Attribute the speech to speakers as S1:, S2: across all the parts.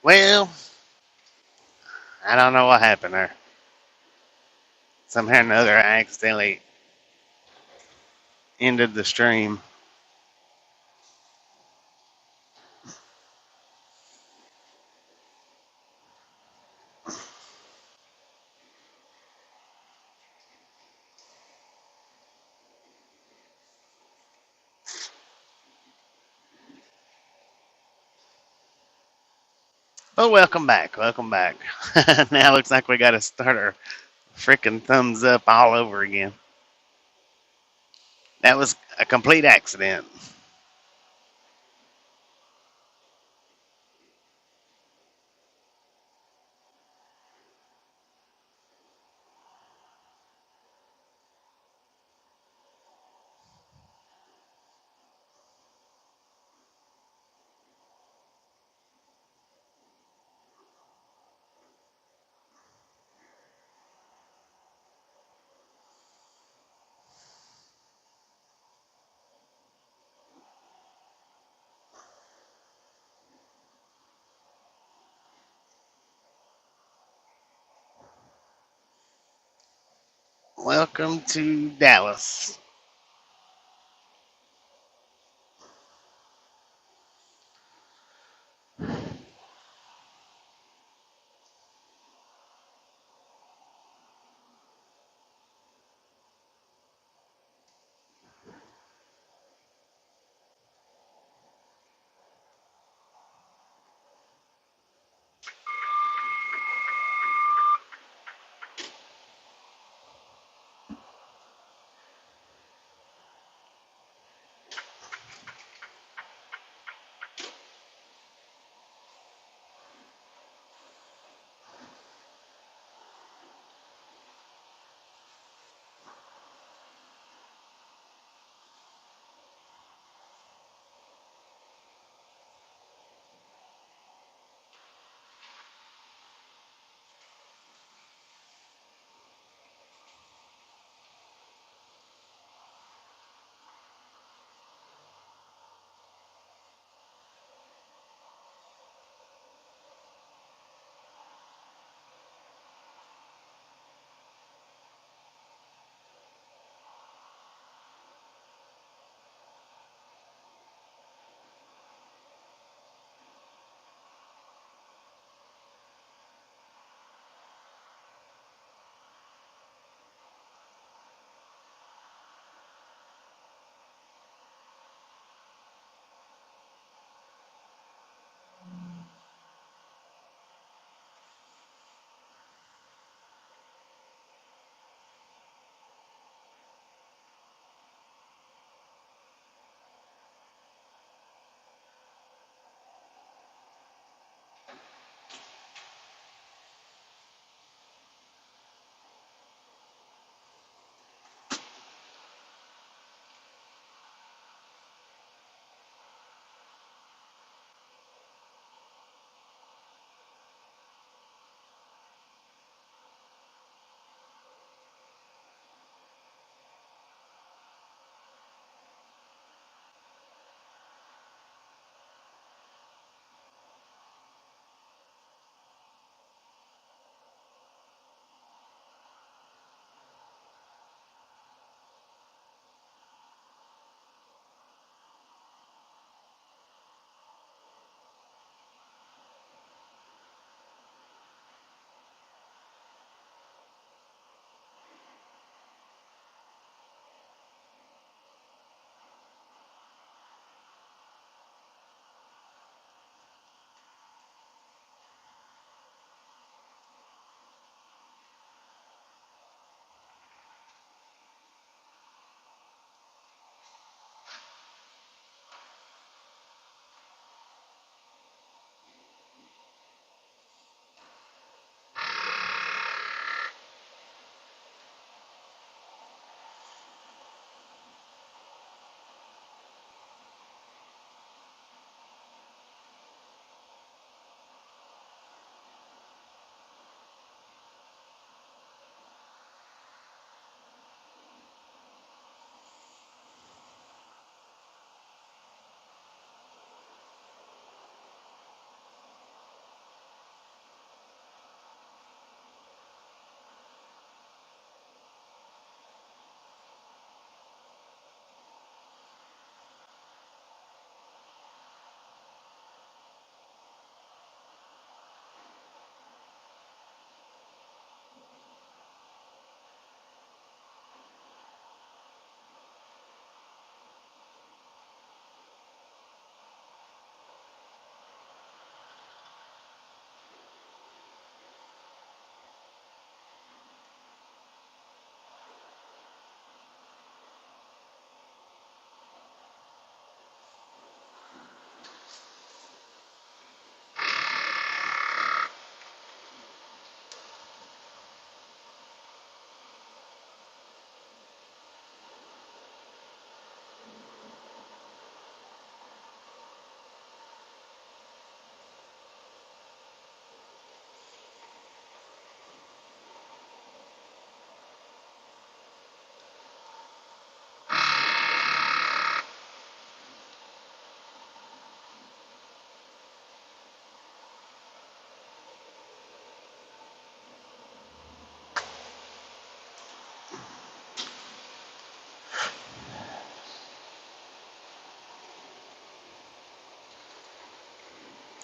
S1: Well, I don't know what happened there. Somehow or another, I accidentally ended the stream. But welcome back. Welcome back. Now looks like we got to start our freaking thumbs up all over again. That was a complete accident. Welcome to Dallas.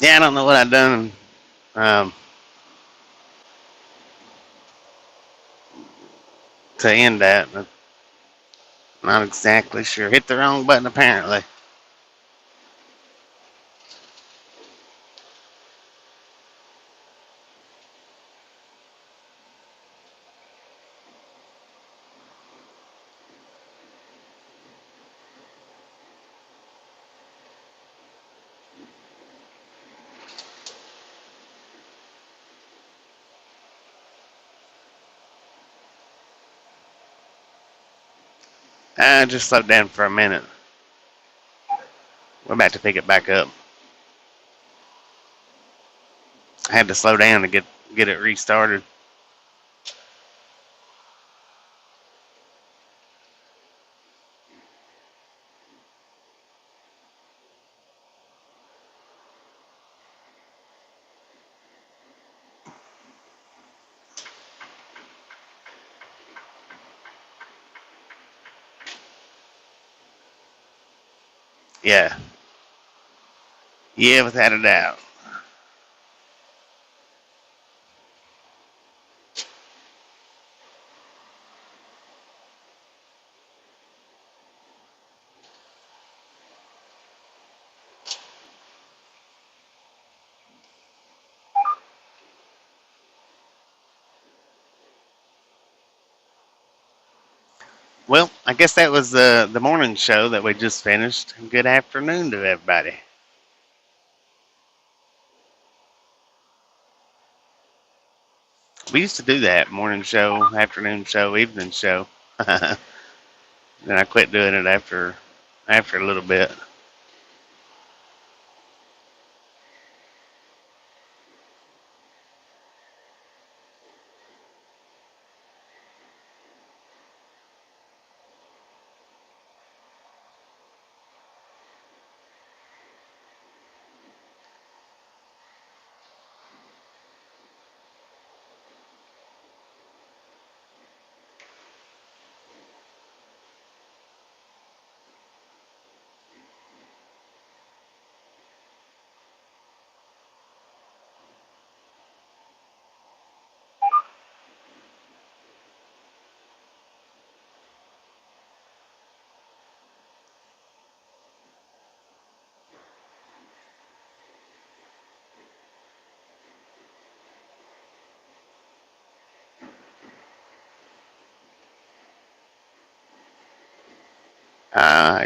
S1: Yeah, I don't know what I've done um, to end that. But not exactly sure. Hit the wrong button apparently. I just slowed down for a minute. We're about to pick it back up. I had to slow down to get it restarted. Yeah. Yeah, without a doubt. Well, I guess that was the morning show that we just finished. Good afternoon to everybody. We used to do that morning show, afternoon show, evening show. Then I quit doing it after a little bit.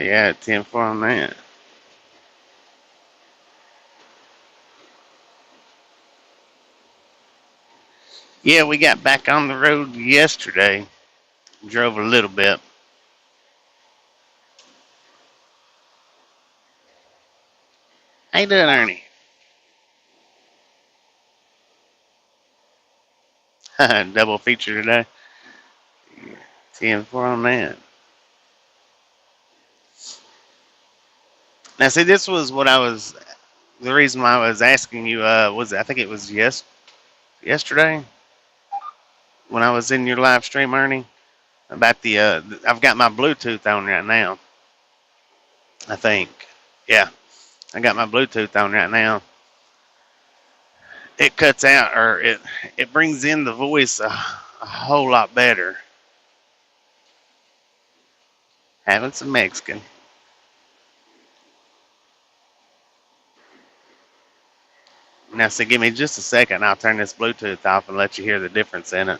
S1: Yeah, 10-4 on that. Yeah, we got back on the road yesterday. Drove a little bit. How you doing, Ernie? Double feature today. 10-4 on that. Now, see, this was what I was. The reason why I was asking you was I think it was yesterday when I was in your live stream, Ernie, about the. I've got my Bluetooth on right now. I think. Yeah, I got my Bluetooth on right now. It cuts out or it brings in the voice a whole lot better. Having some Mexican. Now, so give me just a second. I'll turn this Bluetooth off and let you hear the difference in it.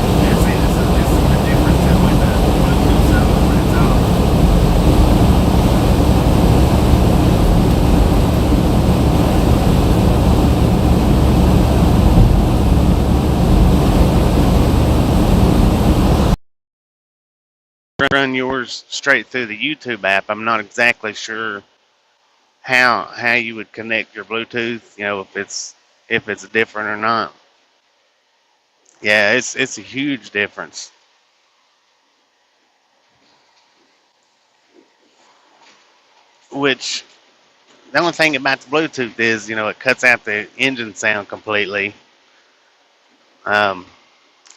S1: Yeah, see, this is the difference in when the Bluetooth's on and when it's off. Run yours straight through the YouTube app. I'm not exactly sure how you would connect your Bluetooth. You know, if it's different or not. Yeah, it's a huge difference. Which the only thing about the Bluetooth is, it cuts out the engine sound completely. Um,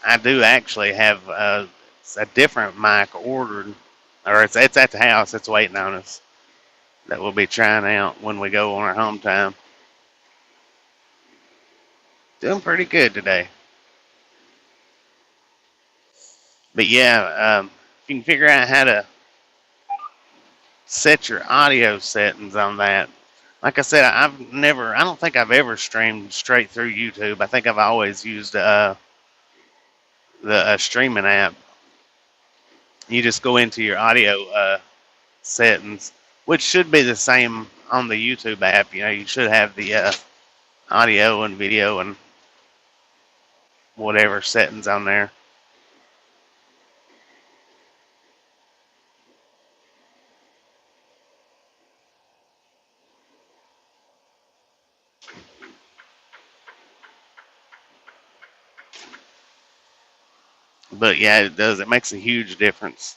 S1: I do actually have a different mic ordered, or it's at the house. It's waiting on us that we'll be trying out when we go on our home time. Doing pretty good today. But yeah, if you can figure out how to set your audio settings on that. Like I said, I don't think I've ever streamed straight through YouTube. I think I've always used the streaming app. You just go into your audio settings, which should be the same on the YouTube app. You know, you should have the audio and video and whatever settings on there. But yeah, it does. It makes a huge difference.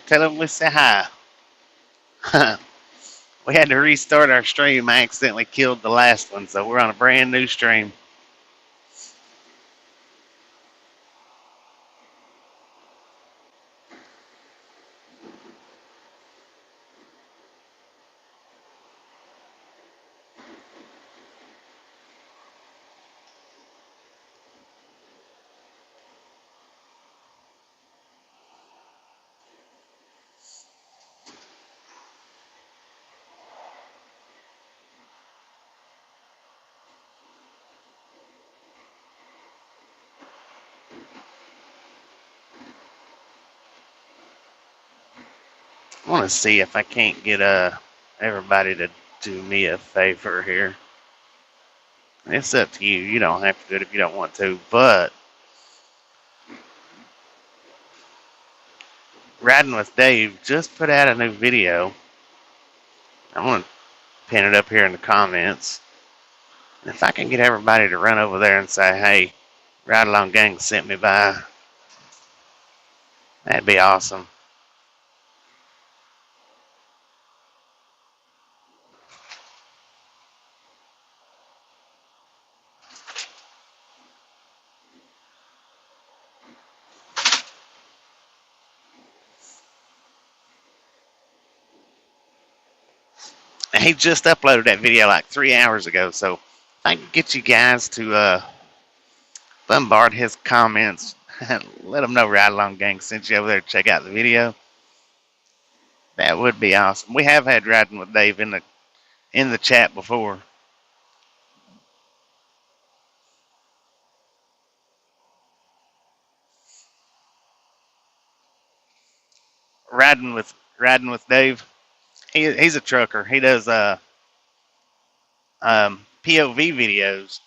S1: Tell them we say hi. We had to restart our stream. I accidentally killed the last one, so we're on a brand new stream. I want to see if I can't get everybody to do me a favor here. It's up to you. You don't have to do it if you don't want to. But Riding with Dave just put out a new video. I'm going to pin it up here in the comments. And if I can get everybody to run over there and say, hey, Ride Along Gang sent me by, that'd be awesome. And he just uploaded that video like 3 hours ago, so if I can get you guys to bombard his comments, let him know Ride Along Gang sent you over there to check out the video. That would be awesome. We have had Riding with Dave in the chat before. Riding with Dave. He's a trucker. He does POV videos.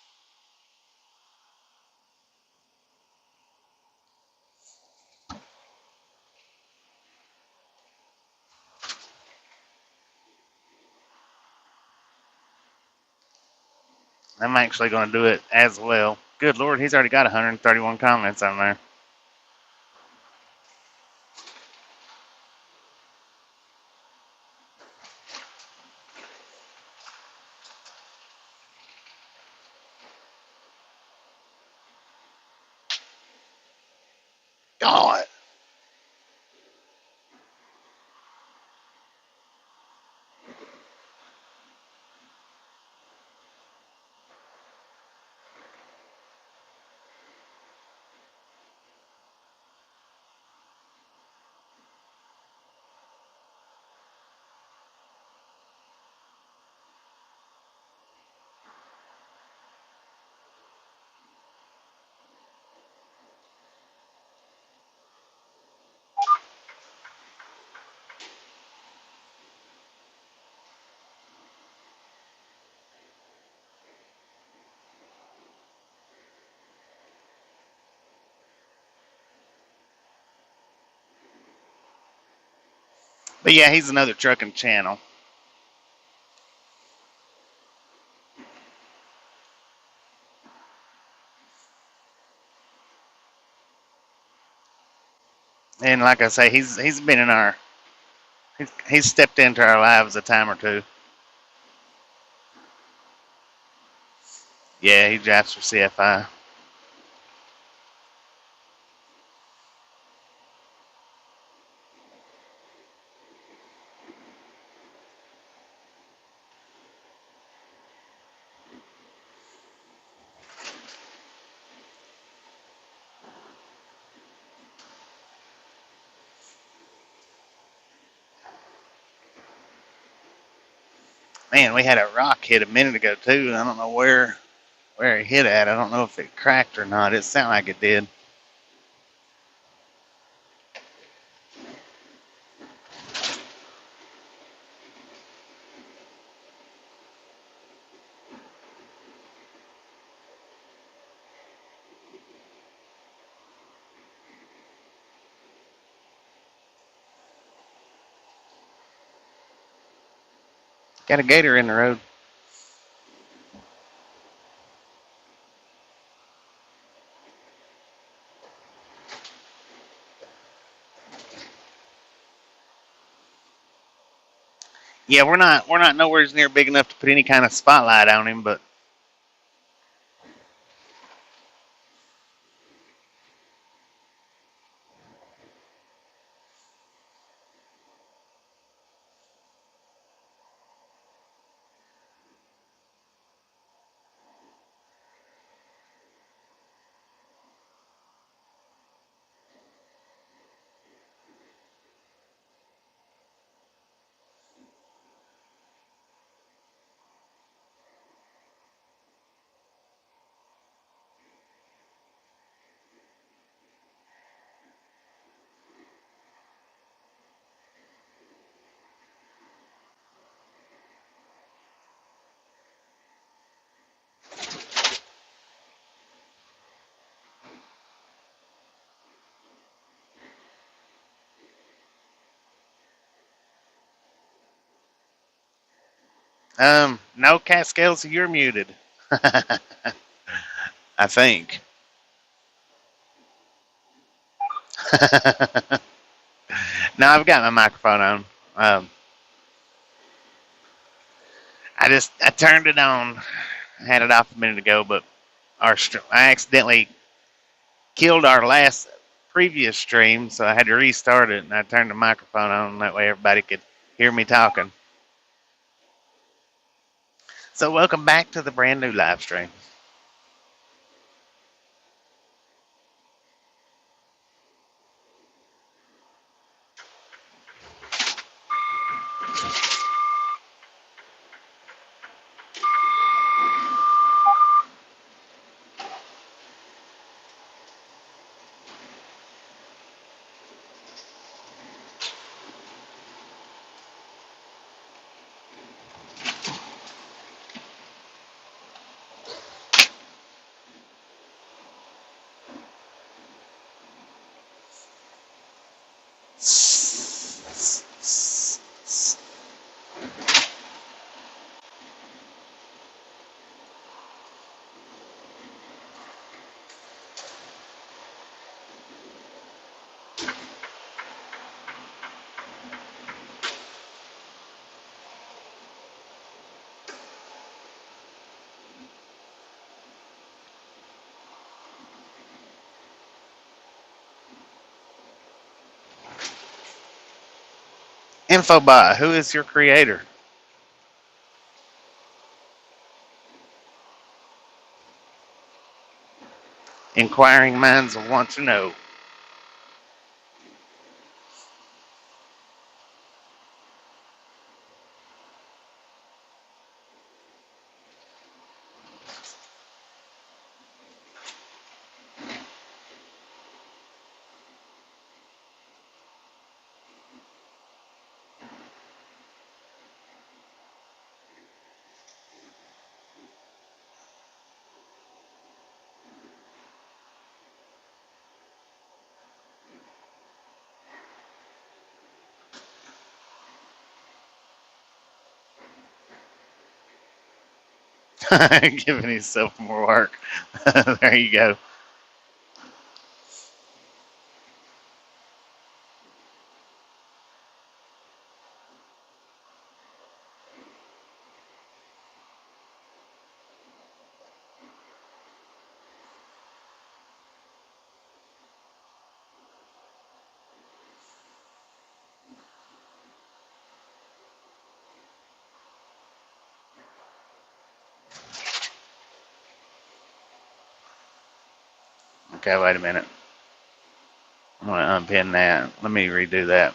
S1: I'm actually going to do it as well. Good Lord, he's already got 131 comments on there. But yeah, he's another trucking channel. And like I say, he's been in our he's stepped into our lives a time or two. Yeah, he drives for CFI. Man, we had a rock hit a minute ago too. I don't know where it hit at. I don't know if it cracked or not. It sounded like it did. Got a gator in the road. Yeah, we're not nowhere near big enough to put any kind of spotlight on him, but no Catskills, you're muted. I think. No, I've got my microphone on. Um, I turned it on. I had it off a minute ago, but I accidentally killed our last previous stream, so I had to restart it, and I turned the microphone on. That way, everybody could hear me talking. So, welcome back to the brand new live stream. Infobot, who is your creator? Inquiring minds will want to know. Giving himself more work. There you go. Okay, wait a minute. I'm going to unpin that. Let me redo that.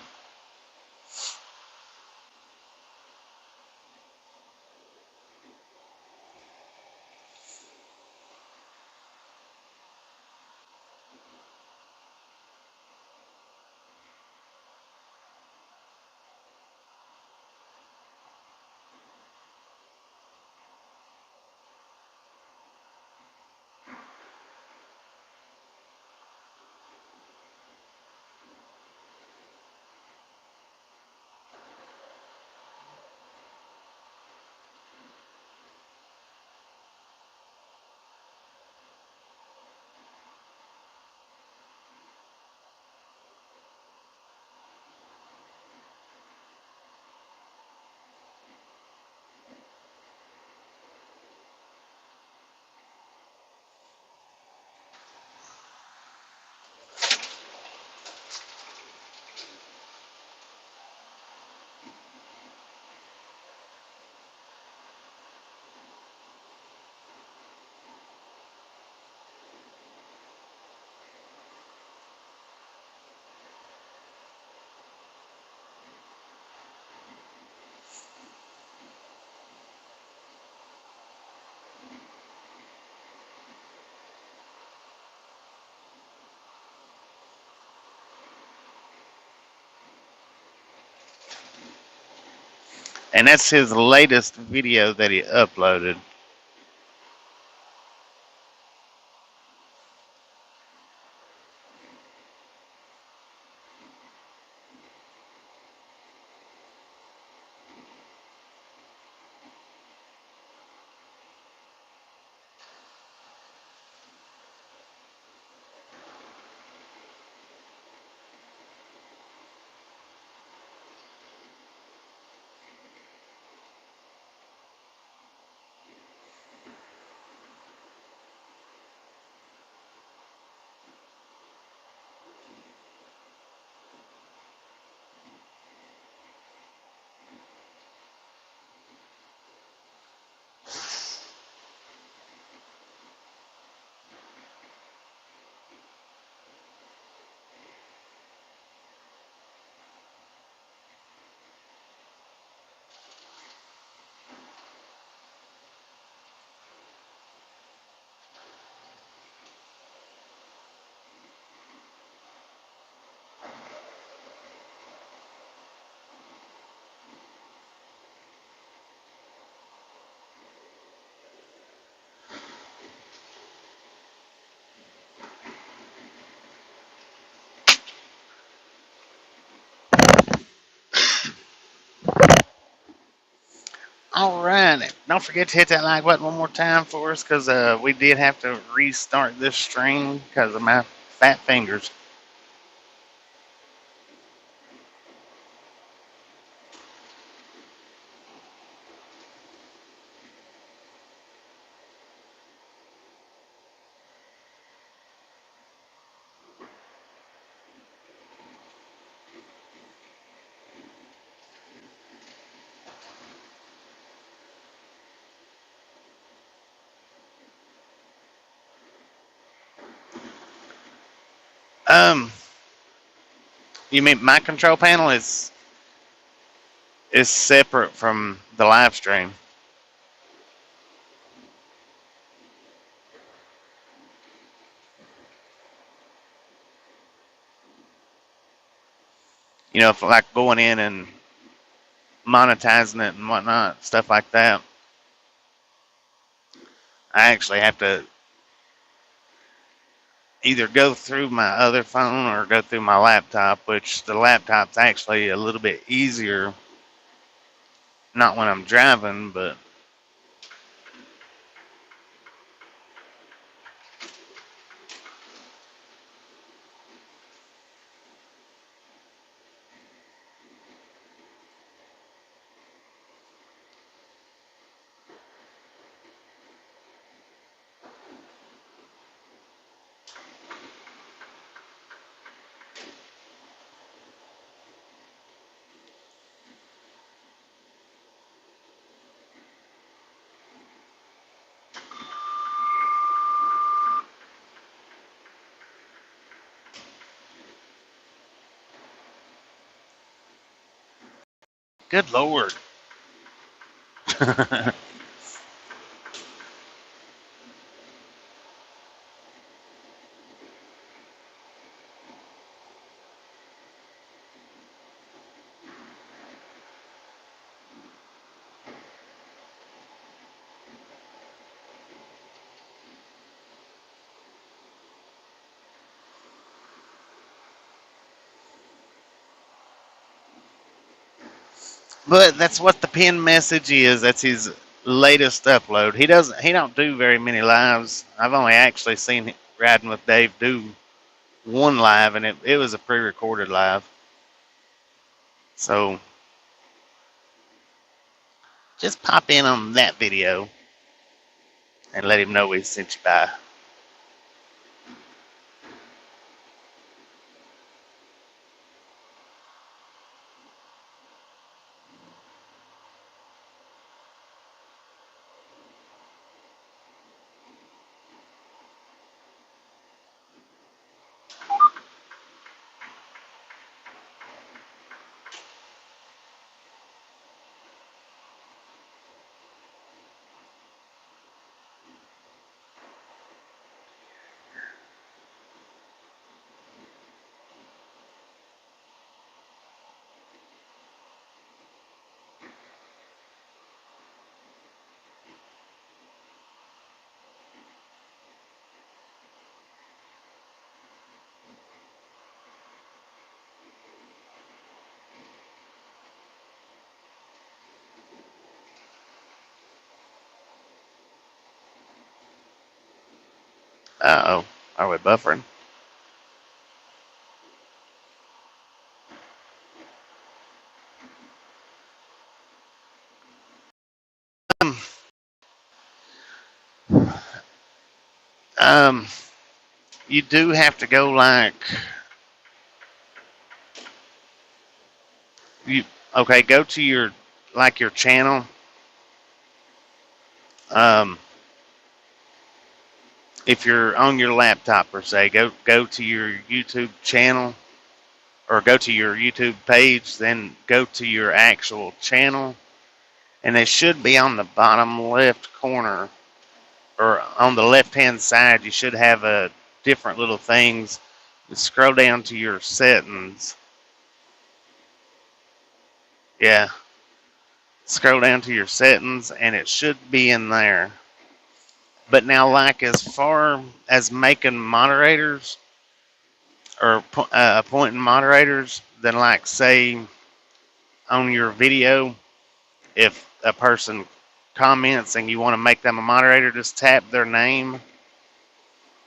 S1: And that's his latest video that he uploaded. All right. Don't forget to hit that like button one more time for us because we did have to restart this stream because of my fat fingers. Um, you mean my control panel is separate from the live stream? You know, if like going in and monetizing it and whatnot, stuff like that. I actually have to either go through my other phone or go through my laptop, which the laptop's actually a little bit easier. Not when I'm driving, but Good Lord. But that's what the pinned message is. That's his latest upload. He don't do very many lives. I've only actually seen Riding with Dave do one live, and it was a pre-recorded live. So just pop in on that video and let him know we sent you by. Uh-oh. Are we buffering? Um, um, you do have to go like you. Okay, go to your your channel. Um, if you're on your laptop per se, go to your YouTube channel or go to your YouTube page, then go to your actual channel, and it should be on the bottom left corner or on the left hand side. You should have a different little things. Scroll down to your settings. Yeah, scroll down to your settings, and it should be in there. But now, like as far as making moderators or appointing moderators, then like say on your video, if a person comments and you want to make them a moderator, just tap their name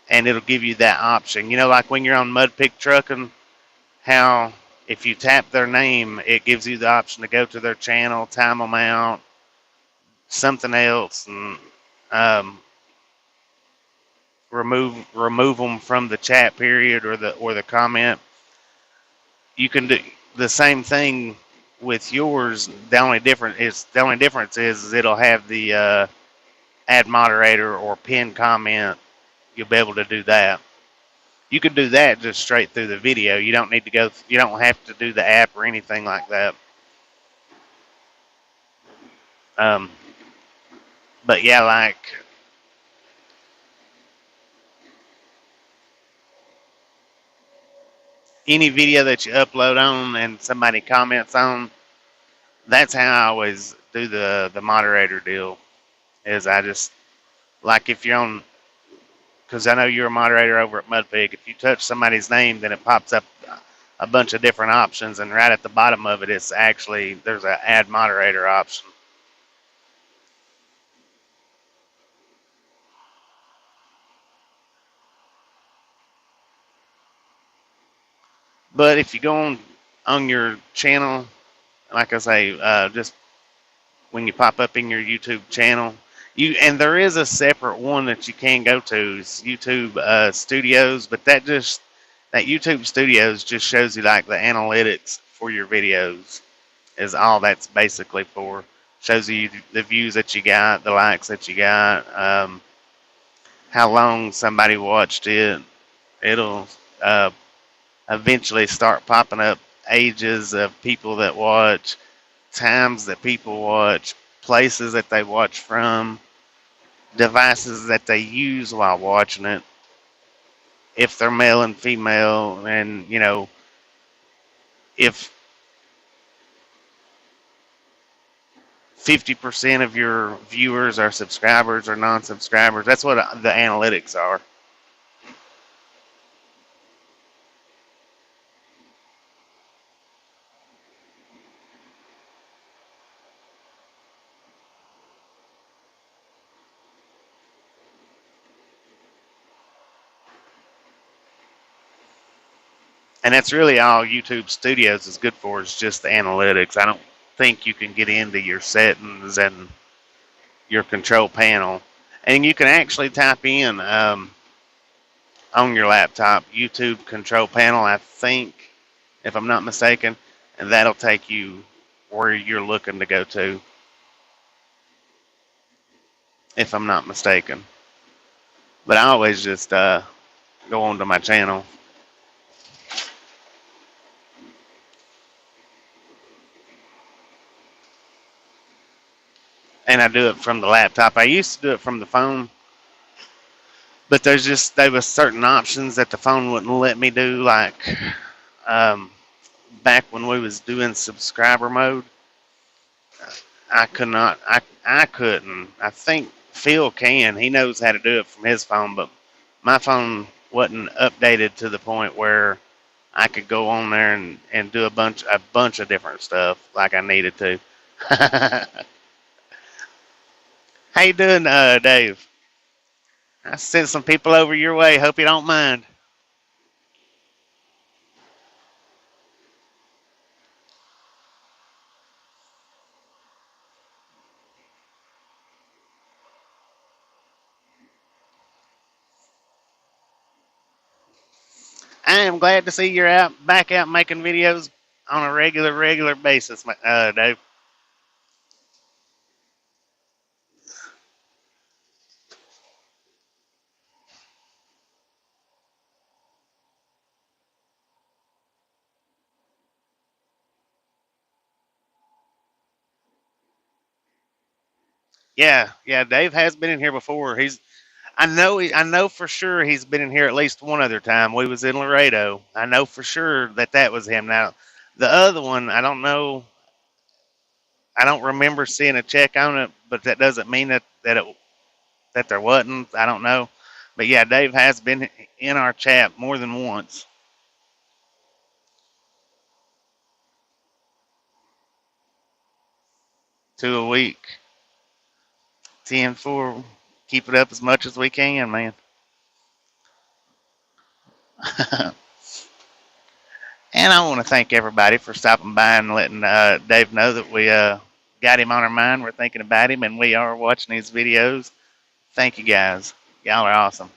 S1: and it'll give you that option. You know, like when you're on Mud Pig Trucking, how if you tap their name, it gives you the option to go to their channel, time them out, something else, and um, remove them from the chat period or the comment. You can do the same thing with yours. The only difference is it'll have the add moderator or pin comment. You'll be able to do that. You can do that just straight through the video. You don't need to go. You don't have to do the app or anything like that. Um, but yeah, like any video that you upload on and somebody comments on, that's how I always do the moderator deal. Is I just like if you're on, because I know you're a moderator over at Mudpig. If you touch somebody's name, then it pops up a bunch of different options, and right at the bottom of it, it's actually there's an add moderator option. But if you go on your channel, like I say, just when you pop up in your YouTube channel, and there is a separate one that you can go to, it's YouTube Studios, but that YouTube Studios just shows you like the analytics for your videos is all that's basically for. Shows you the views that you got, the likes that you got, how long somebody watched it. It'll eventually start popping up ages of people that watch, times that people watch, places that they watch from, devices that they use while watching it, if they're male and female, and if 50% of your viewers are subscribers or non-subscribers. That's what the analytics are. And that's really all YouTube Studios is good for, is just the analytics. I don't think you can get into your settings and your control panel. And you can actually type in on your laptop YouTube control panel, I think, if I'm not mistaken, and that'll take you where you're looking to go to, if I'm not mistaken. But I always just go onto my channel. And I do it from the laptop. I used to do it from the phone, but there was certain options that the phone wouldn't let me do, like um, back when we was doing subscriber mode. I could not. I couldn't. I think Phil can. He knows how to do it from his phone, but my phone wasn't updated to the point where I could go on there and do a bunch of different stuff like I needed to. How you doing, Dave? I sent some people over your way. Hope you don't mind. I am glad to see you're back out making videos on a regular basis, Dave. Yeah, yeah. Dave has been in here before. I know for sure he's been in here at least one other time. We was in Laredo. I know for sure that was him. Now, the other one, I don't know. I don't remember seeing a check on it, but that doesn't mean that there wasn't. I don't know. But yeah, Dave has been in our chat more than once. 2 a week, 10-4. Keep it up as much as we can, man. And I want to thank everybody for stopping by and letting Dave know that we got him on our mind. We're thinking about him, and we are watching his videos. Thank you, guys. Y'all are awesome.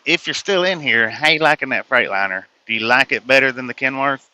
S1: If you're still in here, how you liking that Freightliner? Do you like it better than the Kenworth?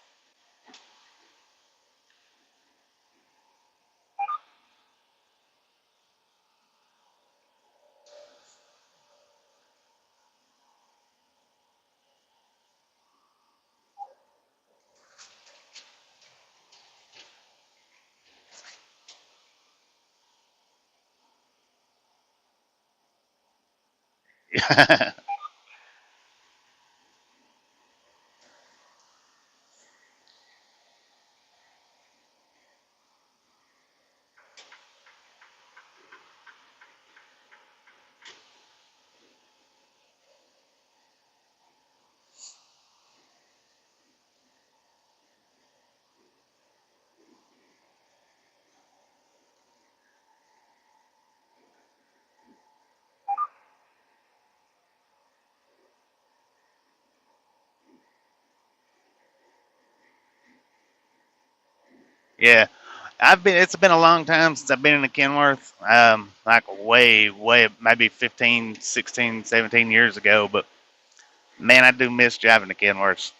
S1: Yeah, It's been a long time since I've been in a Kenworth. Like way, maybe 15, 16, 17 years ago. But man, I do miss driving the Kenworths.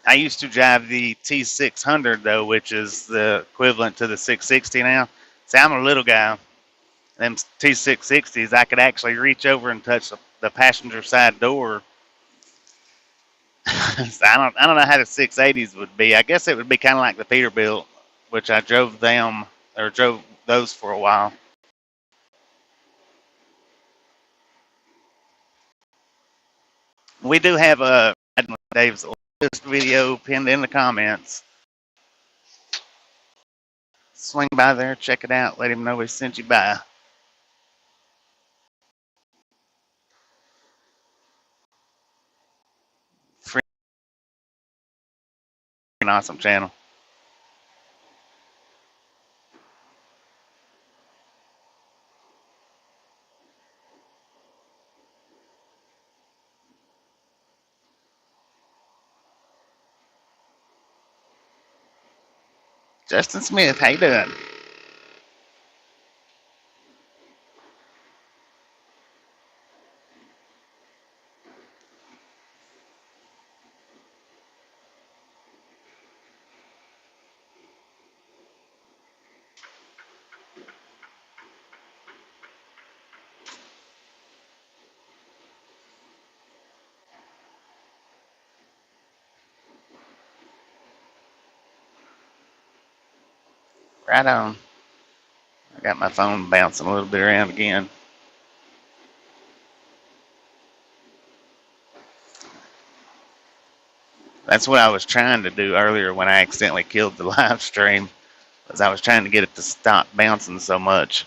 S1: I used to drive the T600 though, which is the equivalent to the 660 now. See, I'm a little guy. Them T660s, I could actually reach over and touch the passenger side door. So I don't know how the 680s would be. I guess it would be kind of like the Peterbilt, which I drove them or drove those for a while. We do have Dave's latest video pinned in the comments. Swing by there, check it out, let him know we sent you by. Freaking awesome channel. Justin Smith, how you doing? Right on. I got my phone bouncing a little bit around again. That's what I was trying to do earlier when I accidentally killed the live stream, was I was trying to get it to stop bouncing so much.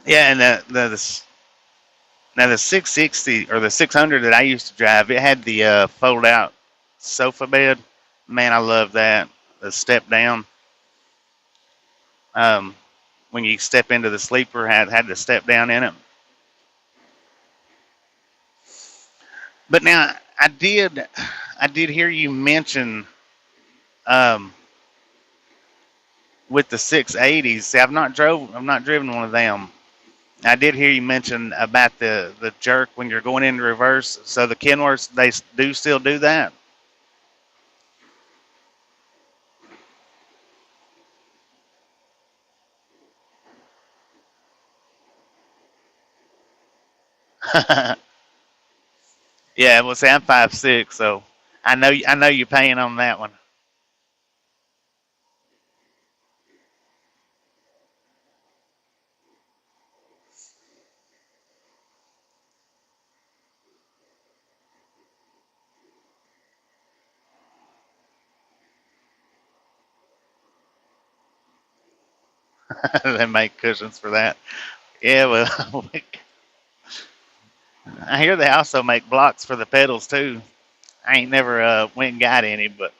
S1: Yeah, and now the 660 or the 600 that I used to drive, it had the fold out sofa bed. Man, I love that. The step down. When you step into the sleeper, had the step down in it. But now I did hear you mention um, with the 680s. See, I've not driven one of them. I did hear you mention about the jerk when you're going into reverse. So the Kenworths, they do still do that. Yeah, well, see, I'm 5'6", so I know you're paying on that one. They make cushions for that. Yeah, well, I hear they also make blocks for the pedals too. I ain't never went and got any, but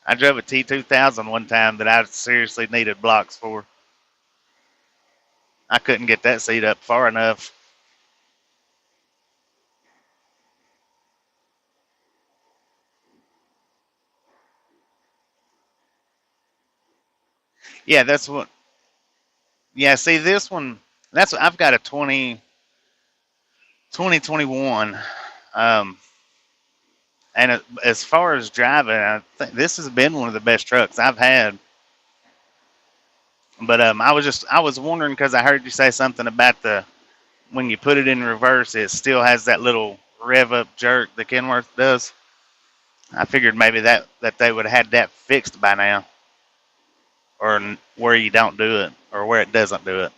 S1: I drove a T2000 one time that I seriously needed blocks for. I couldn't get that seat up far enough. Yeah, that's what. Yeah, see this one. That's I've got a 2021. Um, and as far as driving, I think this has been one of the best trucks I've had. But I was wondering because I heard you say something about the when you put it in reverse, it still has that little rev up jerk the Kenworth does. I figured maybe that they would have had that fixed by now, or where you don't do it, or where it doesn't do it.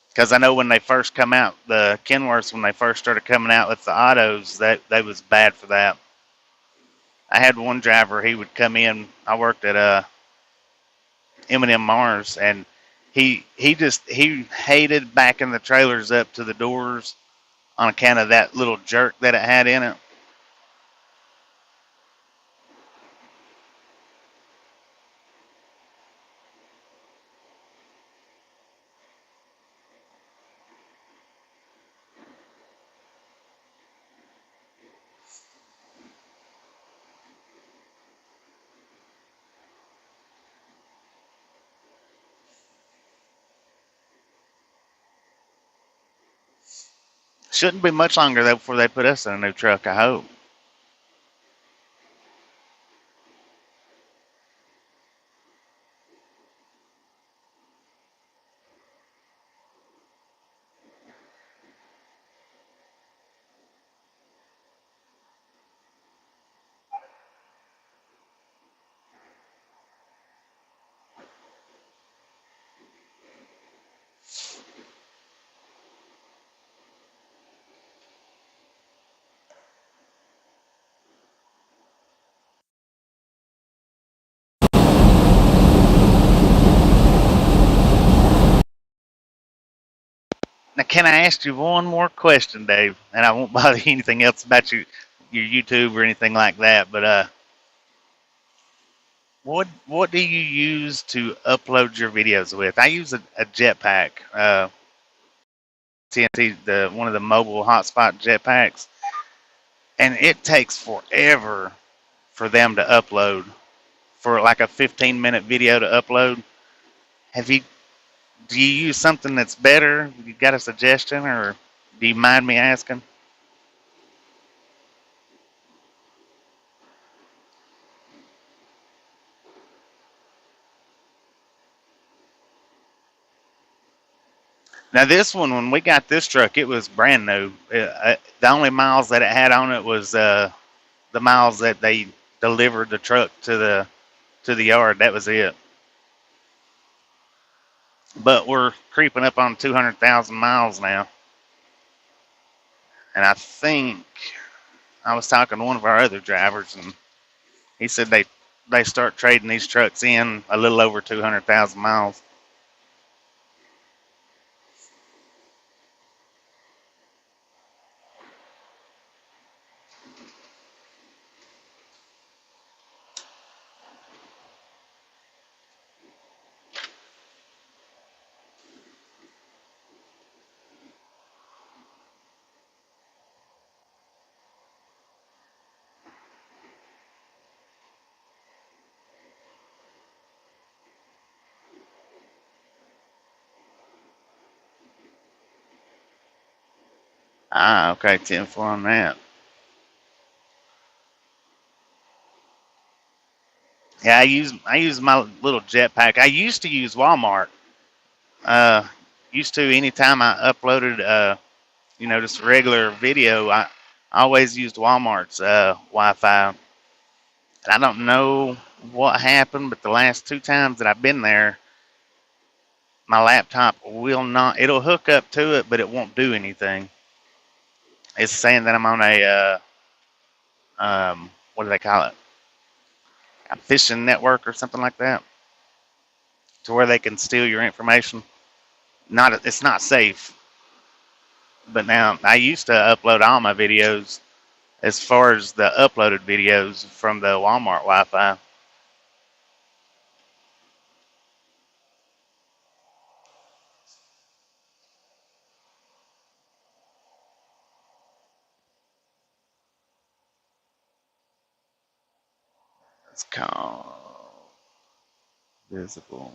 S1: Because I know when they first come out, the Kenworths when they first started coming out with the autos, that they was bad for that. I had one driver. He would come in. I worked at M&M Mars, and he hated backing the trailers up to the doors on account of that little jerk that it had in it. Shouldn't be much longer though before they put us in a new truck. I hope. Now, can I ask you one more question, Dave? And I won't bother you anything else about your YouTube or anything like that. But what do you use to upload your videos with? I use a jetpack, TNT, the one of the mobile hotspot jetpacks, and it takes forever for them to upload. For like a 15-minute video to upload. Have you Do you use something that's better? You got a suggestion, or do you mind me asking? Now this one, when we got this truck, it was brand new. The only miles that it had on it was the miles that they delivered the truck to the yard. That was it. But we're creeping up on 200,000 miles now, and I think I was talking to one of our other drivers, and he said they start trading these trucks in a little over 200,000 miles. Ah, okay, 10-4 on that. Yeah, I use my little jetpack. I used to use Walmart. Uh, Used to anytime I uploaded just regular video, I always used Walmart's Wi-Fi. And I don't know what happened, but the last two times that I've been there, my laptop will not. It'll hook up to it, but it won't do anything. It's saying that I'm on a what do they call it? A phishing network or something like that, to where they can steal your information. It's not safe. But now I used to upload all my videos, as far as the uploaded videos, from the Walmart Wi-Fi. It's called visible.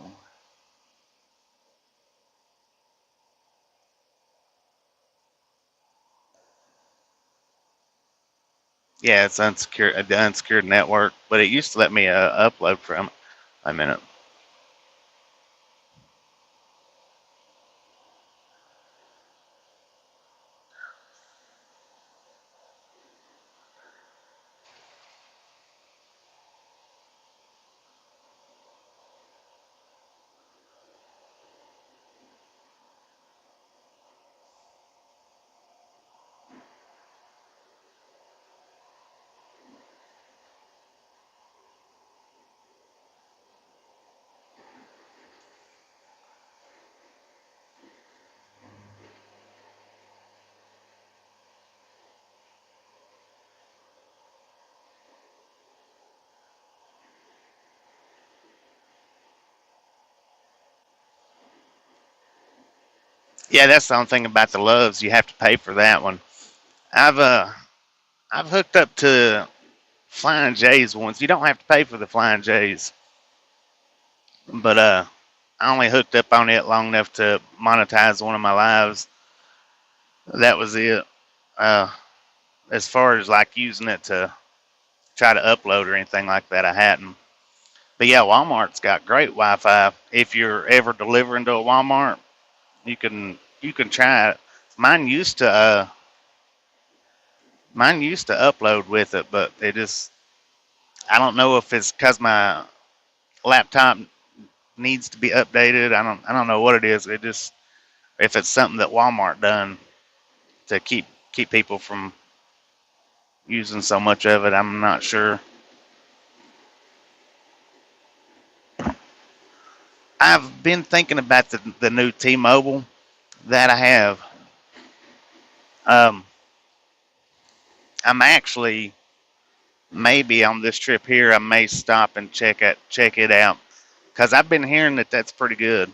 S1: Yeah, it's unsecured, the unsecured network, but it used to let me upload from it. A minute. Yeah, that's the only thing about the Loves. You have to pay for that one. I've uh I've hooked up to Flying J's once. You don't have to pay for the Flying J's, but I only hooked up on it long enough to monetize one of my lives. That was it. Uh, as far as like using it to try to upload or anything like that, I hadn't. But yeah, Walmart's got great Wi-Fi. If you're ever delivering to a Walmart, you can try it. Mine used to uh, mine used to upload with it, but it just I don't know if it's because my laptop needs to be updated. I don't know what it is. It just if it's something that Walmart done to keep people from using so much of it, I'm not sure. I've been thinking about the new T-Mobile that I have. Um, I'm actually maybe on this trip here, I may stop and check it out because I've been hearing that that's pretty good.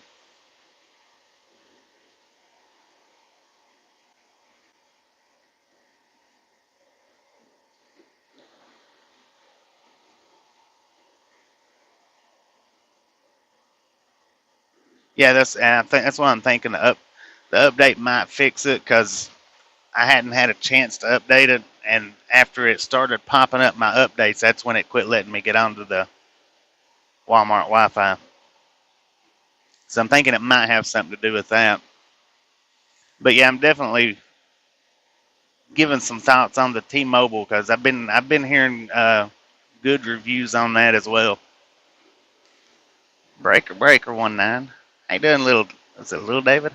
S1: Yeah, and I think that's what I'm thinking. The update might fix it because I hadn't had a chance to update it, and after it started popping up my updates, that's when it quit letting me get onto the Walmart Wi-Fi. So I'm thinking it might have something to do with that. But yeah, I'm definitely giving some thoughts on the T-Mobile because I've been hearing good reviews on that as well. Breaker 19. How you doing, little? Is it little David?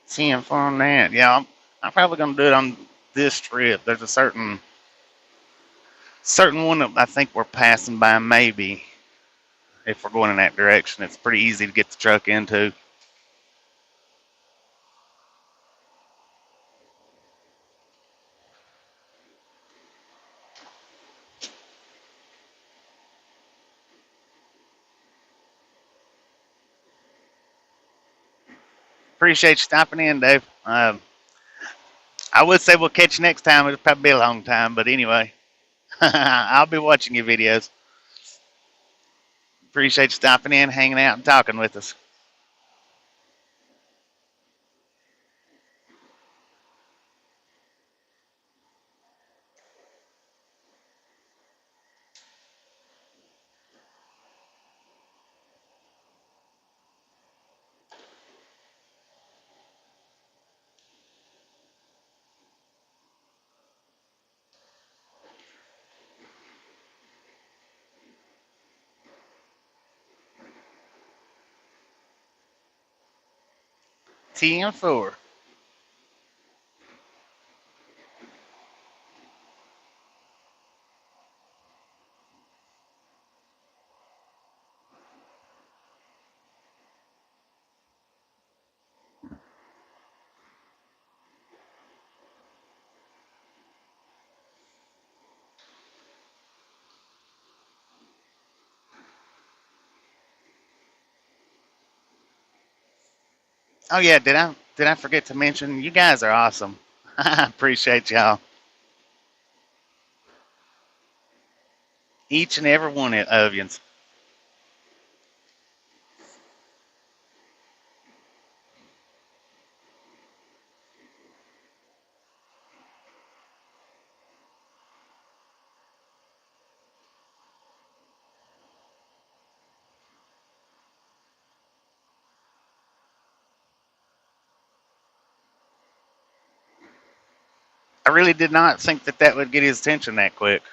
S1: Seeing for on that. Yeah, I'm probably gonna do it on this trip. There's a certain one that I think we're passing by. Maybe if we're going in that direction, it's pretty easy to get the truck into. Appreciate you stopping in, Dave. I would say we'll catch you next time. It'll probably be a long time, but anyway, I'll be watching your videos. Appreciate you stopping in, hanging out, and talking with us. TM4. Oh yeah, did I forget to mention you guys are awesome. I appreciate y'all. Each and every one of you. I really did not think that would get his attention that quick.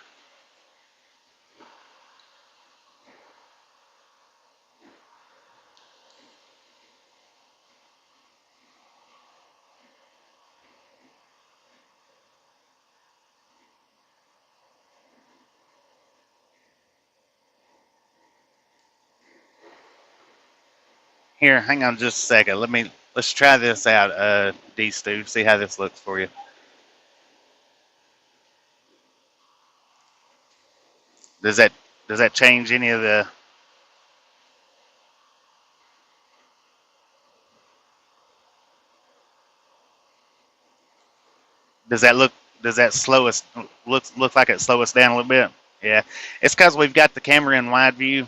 S1: Here, hang on just a second. Let's try this out, D Stu. See how this looks for you. Does that does that change any of the? Does that look? Does that slow us? Look like it slow us down a little bit? Yeah, it's because we've got the camera in wide view,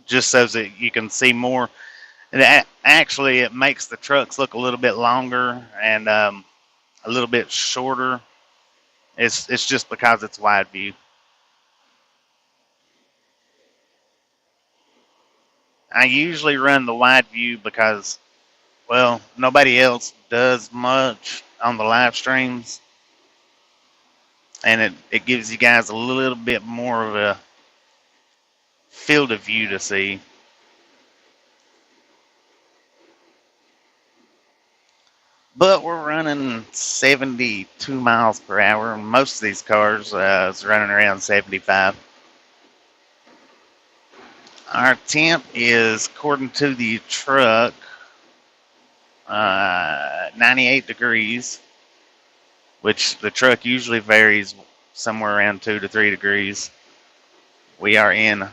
S1: just so that you can see more. And actually, it makes the trucks look a little bit longer and a little bit shorter. It's just because it's wide view. I usually run the wide view because, well, nobody else does much on the live streams, and it gives you guys a little bit more of a field of view to see. But we're running 72 miles per hour, and most of these cars is running around 75. Our temp is, according to the truck, 98 degrees, which the truck usually varies somewhere around 2 to 3 degrees. We are in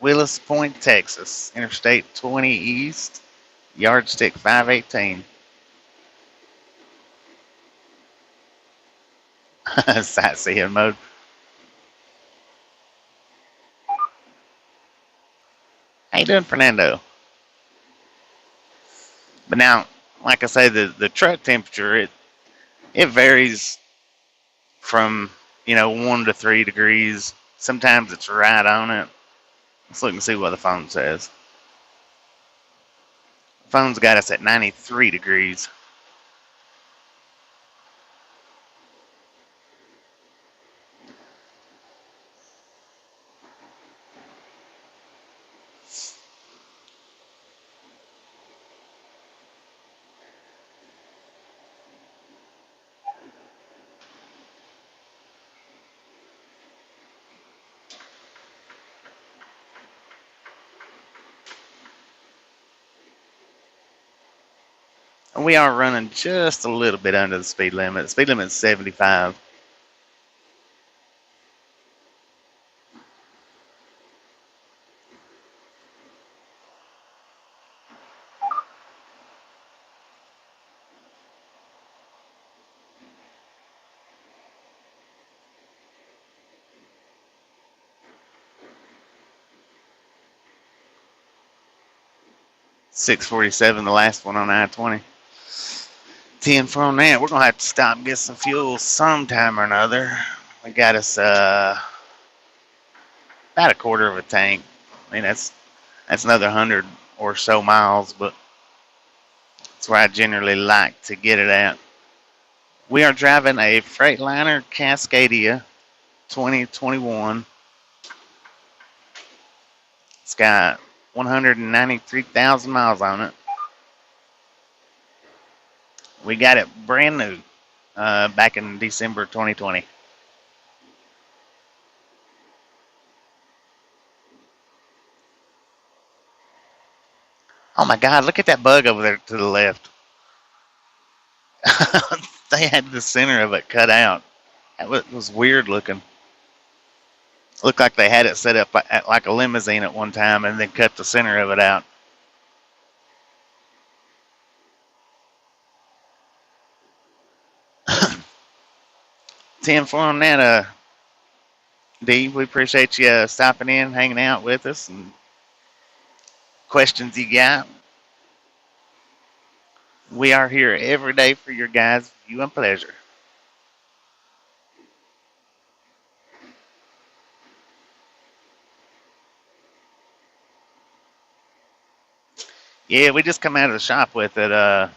S1: Willis Point, Texas, Interstate 20 East, yardstick 518. Sightseeing mode. How you doing, Fernando? But now, like I say, the truck temperature, it varies from 1 to 3 degrees. Sometimes it's right on it. Let's look and see what the phone says. The phone's got us at 93 degrees. And we are running just a little bit under the speed limit. The speed limit is 75. $6.47, the last one on I-20. 10 from that. We're gonna have to stop and get some fuel sometime or another. We got us about a quarter of a tank. I mean that's another 100 or so miles, but that's where I generally like to get it at. We are driving a Freightliner Cascadia 2021. It's got 193,000 miles on it. We got it brand new back in December 2020. Oh my God, look at that bug over there to the left. They had the center of it cut out. It was weird looking. Looked like they had it set up like a limousine at one time and then cut the center of it out. 10 for on that, D. We appreciate you stopping in, hanging out with us, and questions you got. We are here every day for your guys' view and pleasure. Yeah, we just come out of the shop with it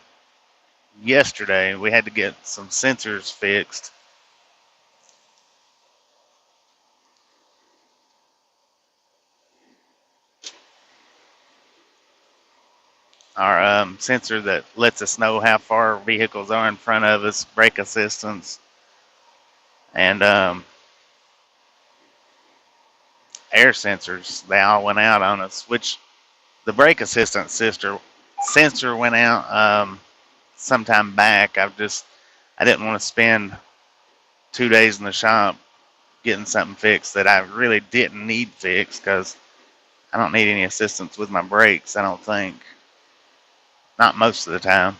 S1: yesterday. We had to get some sensors fixed. Our sensor that lets us know how far vehicles are in front of us, brake assistance, and air sensors. They all went out on us, which the brake assistance sensor went out sometime back. I didn't want to spend 2 days in the shop getting something fixed that I really didn't need fixed because I don't need any assistance with my brakes, I don't think. Not most of the time.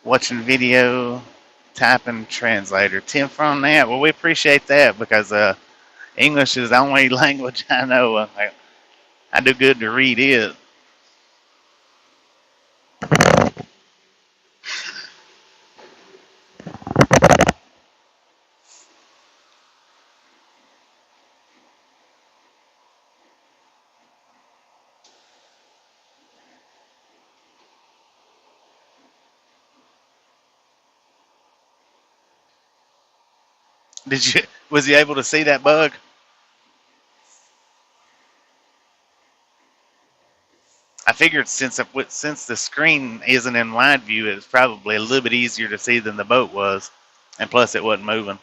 S1: watching video, typing translator. 10 from that. Well, we appreciate that because English is the only language I know. I do good to read it. Did you? Was you able to see that bug? I figured since the screen isn't in wide view, it's probably a little bit easier to see than the boat was, and plus it wasn't moving.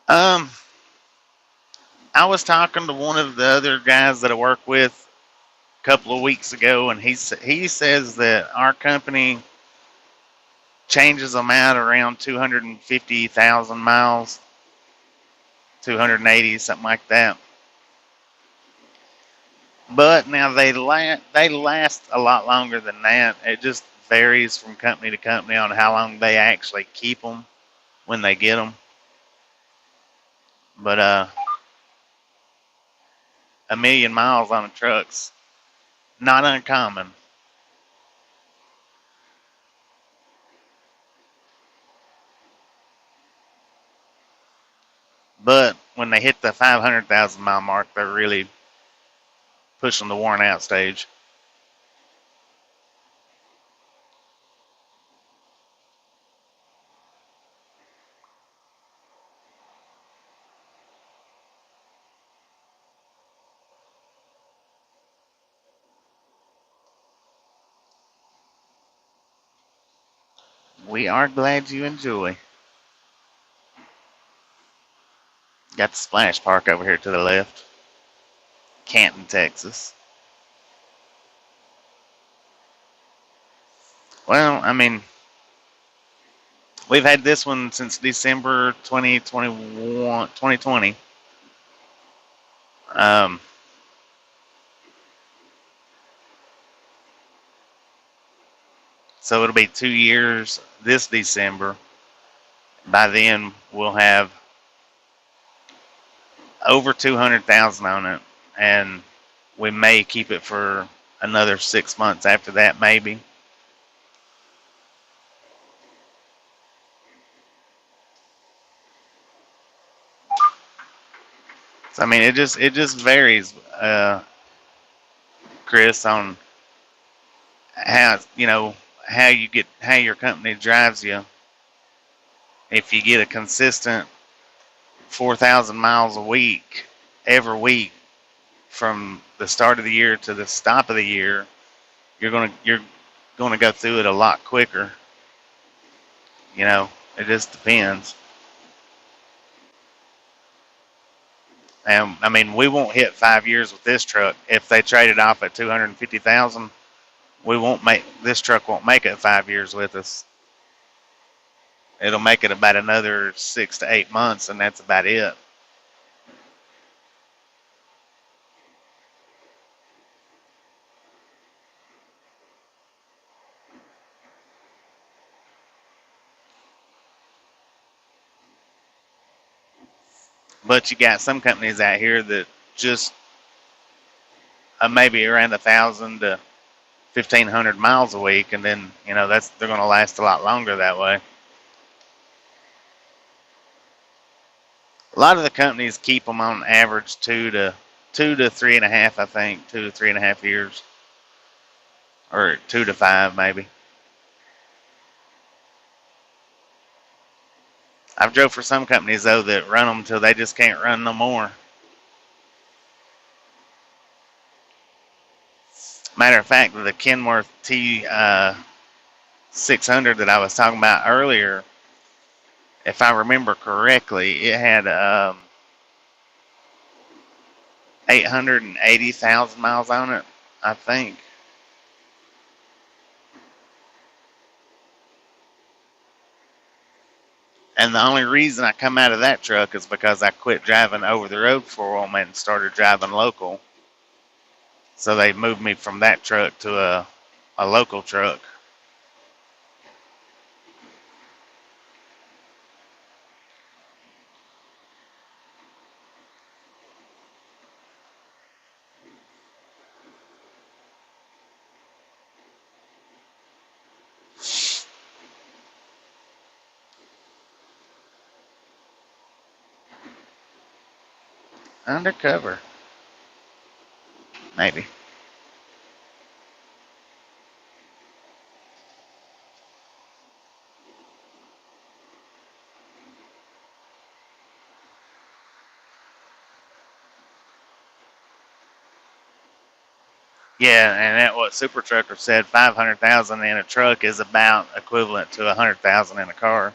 S1: Um, I was talking to one of the other guys that I work with a couple of weeks ago, and he says that our company changes them out around 250,000 miles, 280, something like that. But now they last a lot longer than that. It just varies from company to company on how long they actually keep them when they get them. But a million miles on a truck's not uncommon. But when they hit the 500,000 mile mark, they're really pushing the worn out stage. We are glad you enjoy. Got the Splash Park over here to the left, Canton, Texas. Well, I mean, we've had this one since December 2020. Um, so it'll be 2 years this December. By then, we'll have over 200,000 on it, and we may keep it for another 6 months after that, maybe. So I mean, it just varies, Chris, on how how your company drives you. If you get a consistent 4,000 miles a week every week from the start of the year to the stop of the year, you're gonna go through it a lot quicker. It just depends. And I mean, we won't hit 5 years with this truck if they trade it off at 250,000. We won't make this truck won't make it 5 years with us. It'll make it about another 6 to 8 months, and that's about it. But you got some companies out here that just maybe around 1,000 to 1,500 miles a week, and then they're going to last a lot longer that way. A lot of the companies keep them on average 2 to 3.5, I think, 2 to 3.5 years, or 2 to 5 maybe. I've drove for some companies though that run them till they just can't run no more. Matter of fact, the Kenworth T 600 that I was talking about earlier, if I remember correctly, it had 880,000 miles on it, I think. And the only reason I come out of that truck is because I quit driving over the road for them and started driving local. So they moved me from that truck to a local truck. Undercover, maybe. Yeah, and that what Super Trucker said, 500,000 in a truck is about equivalent to 100,000 in a car.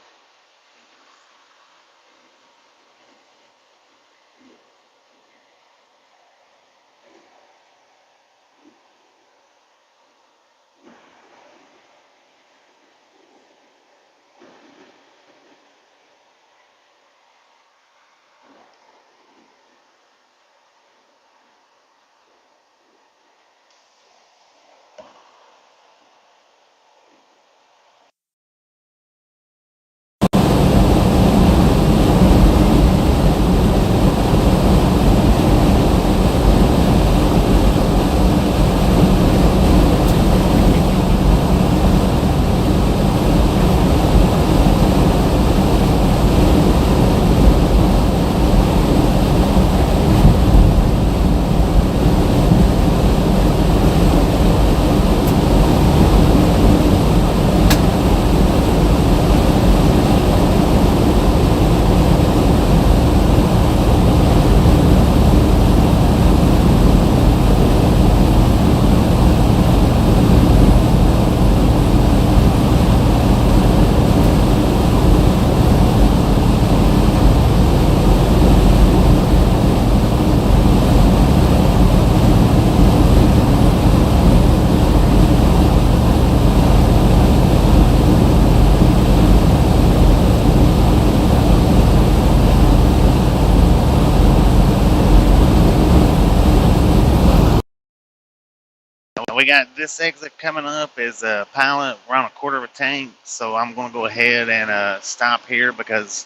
S1: We got this exit coming up is a pilot. We're on a quarter of a tank, so I'm going to go ahead and stop here because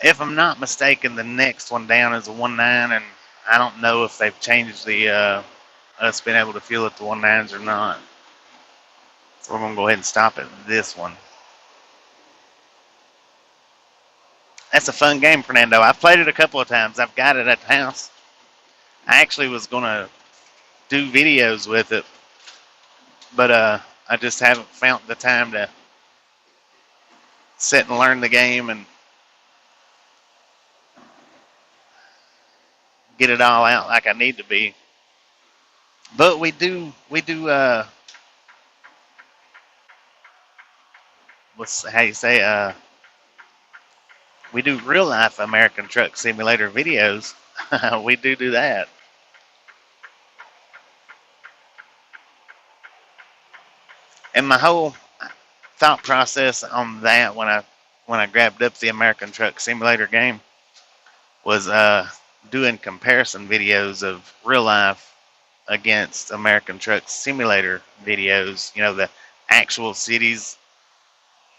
S1: if I'm not mistaken, the next one down is a 1.9, and I don't know if they've changed the us being able to fuel at the 1.9s or not. So we're going to go ahead and stop at this one. That's a fun game, Fernando. I've played it a couple of times. I've got it at the house. I actually was going to do videos with it, but I just haven't found the time to sit and learn the game and get it all out like I need to be. But what's how you say we do real life American Truck Simulator videos. We do that. And my whole thought process on that when I grabbed up the American Truck Simulator game was doing comparison videos of real life against American Truck Simulator videos. You know, the actual cities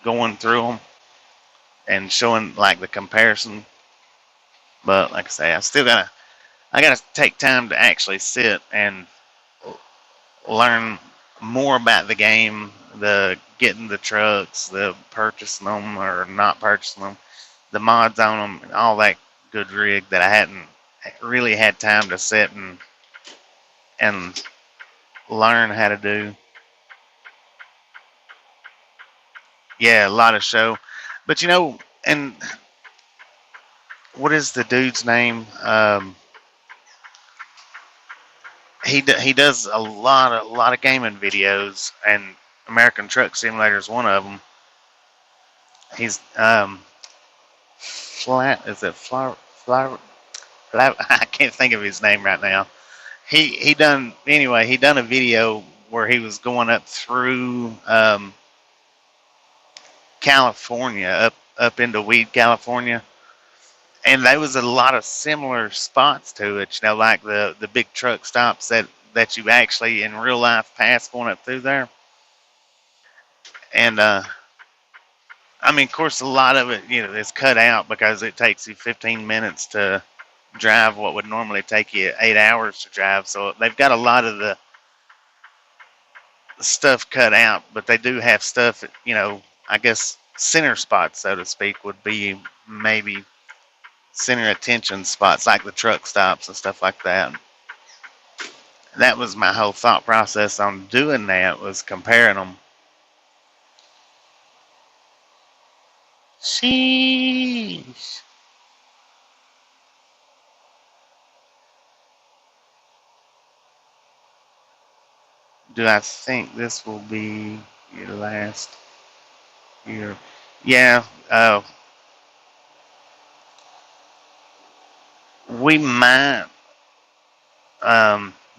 S1: going through them and showing like the comparison. But like I say, I gotta take time to actually sit and learn more about the game, the getting the trucks, the purchasing them or not purchasing them, the mods on them, and all that good rig that I hadn't really had time to sit and learn how to do. Yeah, a lot of show, but you know, and what is the dude's name? He does a lot of gaming videos, and American Truck Simulator is one of them. He's flat. Is it flower? I can't think of his name right now. He done anyway. He done a video where he was going up through California, up up into Weed, California, and there was a lot of similar spots to it. You know, like the big truck stops that you actually in real life pass going up through there. And I mean, of course, a lot of it, is cut out because it takes you 15 minutes to drive what would normally take you 8 hours to drive. So they've got a lot of the stuff cut out, but they do have stuff, I guess center spots, so to speak, would be maybe center attention spots like the truck stops and stuff like that. That was my whole thought process on doing that, was comparing them. Sheesh. Do I think this will be your last year? Yeah, we might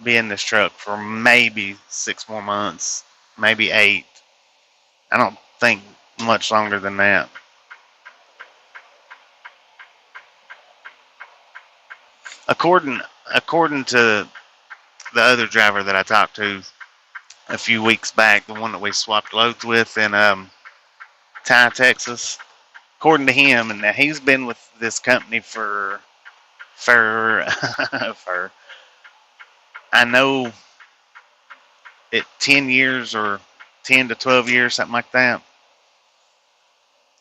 S1: be in this truck for maybe 6 more months, maybe 8. I don't think much longer than that. According according to the other driver that I talked to a few weeks back, the one that we swapped loads with in Ty, Texas. According to him, and now he's been with this company for for I know it 10 years or 10 to 12 years, something like that.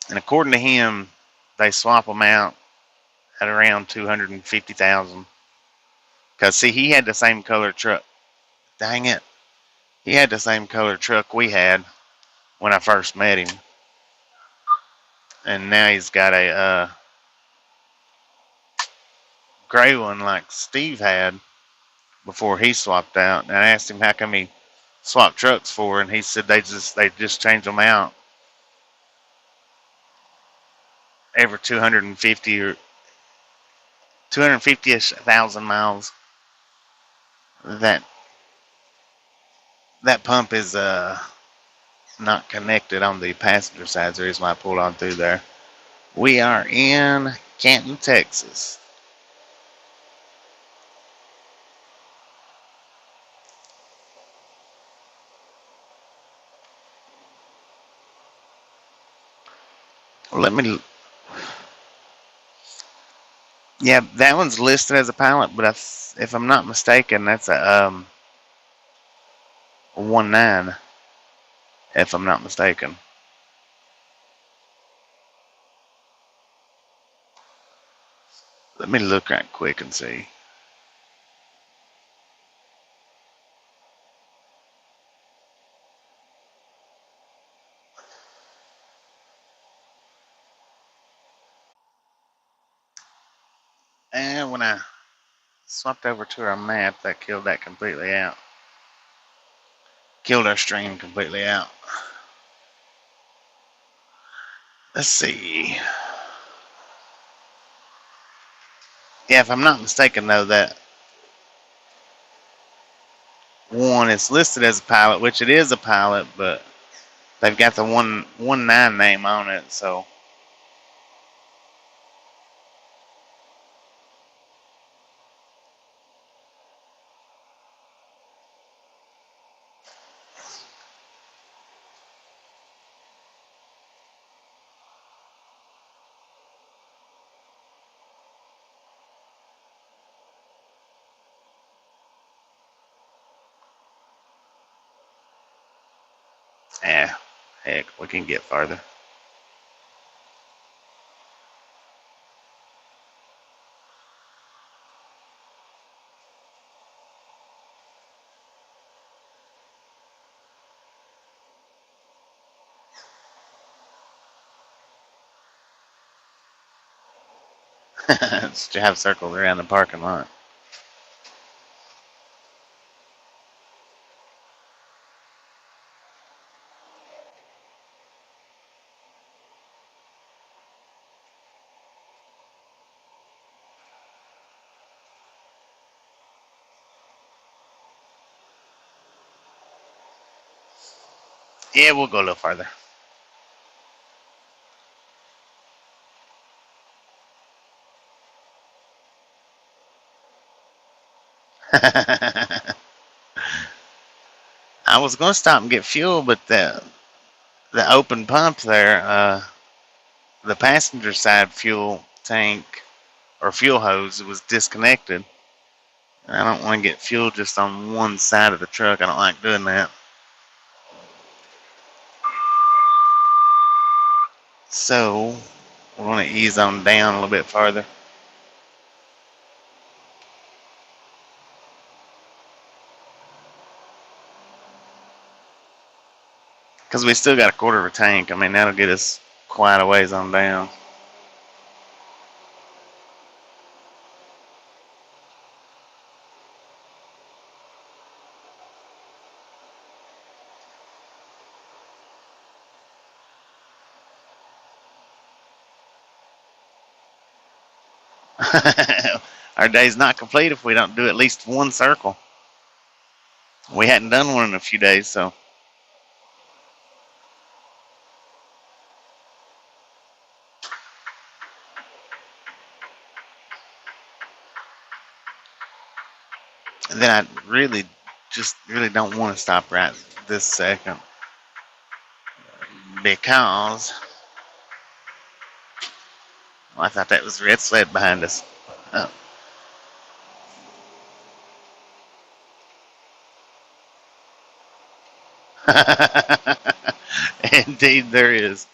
S1: And according to him, they swap them out at around 250,000. Cause see, he had the same color truck. Dang it, he had the same color truck we had when I first met him, and now he's got a gray one like Steve had before he swapped out. And I asked him how come he swapped trucks for, and he said they just change them out every 250 or 250,000 miles. That that pump is not connected on the passenger side. The reason why I pulled on through there. We are in Canton, Texas. Let me. Yeah, that one's listed as a pilot, but if I'm not mistaken, that's a 1.9. If I'm not mistaken. Let me look right quick and see. And when I swapped over to our map, that killed that completely out. Killed our stream completely out. Let's see. Yeah, if I'm not mistaken, though, that one is listed as a pilot, which it is a pilot, but they've got the 119 name on it, so. Yeah, heck, we can get farther. Just have circles around the parking lot. Yeah, we'll go a little farther. I was going to stop and get fuel, but the open pump there, the passenger side fuel tank or fuel hose was disconnected. I don't want to get fuel just on one side of the truck. I don't like doing that. So we're going to ease on down a little bit farther. Because we still got a quarter of a tank. I mean, that'll get us quite a ways on down. Our day's not complete if we don't do at least one circle. We hadn't done one in a few days, so. And then I really don't want to stop right this second because I thought that was red sled behind us. Oh. Indeed, there is.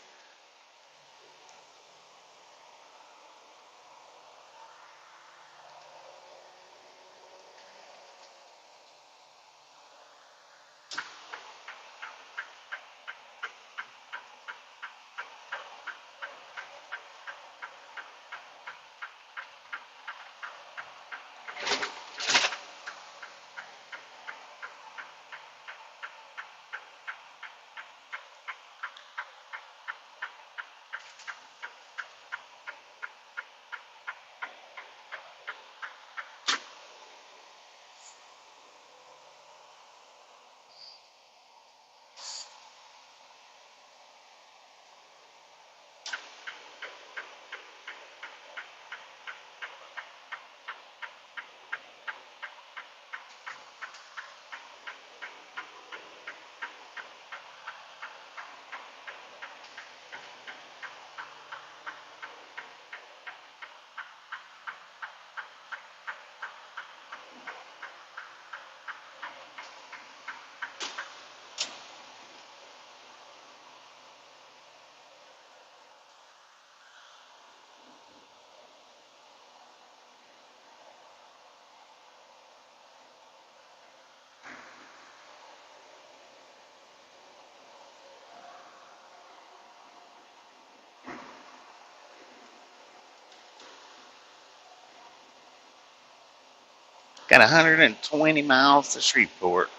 S1: Got 120 miles to Shreveport.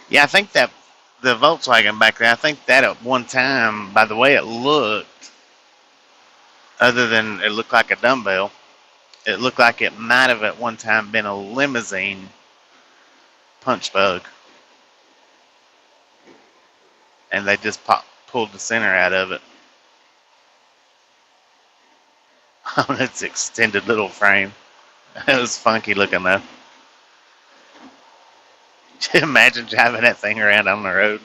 S1: Yeah, I think that the Volkswagen back there, I think that at one time, by the way it looked, other than it looked like a dumbbell, it looked like it might have at one time been a limousine punch bug. And they just pulled the center out of it on its extended little frame. It was funky looking though. Imagine driving that thing around on the road.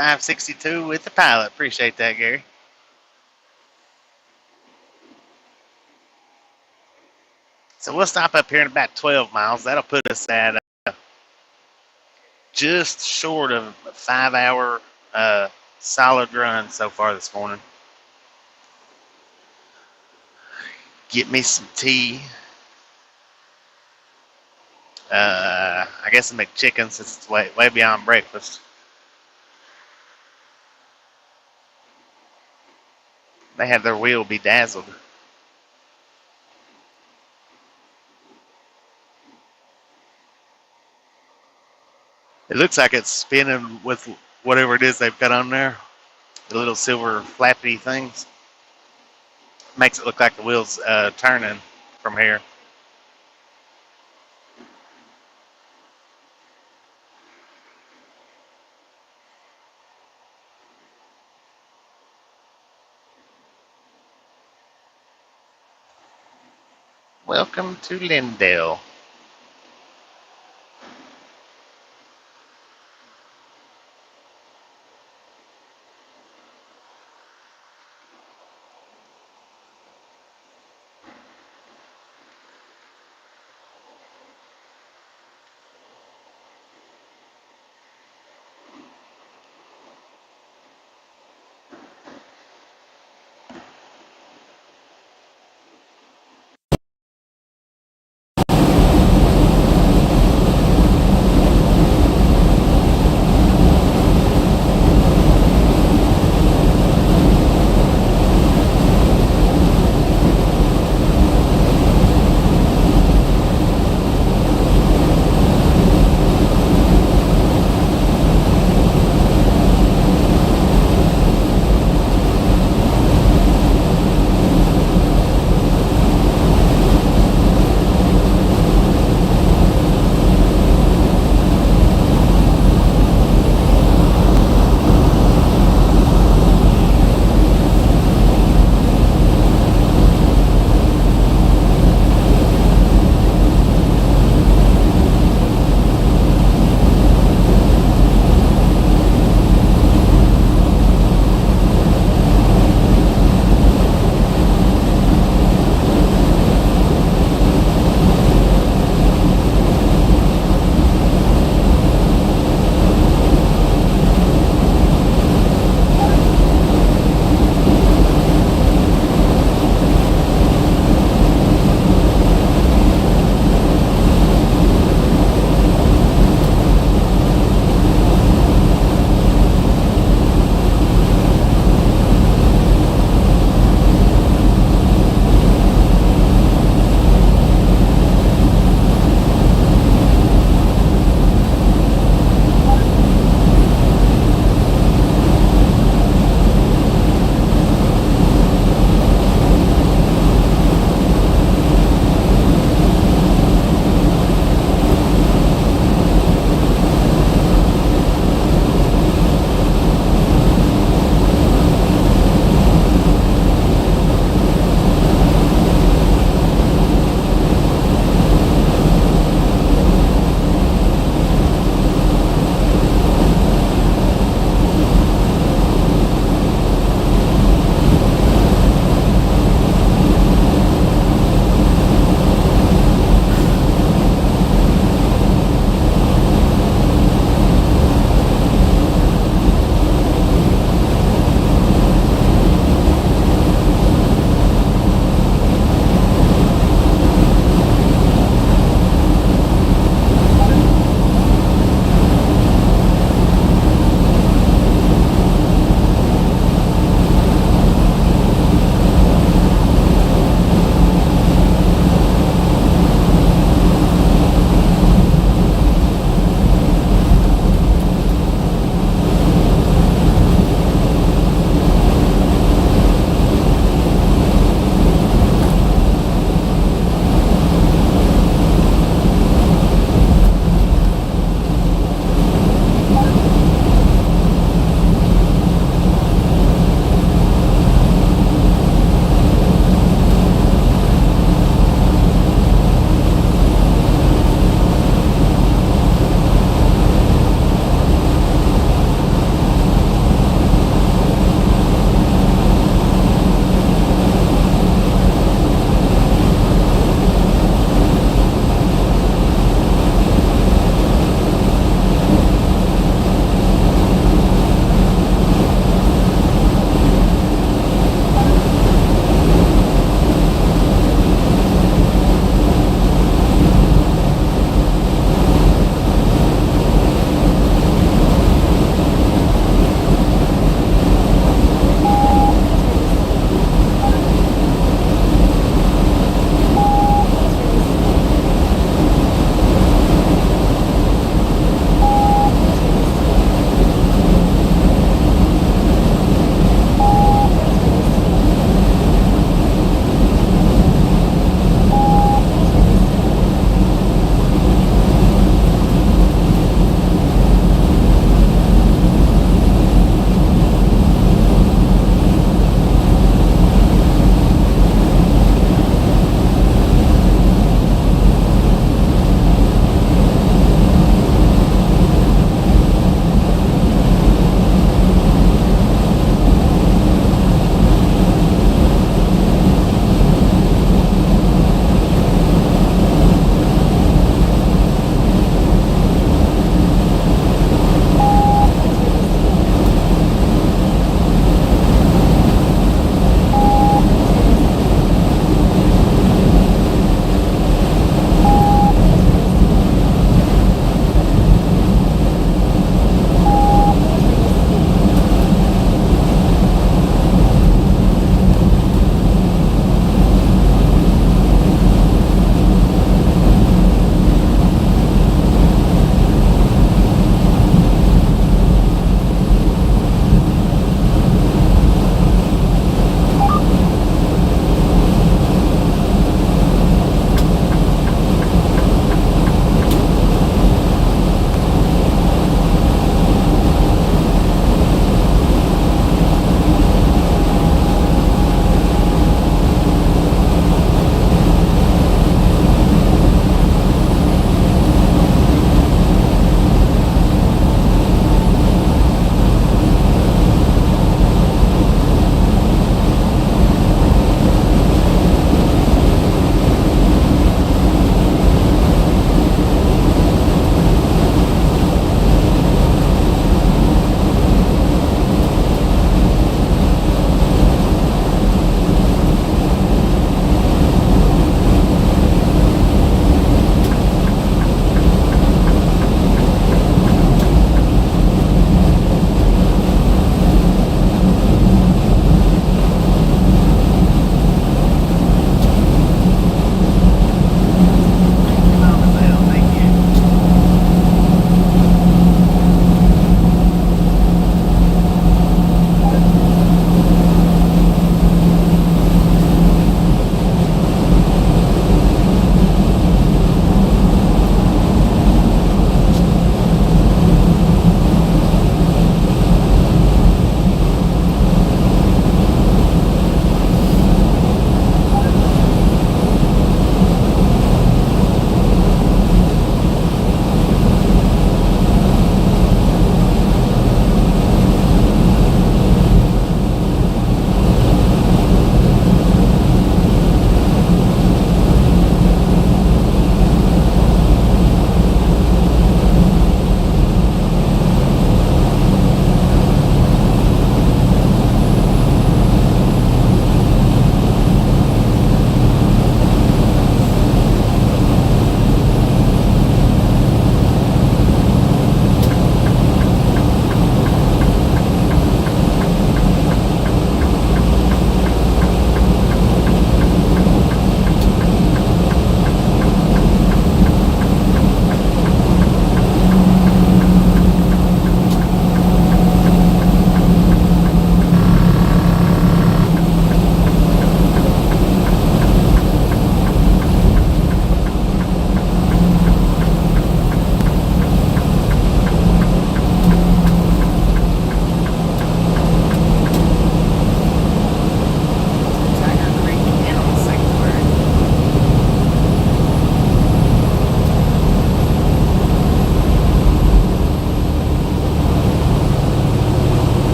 S1: 562 with the pilot. Appreciate that, Gary. So we'll stop up here in about 12 miles. That'll put us at just short of a 5 hour solid run so far this morning. Get me some tea. I guess I make chicken since it's way beyond breakfast. They have their wheel bedazzled. It looks like it's spinning with whatever it is they've got on there. The little silver flappy things. Makes it look like the wheel's turning from here. Welcome to Lindale.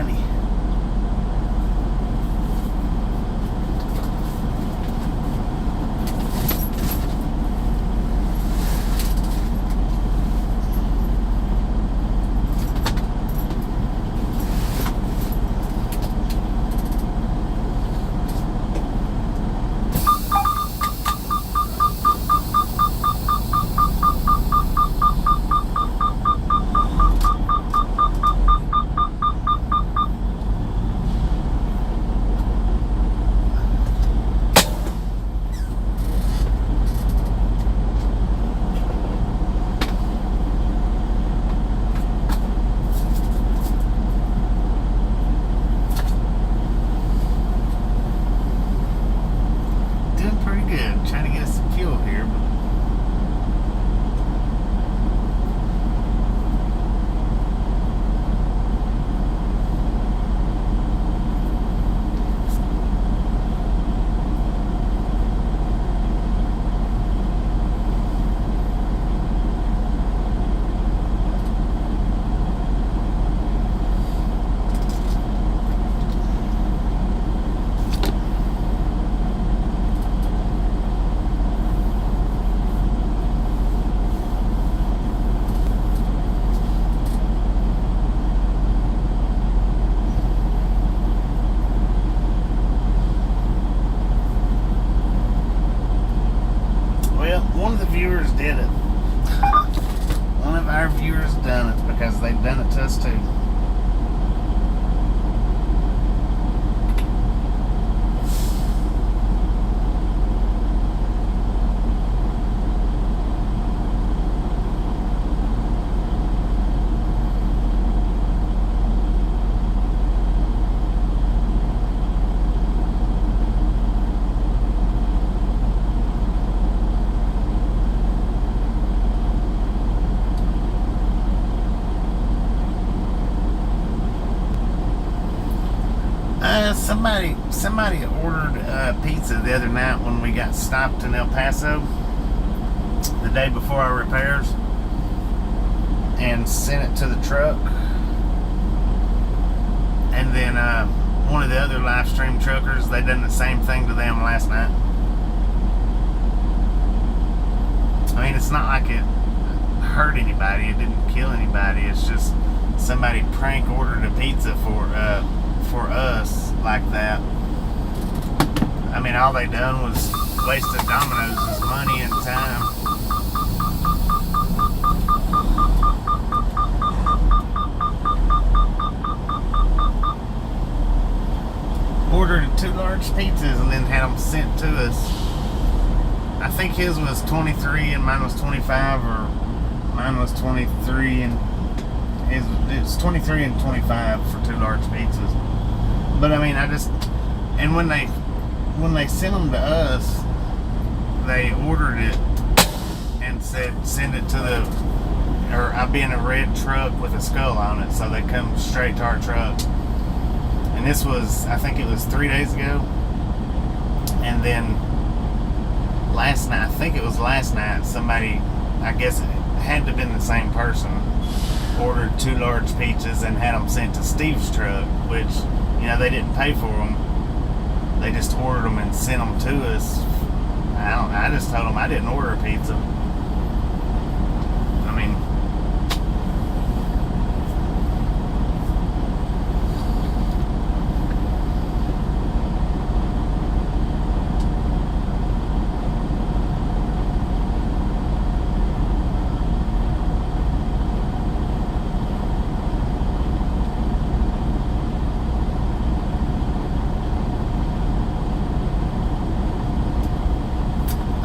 S2: money. Viewers did it. One of our viewers done it because they've done it to us too. Somebody ordered pizza the other night when we got stopped in El Paso the day before our repairs and sent it to the truck. And then one of the other live stream truckers, they done the same thing to them last night. I mean, it's not like it hurt anybody, it didn't kill anybody, it's just somebody prank ordered a pizza for us like that. I mean, all they done was wasted Domino's money and time. Ordered 2 large pizzas and then had them sent to us. I think his was 23 and mine was 25, or mine was 23 and it was 23 and 25 for 2 large pizzas. But I mean, and when they sent them to us, they ordered it and said send it to I'll be in a red truck with a skull on it, so they come straight to our truck. And this was, I think it was 3 days ago. And then last night, somebody, I guess it had to have been the same person, ordered 2 large pizzas and had them sent to Steve's truck, which, they didn't pay for them. They just ordered them and sent them to us. I just told them I didn't order a pizza. I mean,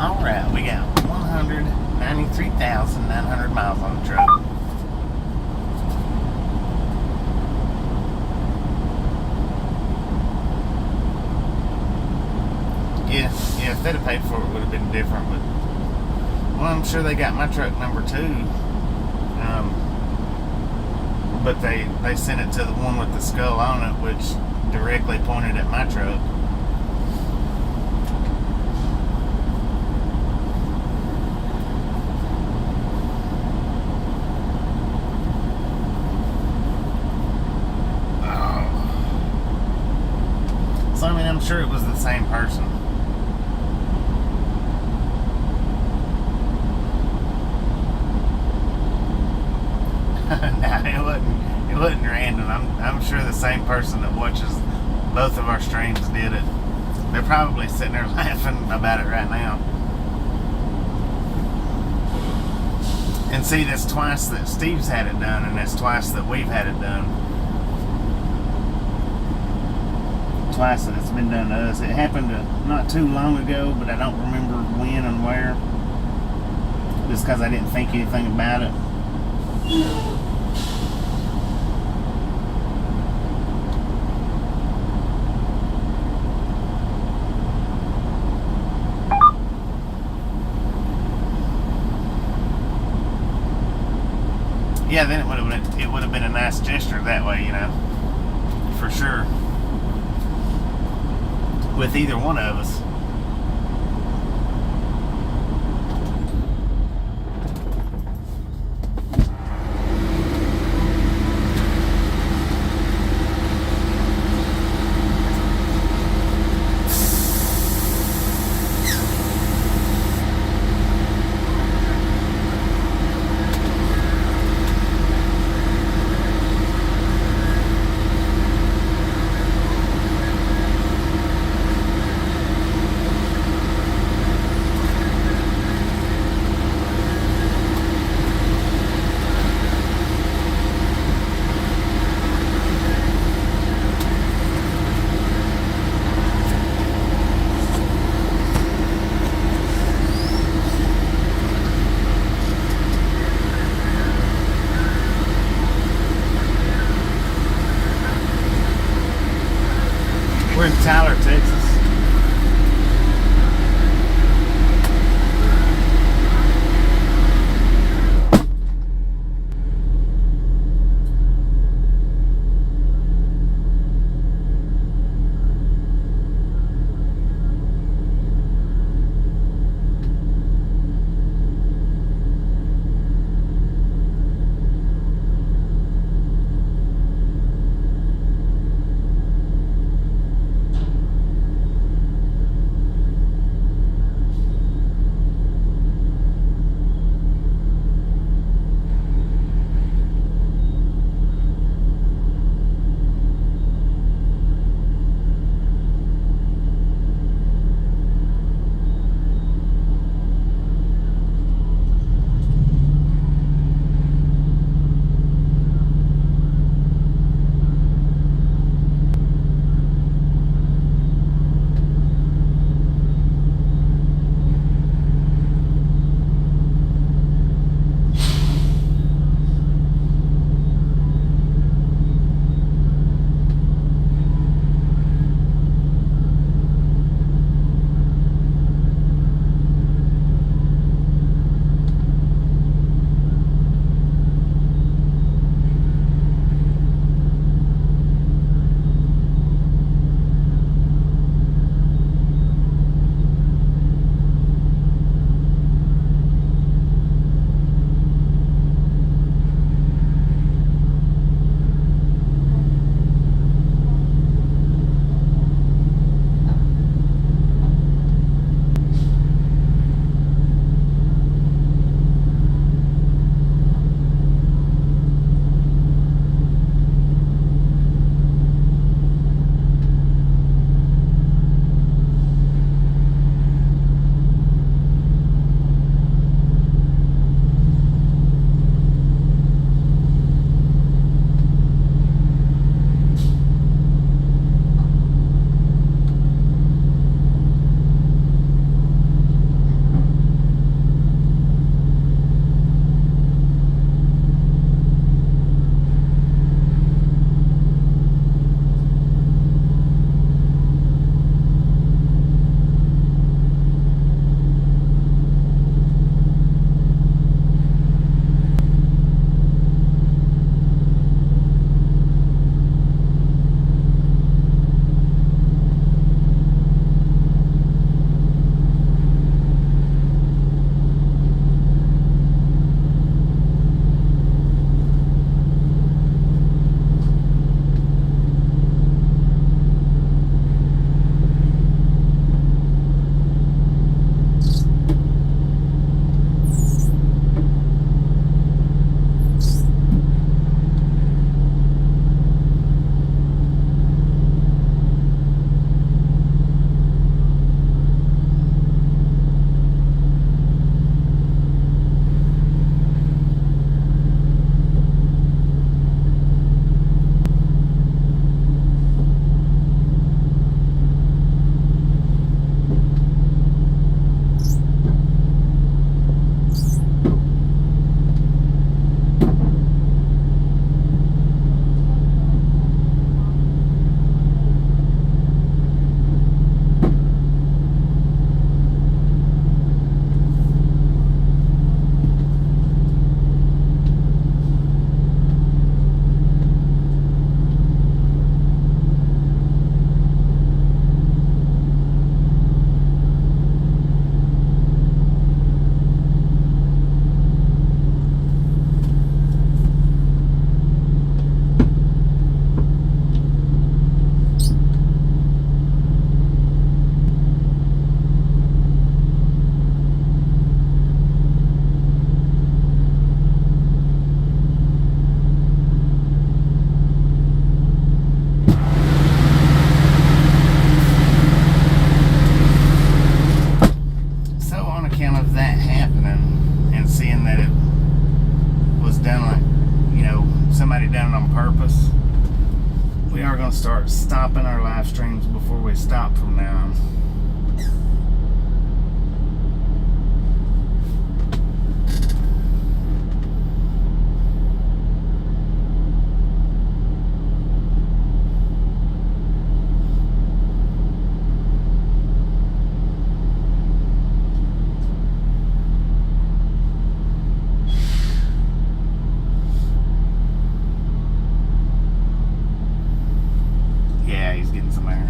S2: alright, we got 193,900 miles on the truck. Yeah, if they'd have paid for it, it would have been different, but I'm sure they got my truck number too. But they sent it to the one with the skull on it, which directly pointed at my truck. I mean, I'm sure it was the same person. No, it wasn't random. I'm sure the same person that watches both of our streams did it. They're probably sitting there laughing about it right now. And see, that's twice that Steve's had it done, and that's twice that we've had it done. Twice that it's been done to us. It happened not too long ago, but I don't remember when and where. Just because I didn't think anything about it. Yeah, then it would have been a nice gesture that way, you know, for sure. With either one of us. We're in Tyler, Texas. start stopping our live streams before we stop from now on. Yeah, he's getting some air.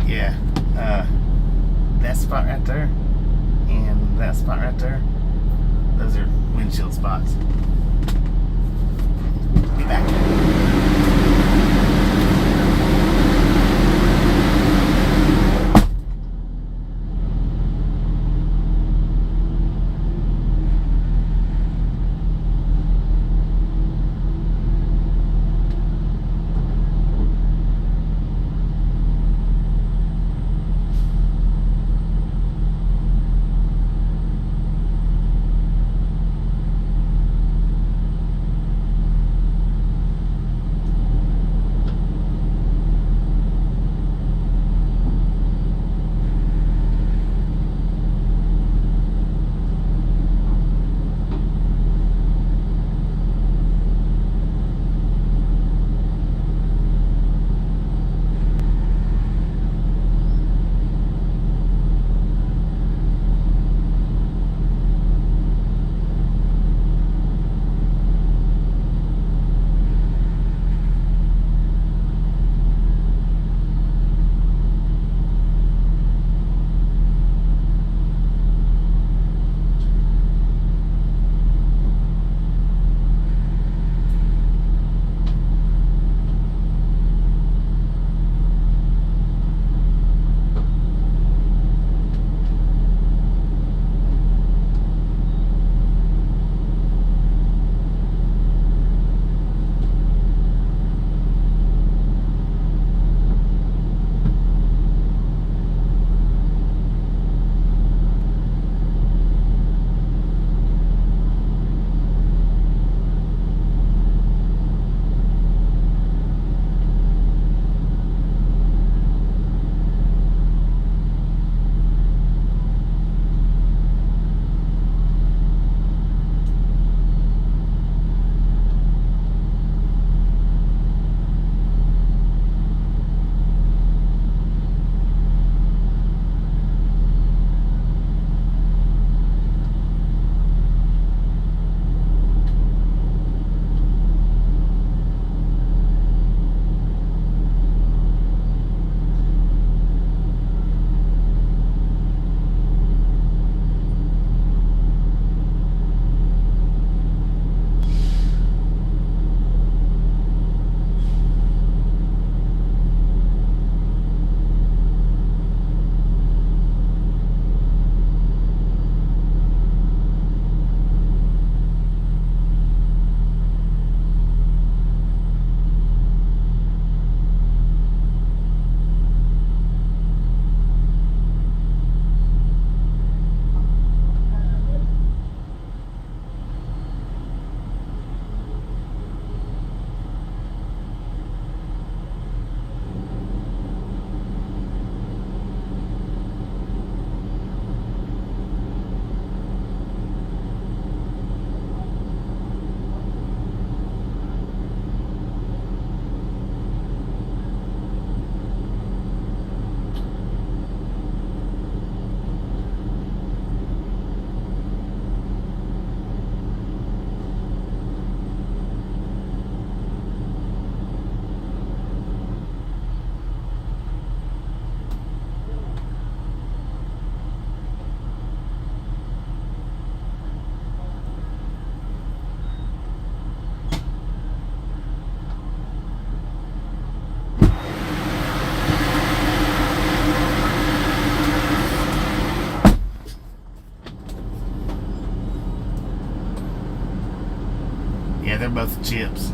S2: Yeah, that spot right there and that spot right there, those are windshield spots. Be back. Yeah, they're both chips.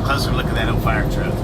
S2: closer look at that old fire truck.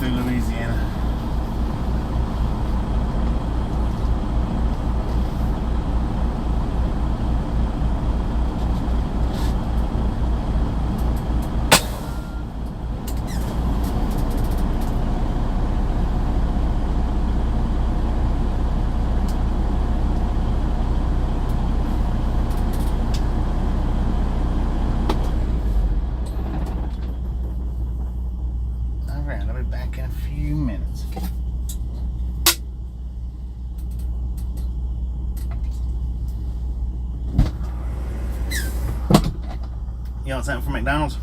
S2: through Louisiana. Alright, I'll be back in a few minutes. You want something from McDonald's?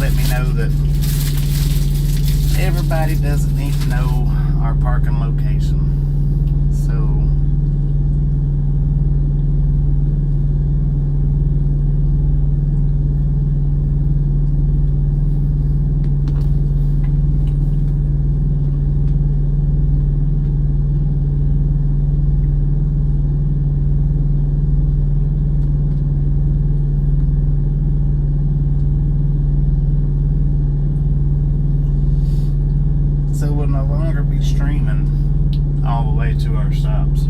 S2: let me know that everybody doesn't need to know our parking location. So we'll no longer be streaming all the way to our stops.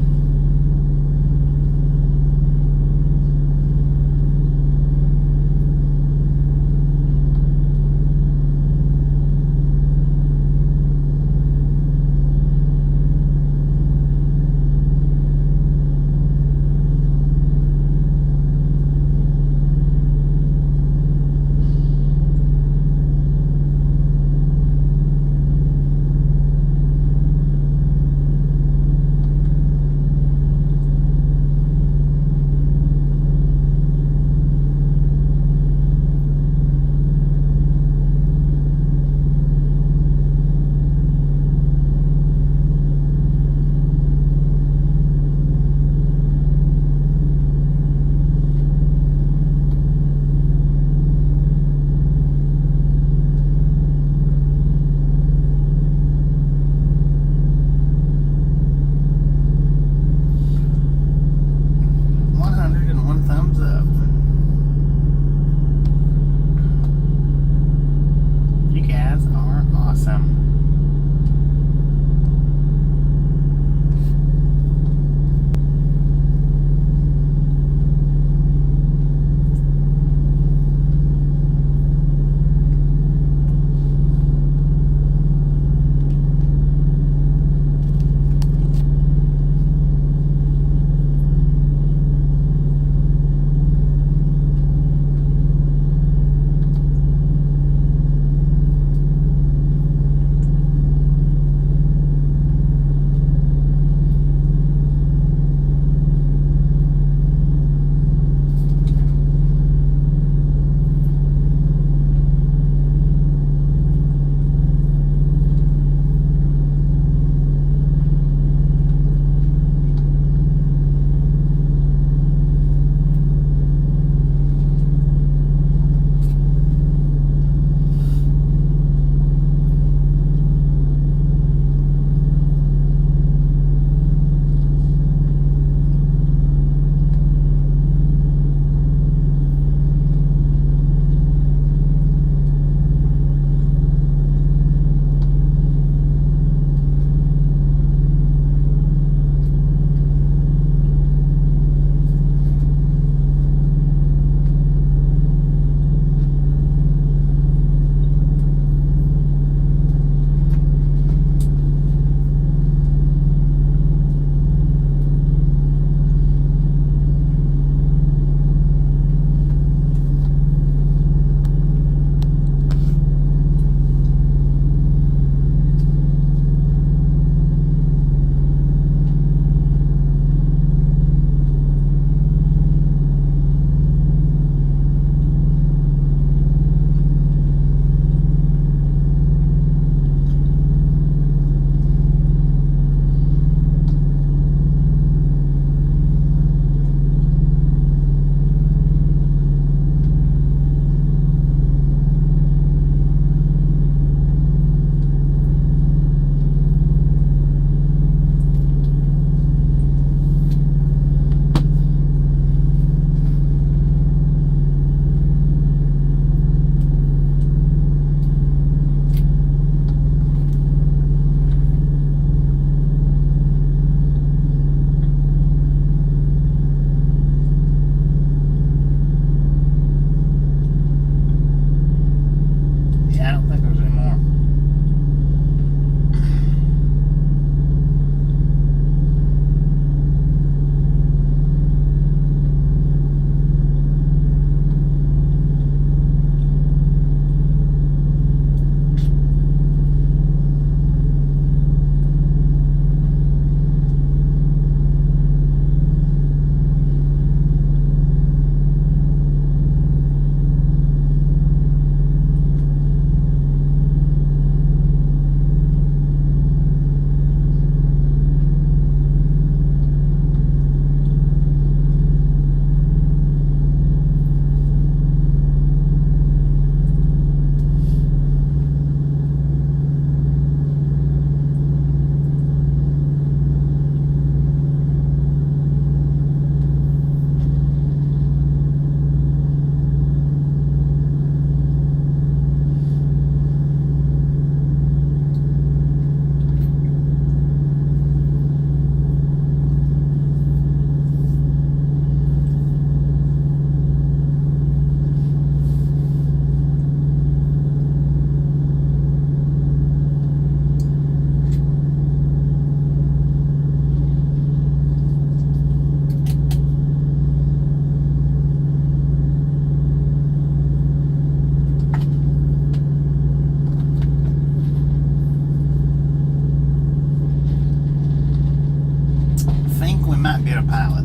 S2: might get a pilot.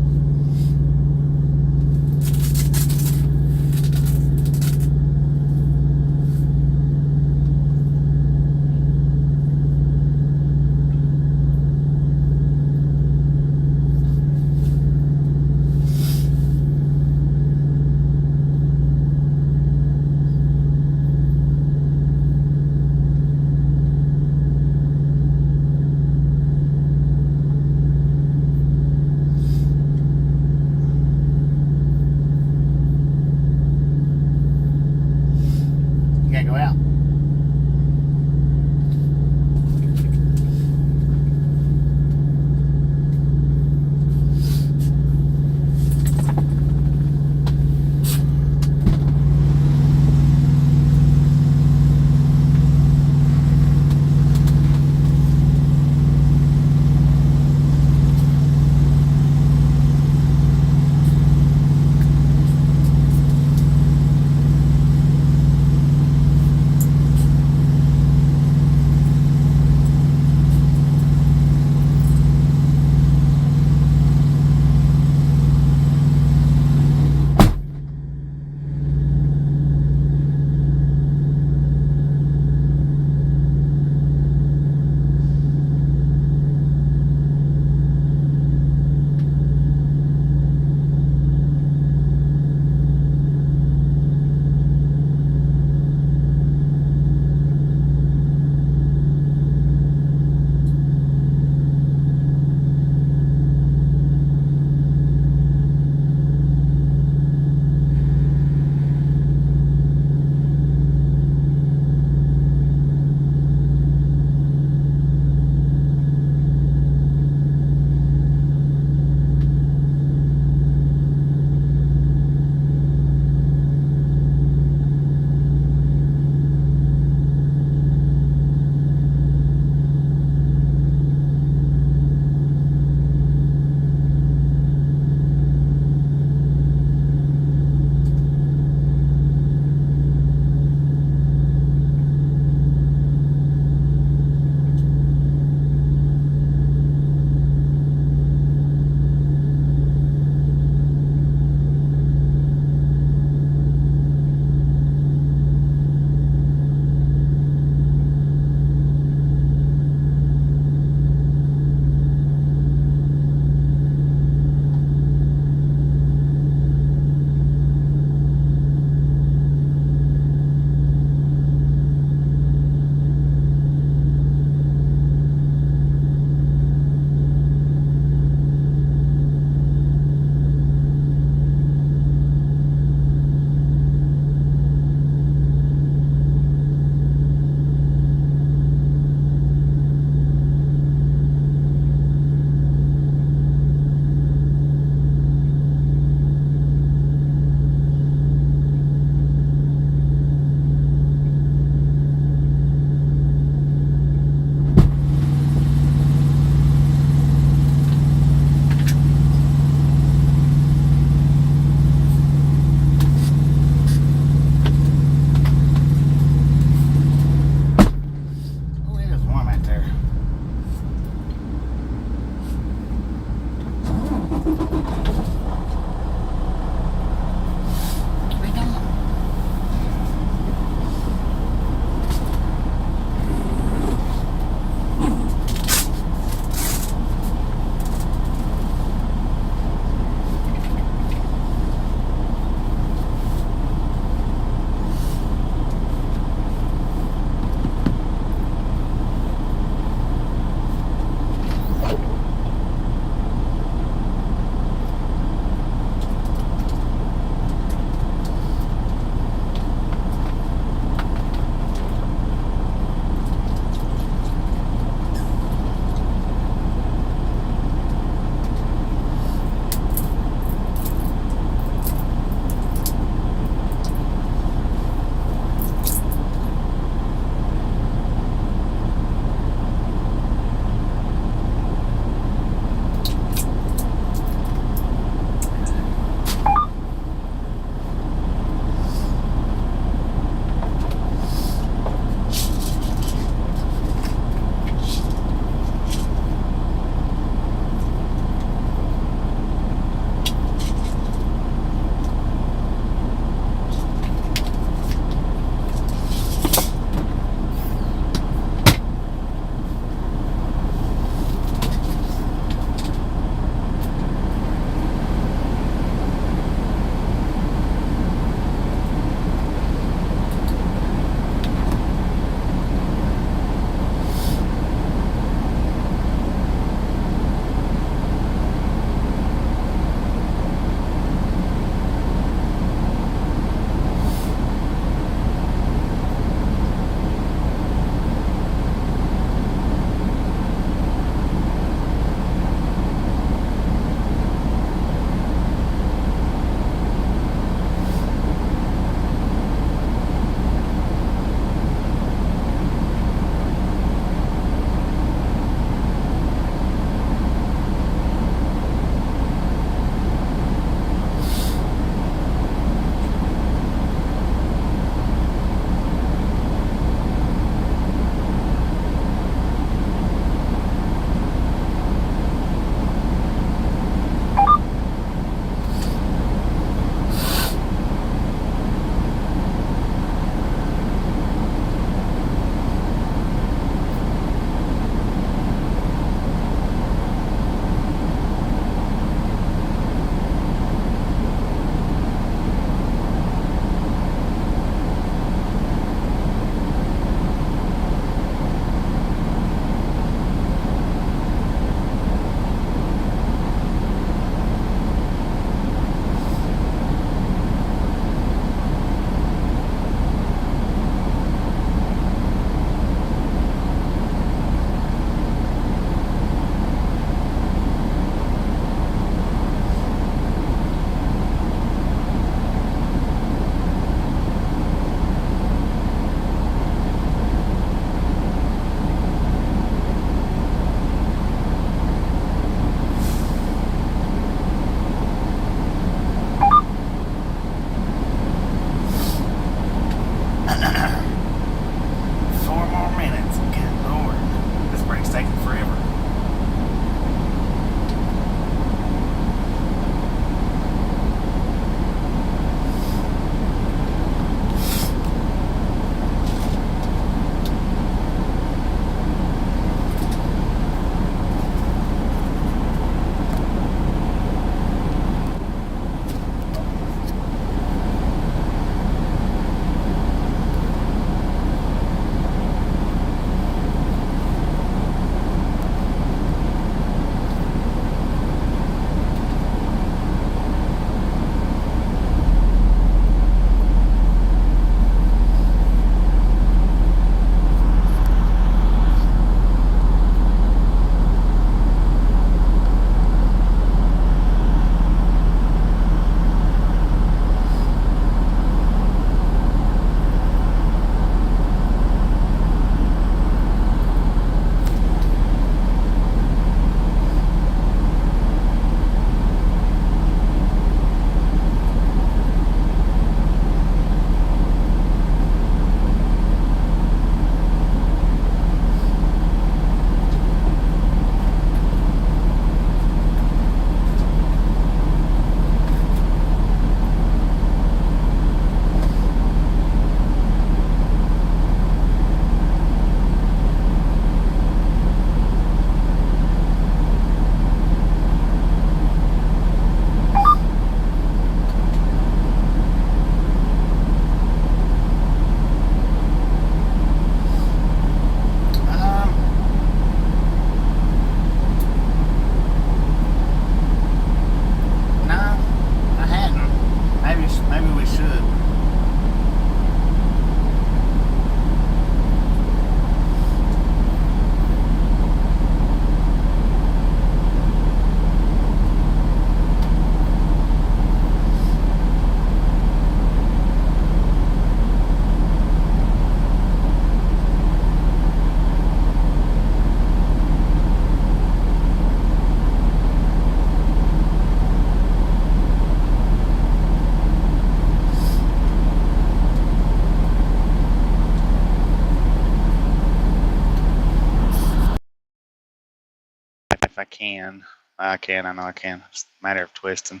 S1: if I can. I can. I know I can. It's a matter of twisting.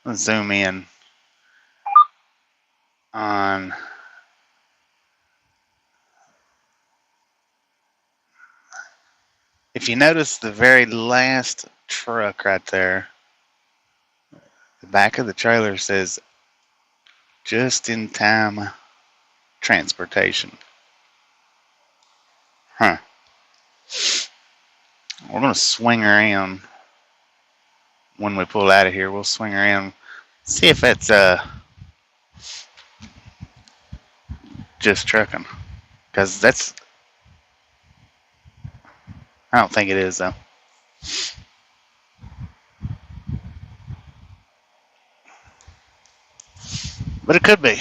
S1: Let's zoom in on. If you notice the very last truck right there, the back of the trailer says just in time transportation. Huh. We're going to swing around when we pull out of here. We'll swing around, see if it's just trucking. Because that's. I don't think it is, though. But it could be.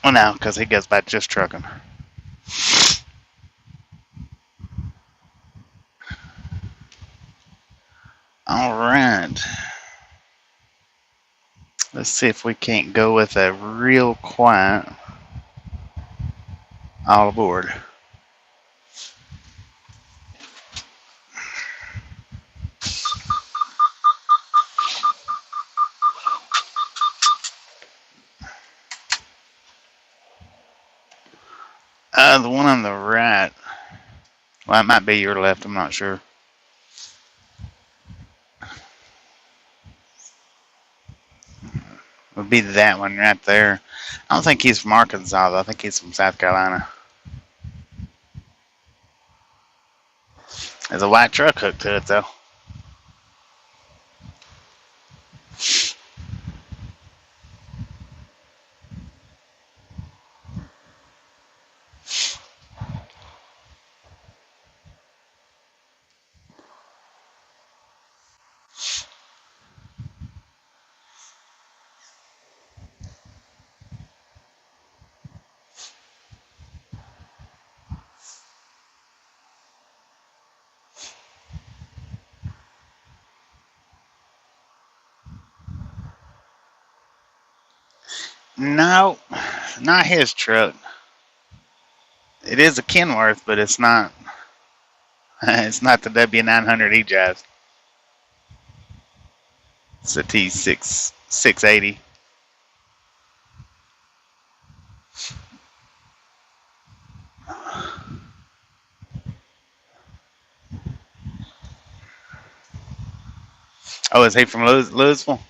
S1: Well, no, because he goes by just trucking. All right. Let's see if we can't go with a real quiet all aboard. The one on the right. Well, it might be your left. I'm not sure. Would be that one right there. I don't think he's from Arkansas, though. I think he's from South Carolina. There's a white truck hooked to it, though. No, not his truck. It is a Kenworth, but it's not. It's not the W900 he drives. It's a T6 680. Oh, is he from Louisville?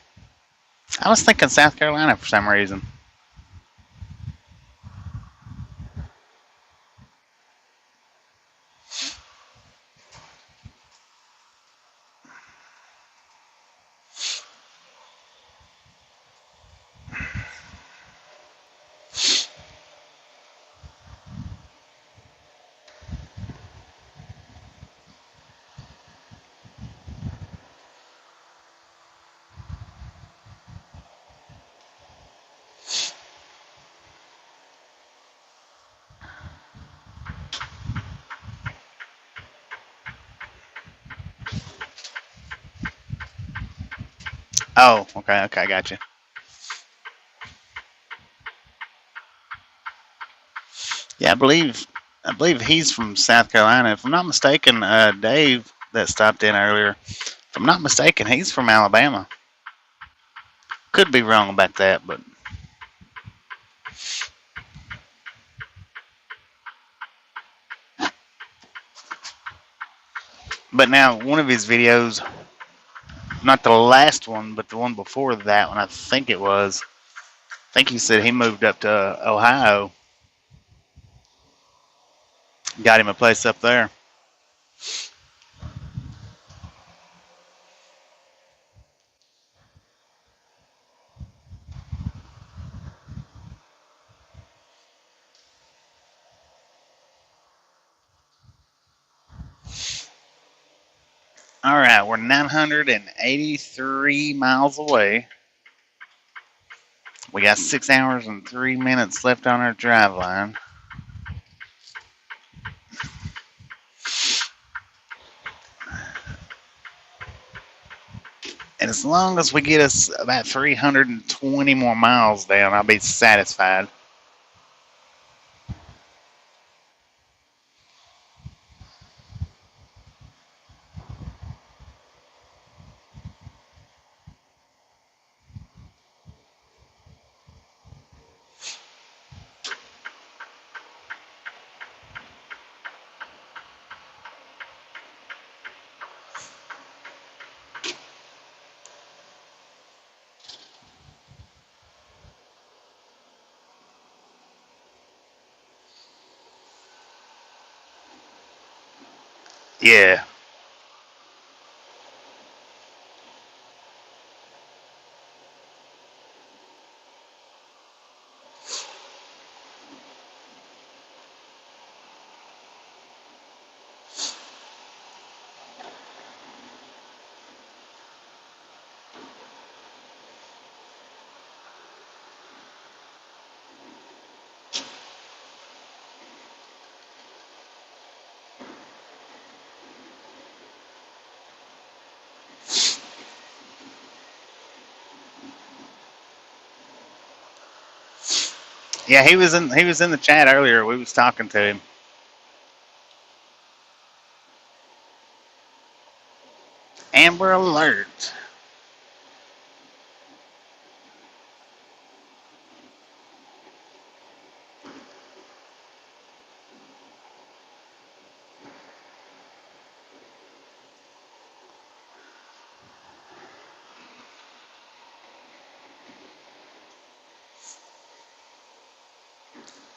S1: I was thinking South Carolina for some reason. Oh, okay, I got you. Yeah, I believe he's from South Carolina. If I'm not mistaken, Dave that stopped in earlier, if I'm not mistaken, he's from Alabama. Could be wrong about that, but now one of his videos, not the last one, but the one before that one, I think it was. I think he said he moved up to Ohio, got him a place up there. All right, we're 983 miles away. We got 6 hours and 3 minutes left on our drive line. And as long as we get us about 320 more miles down, I'll be satisfied. Yeah. Yeah, he was in the chat earlier. We was talking to him. Amber Alert.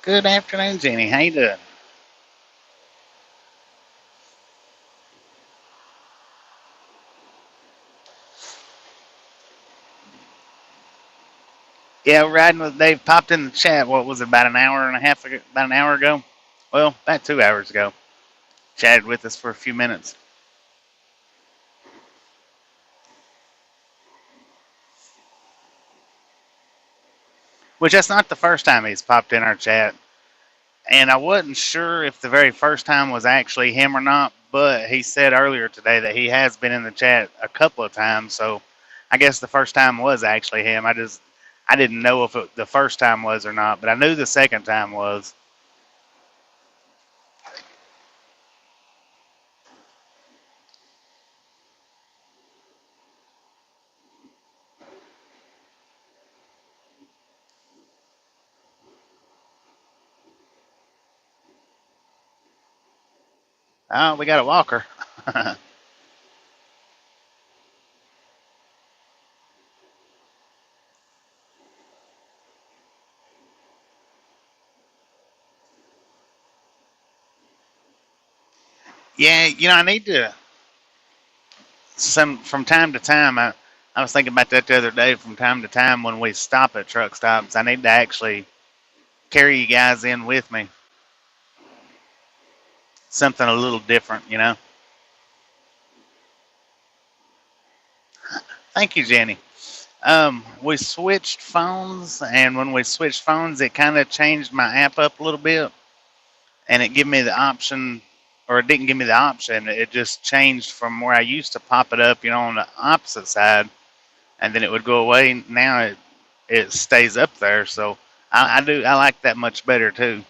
S1: Good afternoon, Jenny. How you doing? Yeah, riding with Dave popped in the chat. What was it, about an hour and a half ago? About an hour ago? Well, about 2 hours ago. Chatted with us for a few minutes. Which that's not the first time he's popped in our chat. And I wasn't sure if the very first time was actually him or not, but he said earlier today that he has been in the chat a couple of times, so I guess the first time was actually him. I didn't know if the first time was or not, but I knew the second time was. Oh, we got a walker. Yeah, I need to some from time to time. I was thinking about that the other day. From time to time, when we stop at truck stops, I need to actually carry you guys in with me. Something a little different. Thank you, Jenny. We switched phones, and when we switched phones, it kind of changed my app up a little bit, and it gave me the option, or it didn't give me the option. It just changed from where I used to pop it up, on the opposite side, and then it would go away. Now it stays up there, so I like that much better too.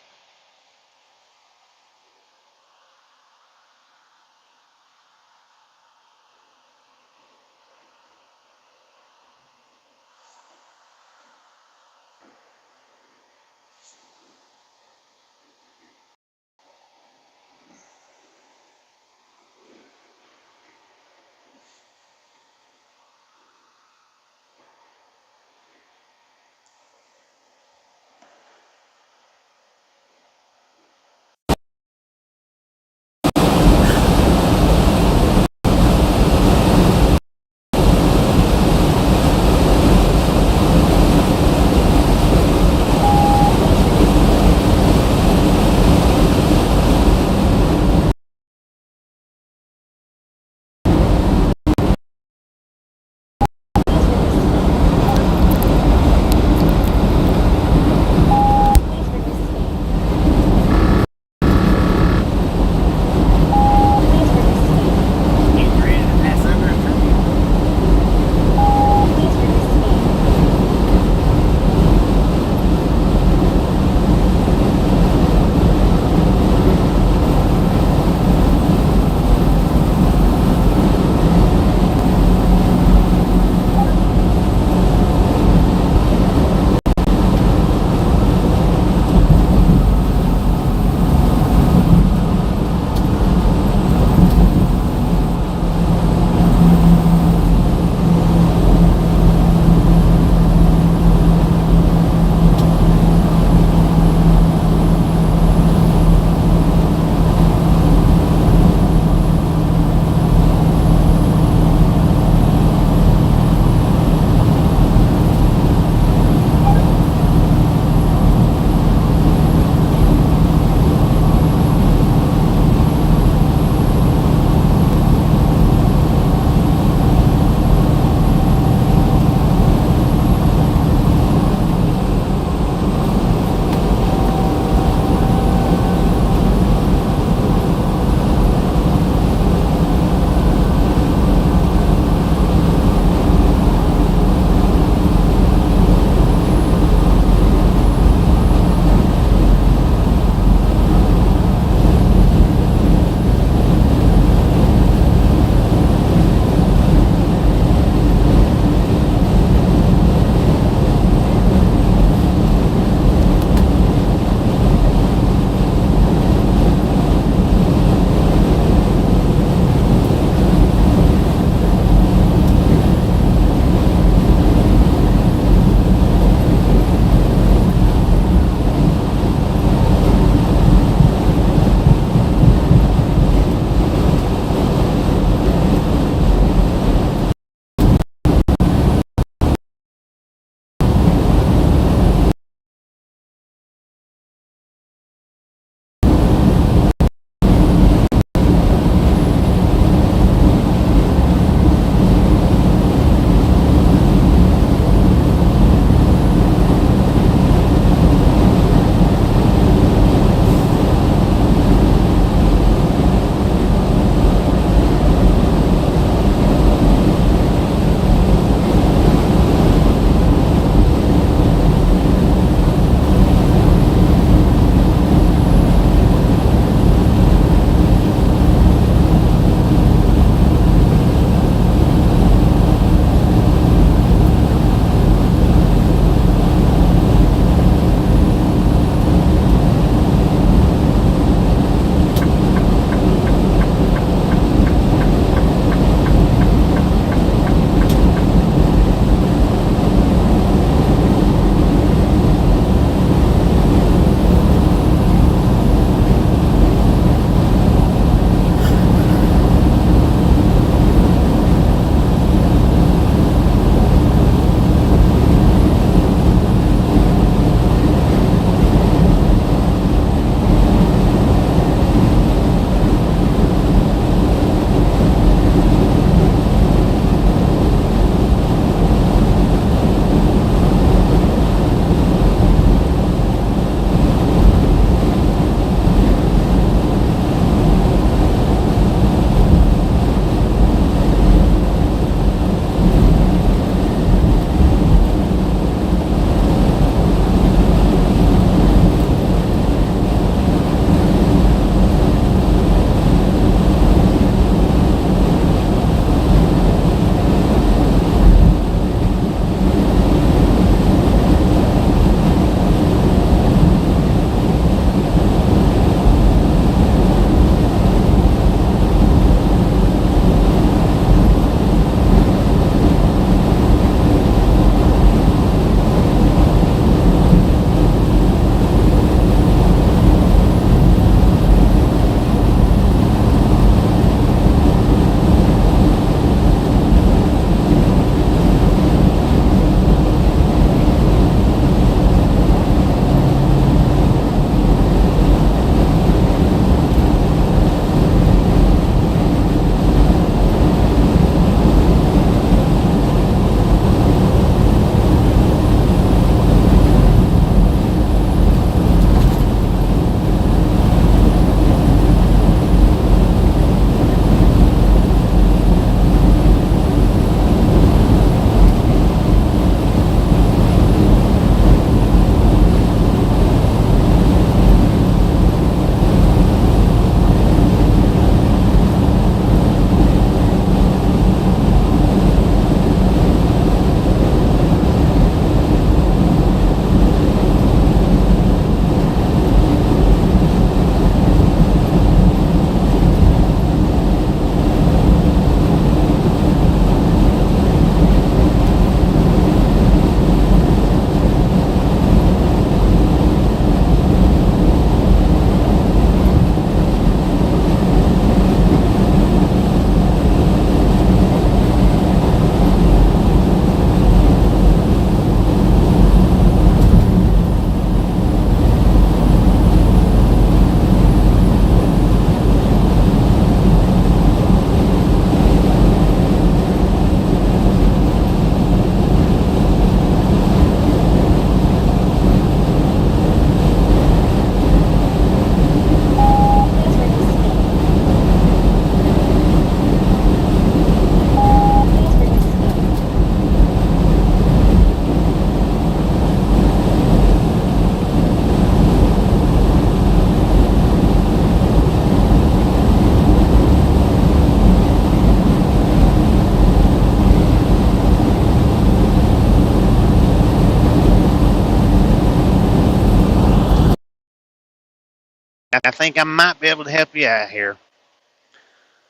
S1: I think I might be able to help you out here.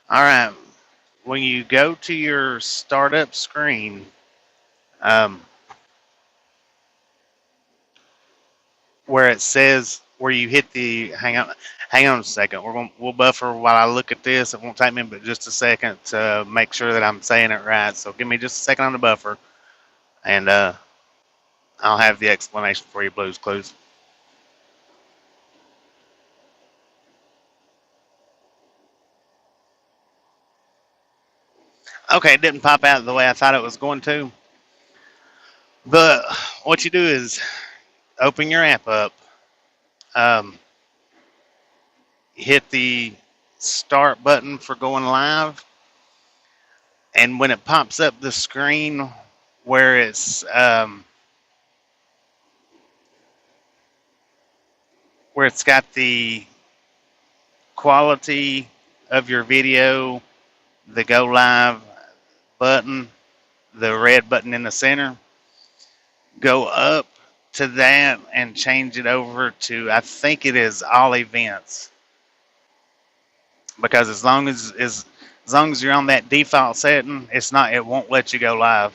S1: All right. When you go to your startup screen, um, where it says where you hit the hang on a second. We'll buffer while I look at this. It won't take me but just a second to make sure that I'm saying it right. So give me just a second on the buffer, and I'll have the explanation for you, Blues Clues. Okay, it didn't pop out the way I thought it was going to. But what you do is open your app up, um, hit the start button for going live, and when it pops up the screen where it's got the quality of your video, the go live button, the red button in the center, go up to that and change it over to, I think it is all events, because as long as you're on that default setting, it won't let you go live.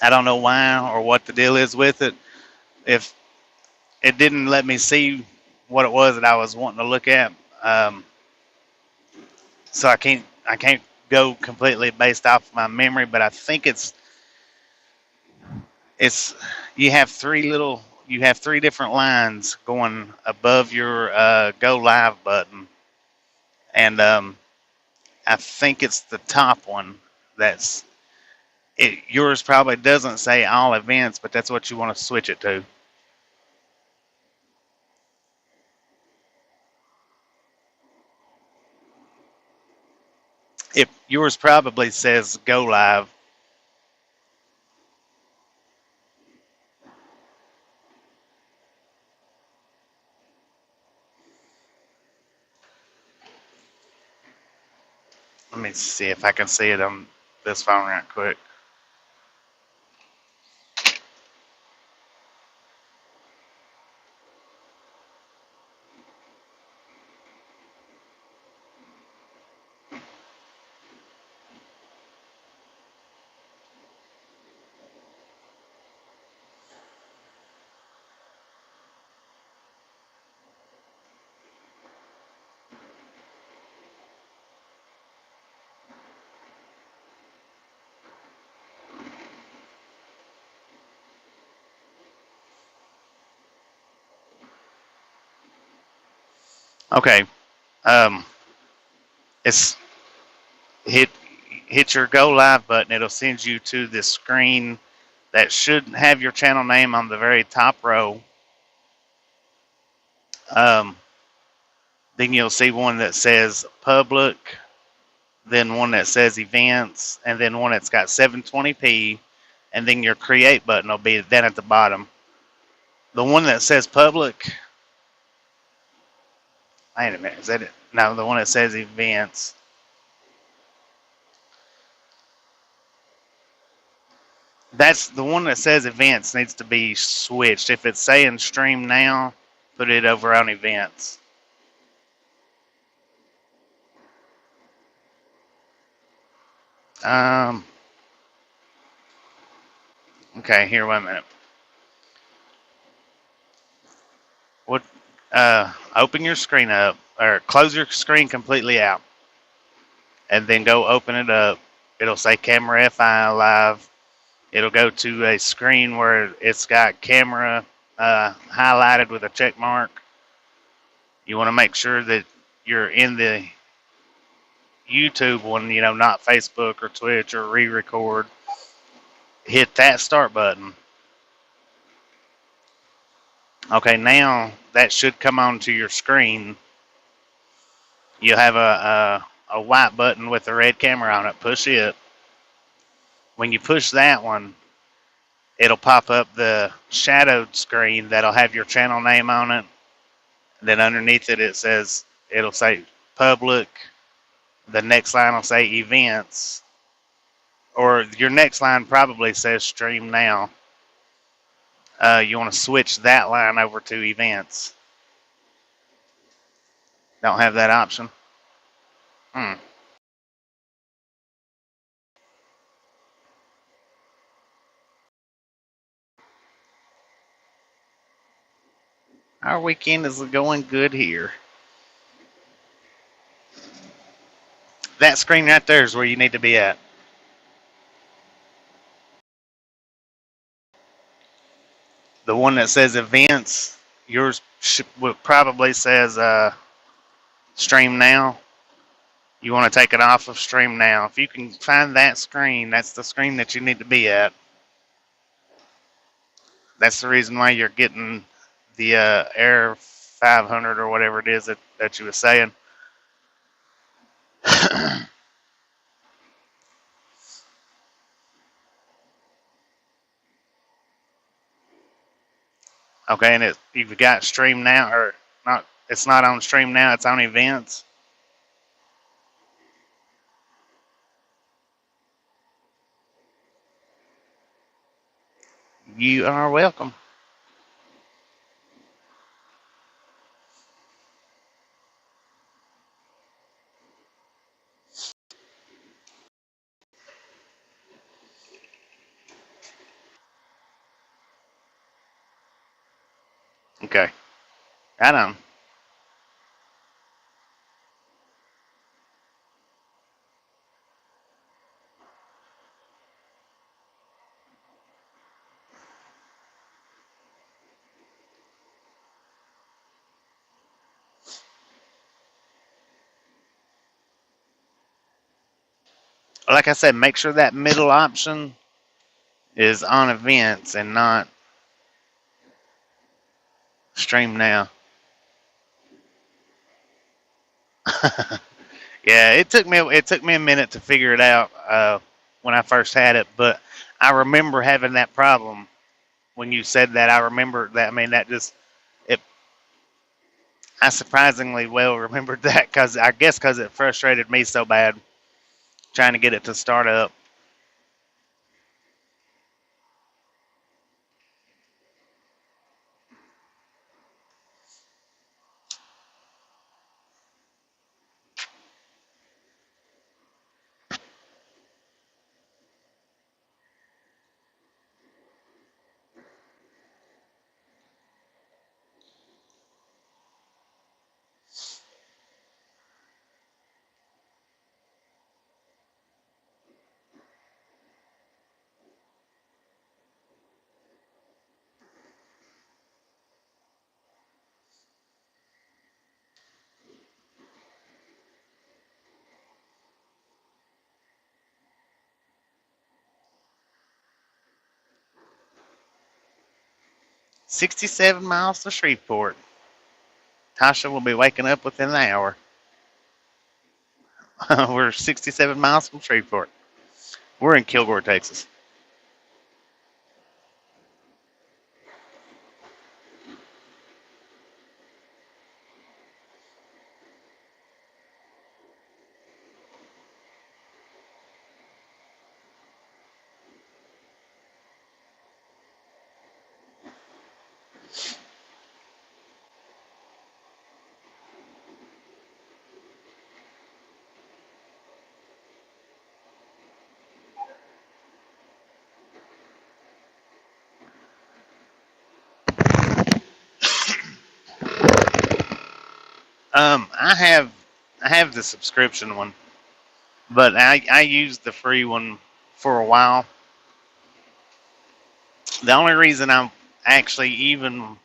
S1: I don't know why or what the deal is with it. If it didn't let me see what it was that I was wanting to look at, so I can't go completely based off my memory, but I think it's you have three different lines going above your go live button, and I think it's the top one that's it. Yours probably doesn't say all events, but that's what you want to switch it to. If yours probably says go live. Let me see if I can see it on this phone right quick. Okay. Um, it's hit your go live button. It'll send you to this screen that should have your channel name on the very top row. Um, then you'll see one that says public, then one that says events, and then one that's got 720p, and then your create button will be then at the bottom. The one that says public, wait a minute, is that it? No, the one that says events. That's the one that says events needs to be switched. If it's saying stream now, put it over on events. Okay, here, wait a minute. What? Open your screen up, or close your screen completely out, and then go open it up. It'll say camera FI live. It'll go to a screen where it's got camera highlighted with a check mark. You want to make sure that you're in the YouTube one, not Facebook or Twitch or re-record. Hit that start button. Okay, now that should come onto your screen. You'll have a white button with a red camera on it. Push it. When you push that one, it'll pop up the shadowed screen that'll have your channel name on it. Then underneath it, it'll say public. The next line will say events. Or your next line probably says stream now. You want to switch that line over to events. Don't have that option. Hmm. Our weekend is going good here. That screen right there is where you need to be at. The one that says events, yours probably says stream now. You want to take it off of stream now. If you can find that screen, that's the screen that you need to be at. That's the reason why you're getting the Air 500 or whatever it is that you were saying. Okay, and you've got stream now, or not? It's not on stream now. It's on events. You are welcome. Okay, right on. Like I said, make sure that middle option is on events and not stream now. Yeah, it took me a minute to figure it out when I first had it, but I remember having that problem when you said that. I remember that. I mean, that just it. I surprisingly well remembered that because I guess because it frustrated me so bad trying to get it to start up. "67 miles to Shreveport. Tasha will be waking up within an hour." We're 67 miles from Shreveport. We're in Kilgore, Texas. I have the subscription one, but I used the free one for a while. The only reason I actually even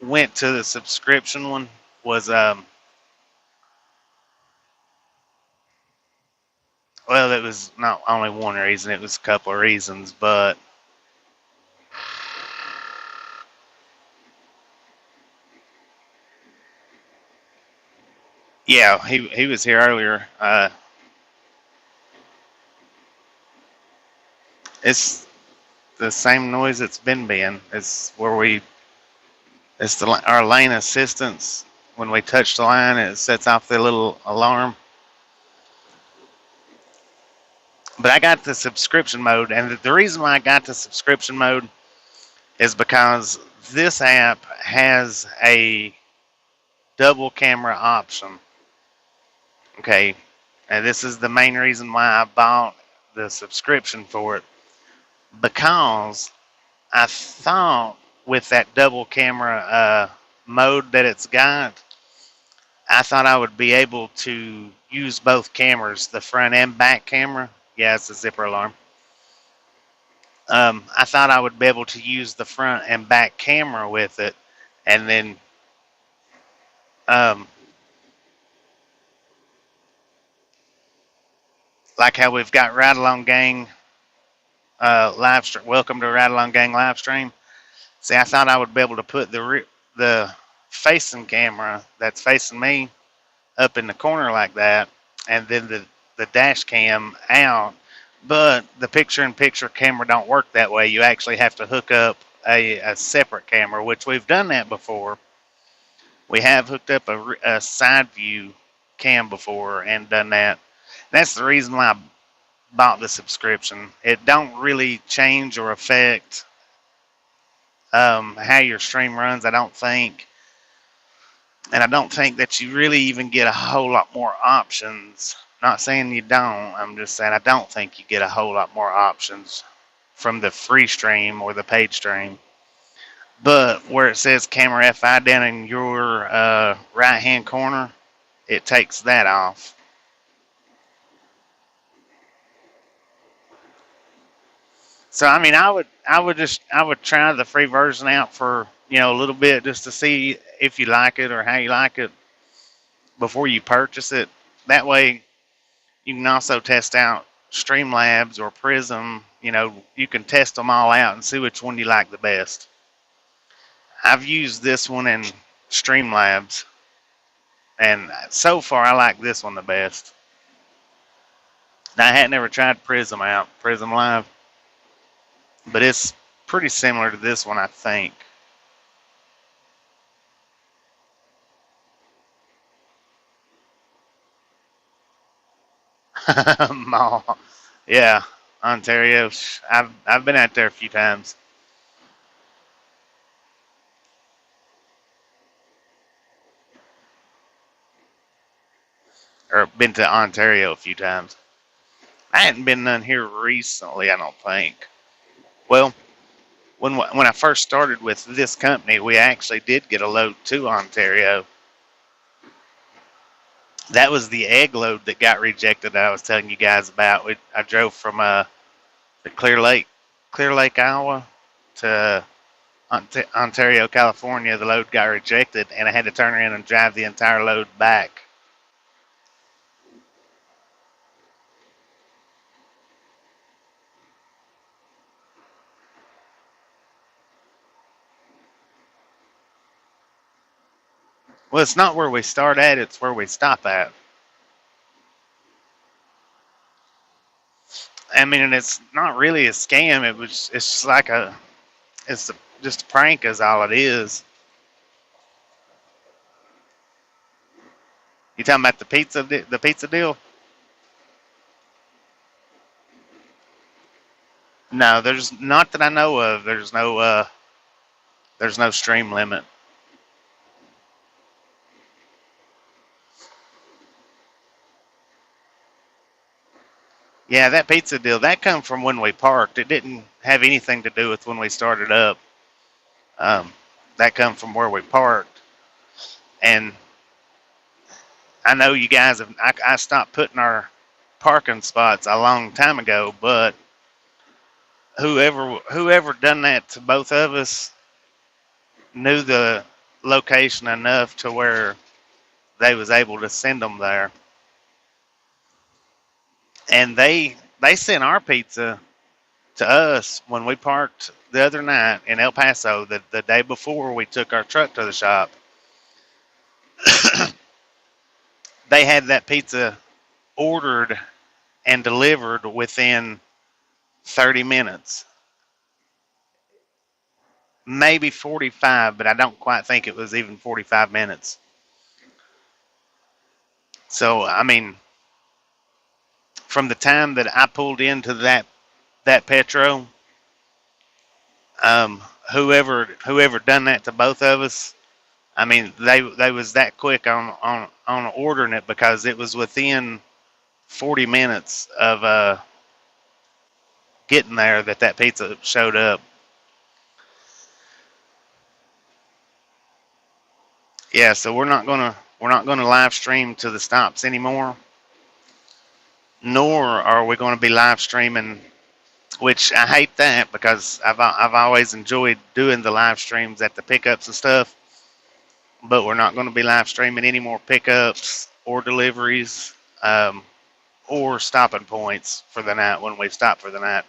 S1: went to the subscription one was well, it was not only one reason, it was a couple of reasons, but yeah, he was here earlier. It's the same noise it's been. It's where our lane assistance. When we touch the line, it sets off the little alarm. But I got the subscription mode, and the reason why I got the subscription mode is because this app has a double camera option. Okay, and this is the main reason why I bought the subscription for it, because I thought with that double camera mode that it's got, I thought I would be able to use both cameras, the front and back camera. Yeah, it's a zipper alarm. I thought I would be able to use the front and back camera with it, and then um, like how we've got Ride Along Gang live stream. Welcome to Ride Along Gang live stream. See, I thought I would be able to put the facing camera that's facing me up in the corner like that, and then the dash cam out. But the picture-in-picture camera don't work that way. You actually have to hook up a separate camera, which we've done that before. We have hooked up a side view cam before and done that. That's the reason why I bought the subscription. It don't really change or affect how your stream runs, I don't think. And I don't think that you really even get a whole lot more options. Not saying you don't, I'm just saying I don't think you get a whole lot more options from the free stream or the paid stream. But where it says camera FI down in your right hand corner, it takes that off. So I mean, I would try the free version out for a little bit just to see if you like it or how you like it before you purchase it. That way, you can also test out Streamlabs or Prism. You can test them all out and see which one you like the best. I've used this one in Streamlabs, and so far I like this one the best. Now, I had never tried Prism Live, but it's pretty similar to this one, I think. Mall. Yeah, Ontario. I've been out there a few times. Or been to Ontario a few times. I hadn't been none here recently, I don't think. Well, when I first started with this company, we actually did get a load to Ontario. That was the egg load that got rejected that I was telling you guys about. I drove from the Clear Lake, Iowa to Ontario, California. The load got rejected, and I had to turn around and drive the entire load back. Well, it's not where we start at, it's where we stop at. I mean, and it's not really a scam. It's just like just a prank is all it is. You talking about the pizza deal? No, there's not that I know of. There's no stream limit. Yeah, that pizza deal, that come from when we parked. It didn't have anything to do with when we started up. That come from where we parked. And I know you guys I stopped putting our parking spots a long time ago, but whoever done that to both of us knew the location enough to where they was able to send them there. And they sent our pizza to us when we parked the other night in El Paso, the day before we took our truck to the shop. They had that pizza ordered and delivered within 30 minutes. Maybe 45, but I don't quite think it was even 45 minutes. So, I mean, from the time that I pulled into that Petro, whoever done that to both of us, I mean, they was that quick on ordering it because it was within 40 minutes of getting there that pizza showed up. Yeah, so we're not gonna live stream to the stops anymore, nor are we going to be live streaming. Which I hate that because I've always enjoyed doing the live streams at the pickups and stuff. But we're not going to be live streaming any more pickups or deliveries, um, or stopping points for the night when we stop for the night.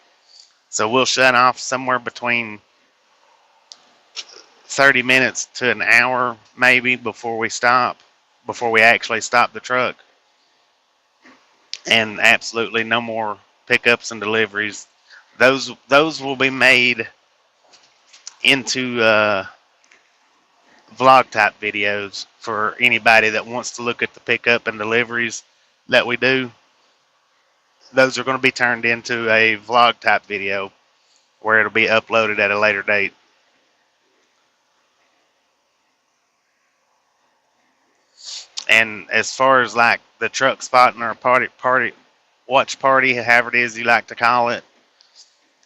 S1: So we'll shut off somewhere between 30 minutes to an hour maybe before we actually stop the truck. And absolutely no more pickups and deliveries. Those will be made into vlog type videos for anybody that wants to look at the pickup and deliveries that we do. Those are going to be turned into a vlog type video where it'll be uploaded at a later date. And as far as like the truck spotting or watch party, however it is you like to call it,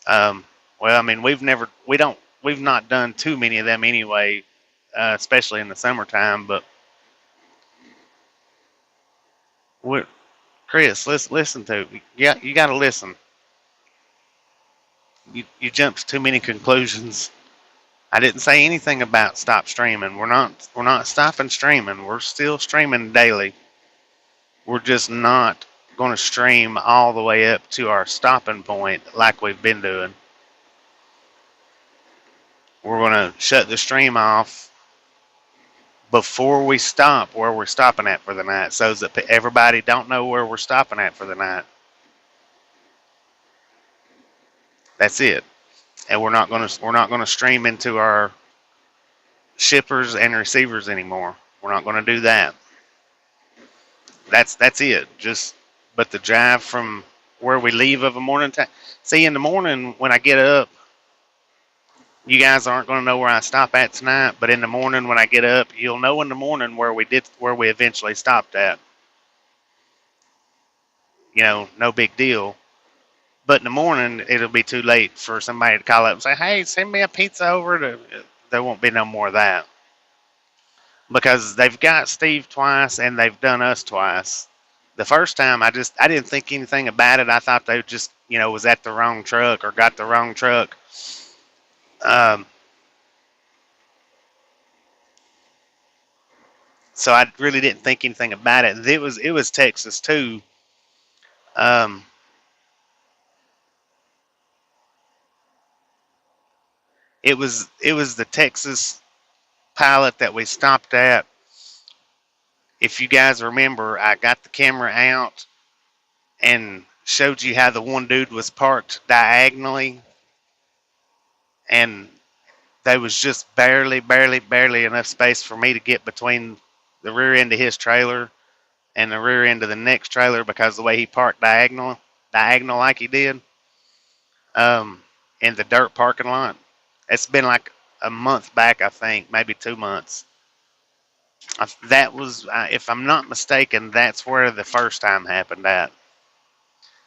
S1: well, I mean, we've not done too many of them anyway, especially in the summertime. But Chris, listen to me. Yeah, you got to listen. You jumped to too many conclusions. I didn't say anything about stop streaming. We're not stopping streaming. We're still streaming daily. We're just not going to stream all the way up to our stopping point like we've been doing. We're going to shut the stream off before we stop where we're stopping at for the night, so that everybody don't know where we're stopping at for the night. That's it. And we're not going to stream into our shippers and receivers anymore. We're not going to do that. That's it. But the drive from where we leave of a morning time. See, in the morning when I get up, you guys aren't going to know where I stop at tonight. But in the morning when I get up, you'll know in the morning where we eventually stopped at. No big deal. But in the morning, it'll be too late for somebody to call up and say, "Hey, send me a pizza over." There won't be no more of that. Because they've got Steve twice and they've done us twice. The first time, I didn't think anything about it. I thought they just, was at the wrong truck or got the wrong truck. So I really didn't think anything about it. It was Texas too. It was the Texas pilot that we stopped at. If you guys remember, I got the camera out and showed you how the one dude was parked diagonally, and there was just barely enough space for me to get between the rear end of his trailer and the rear end of the next trailer because of the way he parked diagonal like he did, in the dirt parking lot. It's been like a month back, I think, maybe 2 months. That was, if I'm not mistaken, that's where the first time happened at.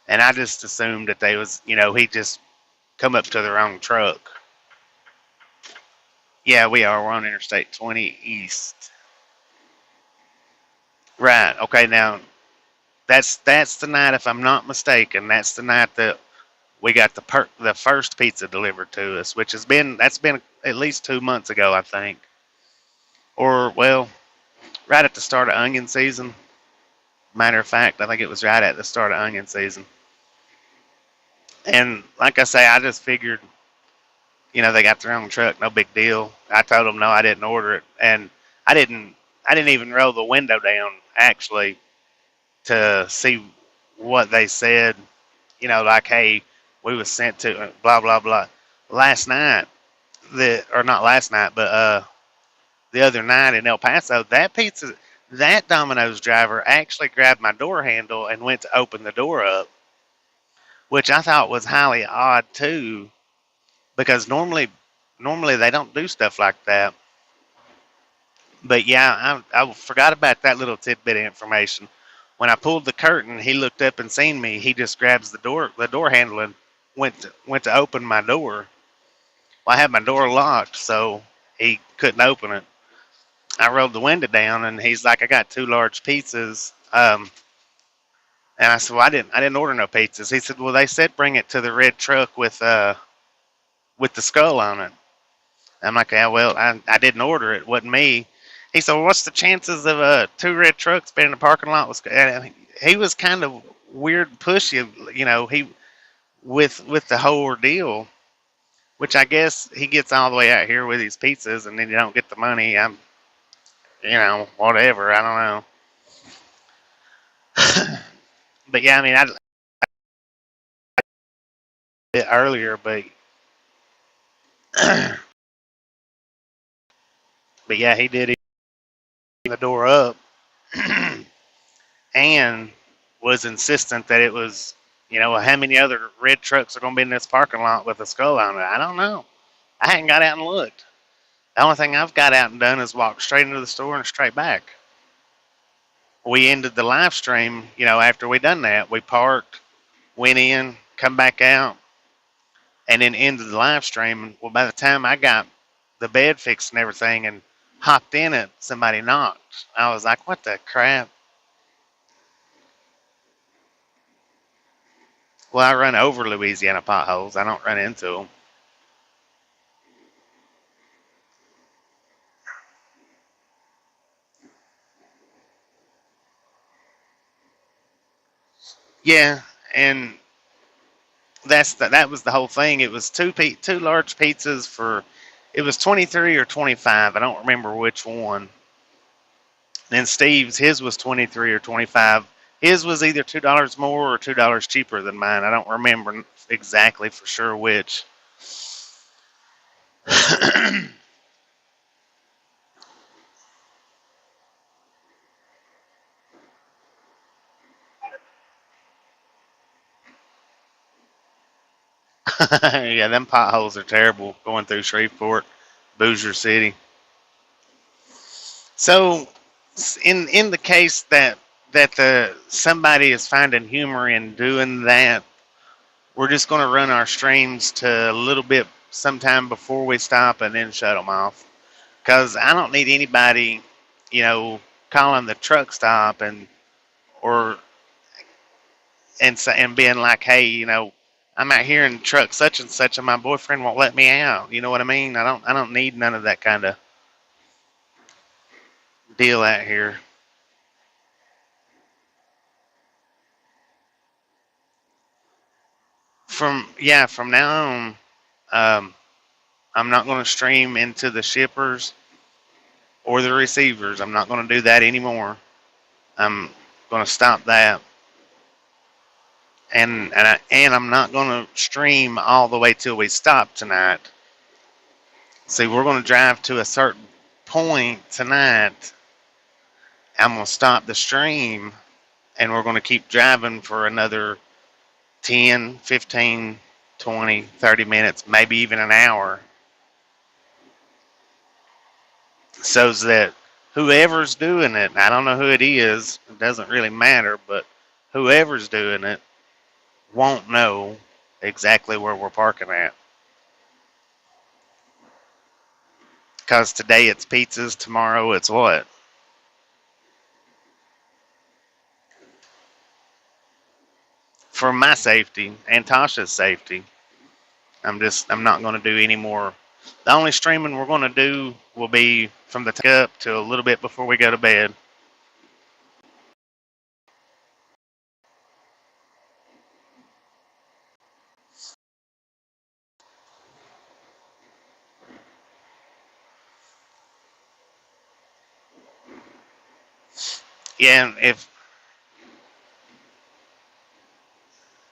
S1: And I just assumed that he just come up to the wrong truck. Yeah, we are. We're on Interstate 20 East. Right. Okay. Now, that's the night, if I'm not mistaken. That's the night that we got the first pizza delivered to us, which that's been at least 2 months ago, I think. Or, well, right at the start of onion season. Matter of fact, I think it was right at the start of onion season. And like I say, I just figured, they got their own truck, no big deal. I told them no, I didn't order it, and I didn't even roll the window down actually to see what they said. Like, hey, we was sent to blah blah blah. Last night, or not last night, but the other night in El Paso, that Domino's driver actually grabbed my door handle and went to open the door up, which I thought was highly odd too, because normally they don't do stuff like that. But yeah, I forgot about that little tidbit of information. When I pulled the curtain, he looked up and seen me. He just grabs the door handle, and went to open my door. Well, I had my door locked, so he couldn't open it. I rolled the window down, and he's like, "I got two large pizzas." And I said, "Well, I didn't order no pizzas." He said, "Well, they said bring it to the red truck with the skull on it." I'm like, "Yeah, well, I didn't order it. It wasn't me." He said, "Well, what's the chances of two red trucks being in the parking lot?" He was kind of weird, pushy, he with the whole ordeal. Which I guess he gets all the way out here with his pizzas, and then you don't get the money. Whatever. I don't know. But yeah, I mean, I did it earlier, but but yeah, he did the door up and was insistent that it was, how many other red trucks are going to be in this parking lot with a skull on it? I don't know. I hadn't got out and looked. The only thing I've got out and done is walk straight into the store and straight back. We ended the live stream, after we done that. We parked, went in, come back out, and then ended the live stream. Well, by the time I got the bed fixed and everything and hopped in it, somebody knocked. I was like, what the crap? Well, I run over Louisiana potholes. I don't run into them. Yeah, and that was the whole thing. It was two large pizzas for, it was 23 or 25. I don't remember which one. Then Steve's, his was 23 or 25. His was either $2 more or $2 cheaper than mine. I don't remember exactly for sure which. Yeah, them potholes are terrible going through Shreveport, Bossier City. So, in the case that the somebody is finding humor in doing that, we're just going to run our streams to a little bit sometime before we stop and then shut them off. Because I don't need anybody, you know, calling the truck stop or and being like, hey, I'm out here in truck such and such, and my boyfriend won't let me out. You know what I mean? I don't need none of that kind of deal out here. From now on, um, I'm not going to stream into the shippers or the receivers. I'm not going to do that anymore. I'm going to stop that, and I'm not going to stream all the way till we stop tonight. See, we're going to drive to a certain point tonight. I'm going to stop the stream, and we're going to keep driving for another 10, 15, 20, 30 minutes, maybe even an hour, so that whoever's doing it, I don't know who it is, it doesn't really matter, but whoever's doing it won't know exactly where we're parking at. Because today it's pizzas, tomorrow it's what? For my safety and Tasha's safety, I'm not going to do any more. The only streaming we're going to do will be from the up to a little bit before we go to bed. Yeah, and if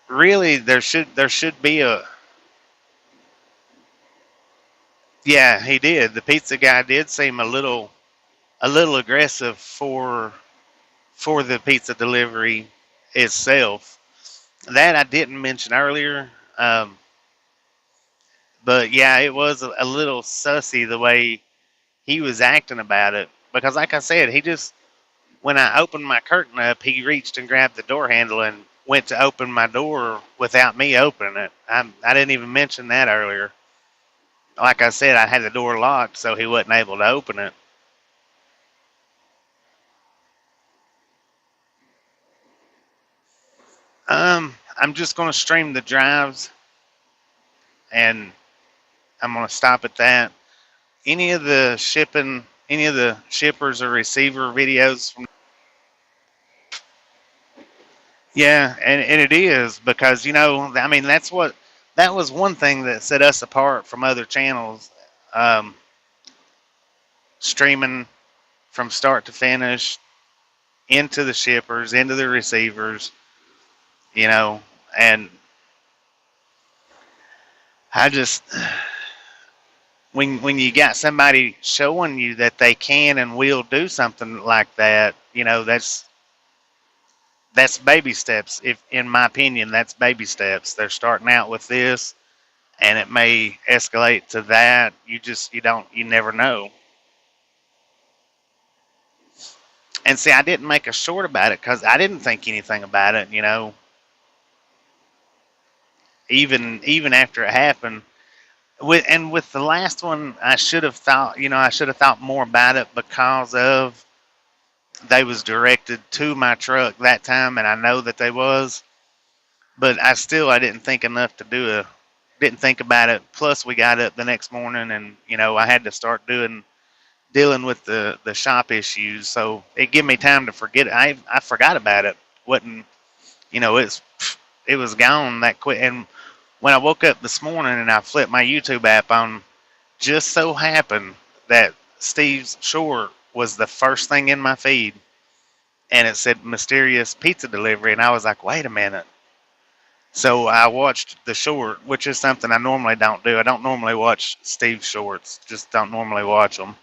S1: really there should be a, yeah, he did. The pizza guy did seem a little aggressive for the pizza delivery itself. That I didn't mention earlier, but yeah, it was a little sussy the way he was acting about it. because, like I said, he just when I opened my curtain up, he reached and grabbed the door handle and went to open my door without me opening it. I didn't even mention that earlier. Like I said, I had the door locked, so he wasn't able to open it. I'm just gonna stream the drives, and I'm gonna stop at that. Any of the shippers or receiver videos from. Yeah, and it is because I mean that was one thing that set us apart from other channels, um, streaming from start to finish into the shippers, into the receivers, you know, and I just when you got somebody showing you that they can and will do something like that, that's baby steps. If in my opinion, that's baby steps. They're starting out with this, and it may escalate to that. You never know. And see, I didn't make a short about it because I didn't think anything about it. Even after it happened. With the last one, I should have thought more about it because of they was directed to my truck that time, and I know that they was. But I didn't think enough to didn't think about it. Plus, we got up the next morning, and I had to start dealing with the shop issues. So it gave me time to forget it. I forgot about it. Wasn't it was gone that quick. And when I woke up this morning and I flipped my YouTube app on, just so happened that Steve's short was the first thing in my feed, and it said mysterious pizza delivery, and I was like, wait a minute. So I watched the short, which is something I normally don't do. I don't normally watch Steve's shorts, just don't normally watch them.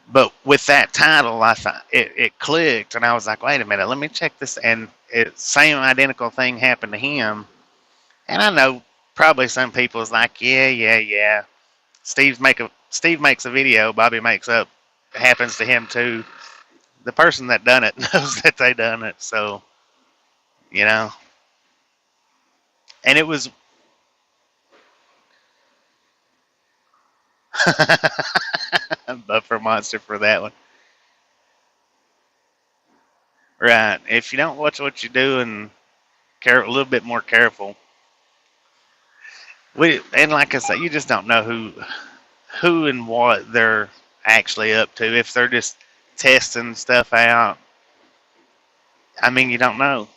S1: But with that title, I thought it clicked, and I was like, wait a minute, let me check this. And same identical thing happened to him. And I know probably some people is like, yeah. Steve makes a video, Bobby makes up. It happens to him too. The person that done it knows that they done it, so you know. And it was buffer monster for that one, right? If you don't watch what you do and care a little bit more careful, and like I say, you just don't know who and what they're actually up to. If they're just testing stuff out, I mean, you don't know.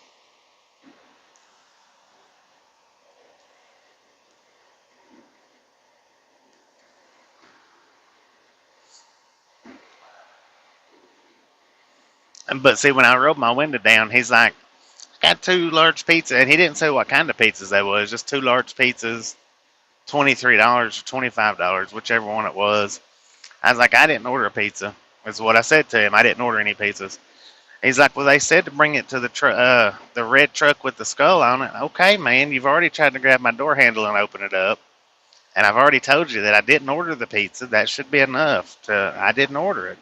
S1: But see, when I rolled my window down, he's like, "Got two large pizzas," and he didn't say what kind of pizzas they was. Just two large pizzas, $23 or $25, whichever one it was. I was like, "I didn't order a pizza." Is what I said to him. I didn't order any pizzas. He's like, "Well, they said to bring it to the red truck with the skull on it." Okay, man, you've already tried to grab my door handle and open it up, and I've already told you that I didn't order the pizza. That should be enough. I didn't order it.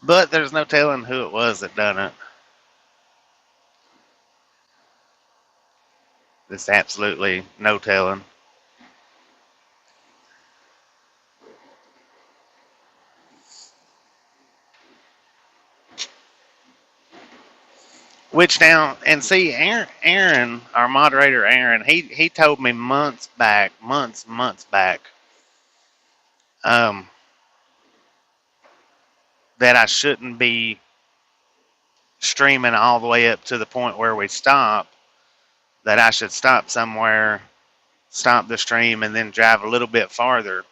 S1: But there's no telling who it was that done it. There's absolutely no telling. Which now, and see, Aaron, our moderator, Aaron, he told me months back, um, that I shouldn't be streaming all the way up to the point where we stop. That I should stop somewhere, stop the stream, and then drive a little bit farther.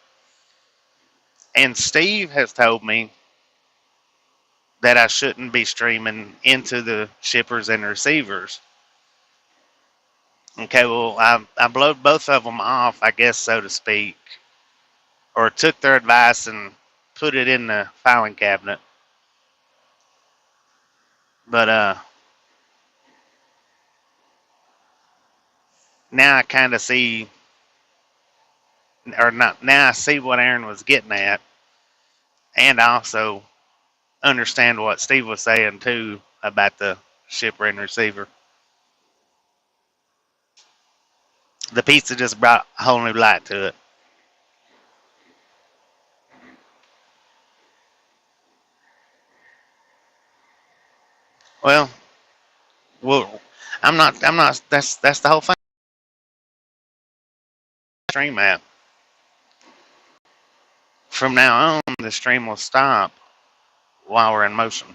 S1: And Steve has told me that I shouldn't be streaming into the shippers and receivers. Okay, well, I blowed both of them off, I guess, so to speak, or took their advice and put it in the filing cabinet. But now I kind of see, or not. Now I see what Aaron was getting at, and I also understand what Steve was saying too about the shipper and receiver. The pizza just brought a whole new light to it. Well, well, I'm not. I'm not. That's the whole thing. Stream app. From now on, the stream will stop while we're in motion.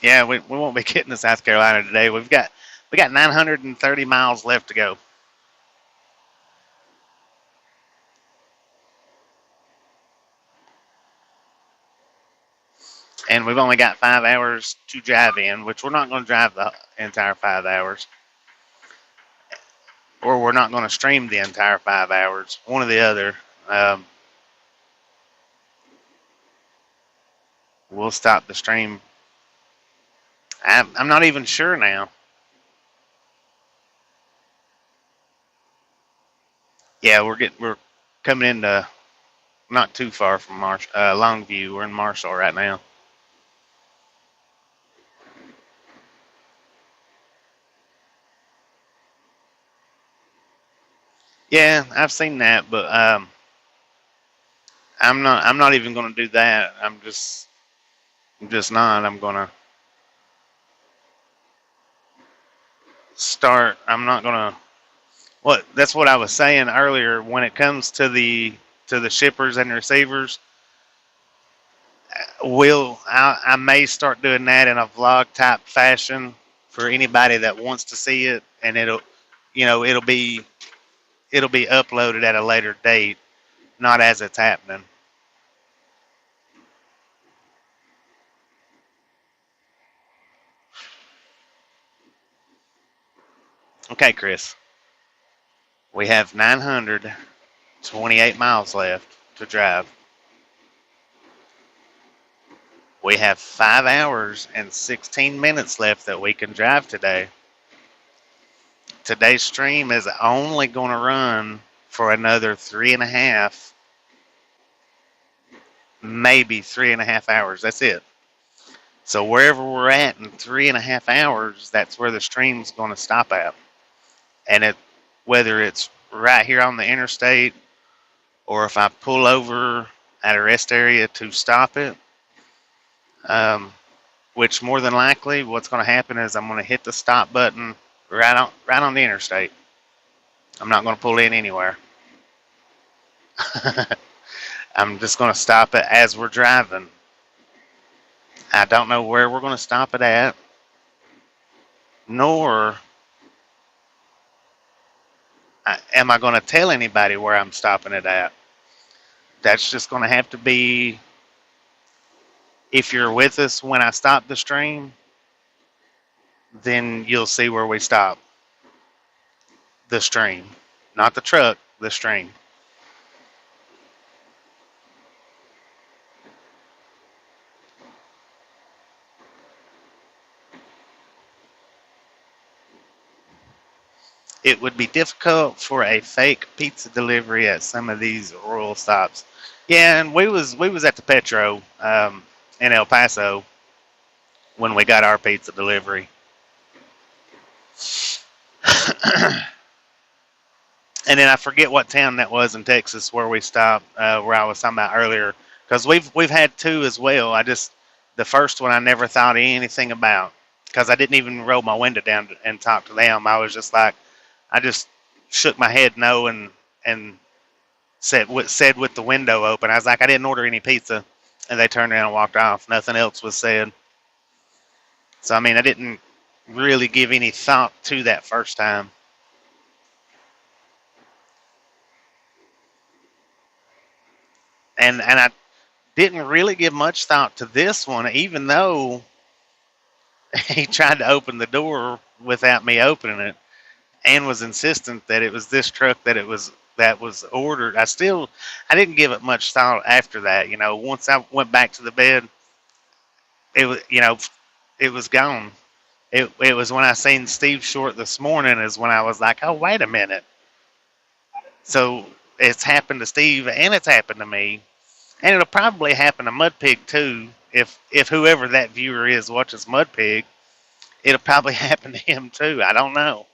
S1: Yeah, we won't be getting to South Carolina today. We got 930 miles left to go, and we've only got 5 hours to drive in, which we're not going to drive the entire 5 hours, or we're not going to stream the entire 5 hours. One or the other. Um, we'll stop the stream. I'm not even sure now. Yeah, we're coming into not too far from Longview. We're in Marshall right now. Yeah, I've seen that, but I'm not even going to do that. I'm just not. I'm going to start. I'm not going to. What That's what I was saying earlier. When it comes to the shippers and receivers, I may start doing that in a vlog type fashion for anybody that wants to see it, and it'll be uploaded at a later date, not as it's happening. Okay, Chris. We have 928 miles left to drive. We have 5 hours and 16 minutes left that we can drive today. Today's stream is only going to run for another 3.5, maybe 3.5 hours. That's it. So wherever we're at in 3.5 hours, that's where the stream's going to stop at. And whether it's right here on the interstate or if I pull over at a rest area to stop it, which more than likely what's going to happen is I'm going to hit the stop button right on the interstate. I'm not going to pull in anywhere. I'm just going to stop it as we're driving. I don't know where we're going to stop it at, nor am I going to tell anybody where I'm stopping it at. That's just going to have to be, if you're with us when I stop the stream, then you'll see where we stop the stream. Not the truck, the stream. It would be difficult for a fake pizza delivery at some of these rural stops. Yeah, and we was at the Petro in El Paso when we got our pizza delivery. And then I forget what town that was in Texas where we stopped, where I was talking about earlier, because we've had two as well. The first one I never thought anything about because I didn't even roll my window down and talk to them. I was just like, I just shook my head no and said with the window open. I was like, I didn't order any pizza, and they turned around and walked off. Nothing else was said. So I mean, I didn't really give any thought to that first time. And I didn't really give much thought to this one, even though he tried to open the door without me opening it, and was insistent that it was this truck that was ordered. I didn't give it much thought after that. Once I went back to the bed, it was it was gone. It was when I seen Steve Short this morning is when I was like, oh, wait a minute. So it's happened to Steve and it's happened to me, and it'll probably happen to Mudpig too. If whoever that viewer is watches Mudpig, it'll probably happen to him too. I don't know.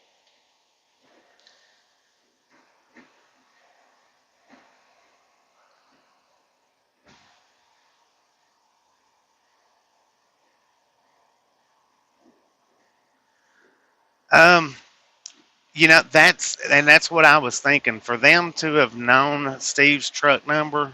S1: Um, that's what I was thinking. For them to have known Steve's truck number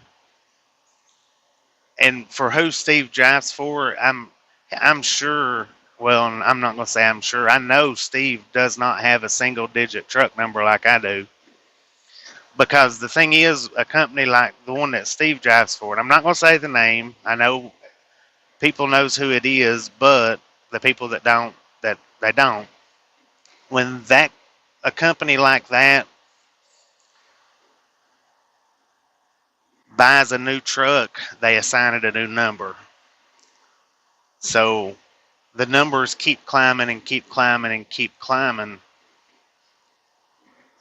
S1: and for who Steve drives for, I'm sure. Well, I'm not going to say I'm sure. I know Steve does not have a single digit truck number like I do. Because the thing is, a company like the one that Steve drives for, and I'm not going to say the name. I know people knows who it is, but the people that don't, that they don't. When that a company like that buys a new truck, they assign it a new number. So the numbers keep climbing and keep climbing and keep climbing.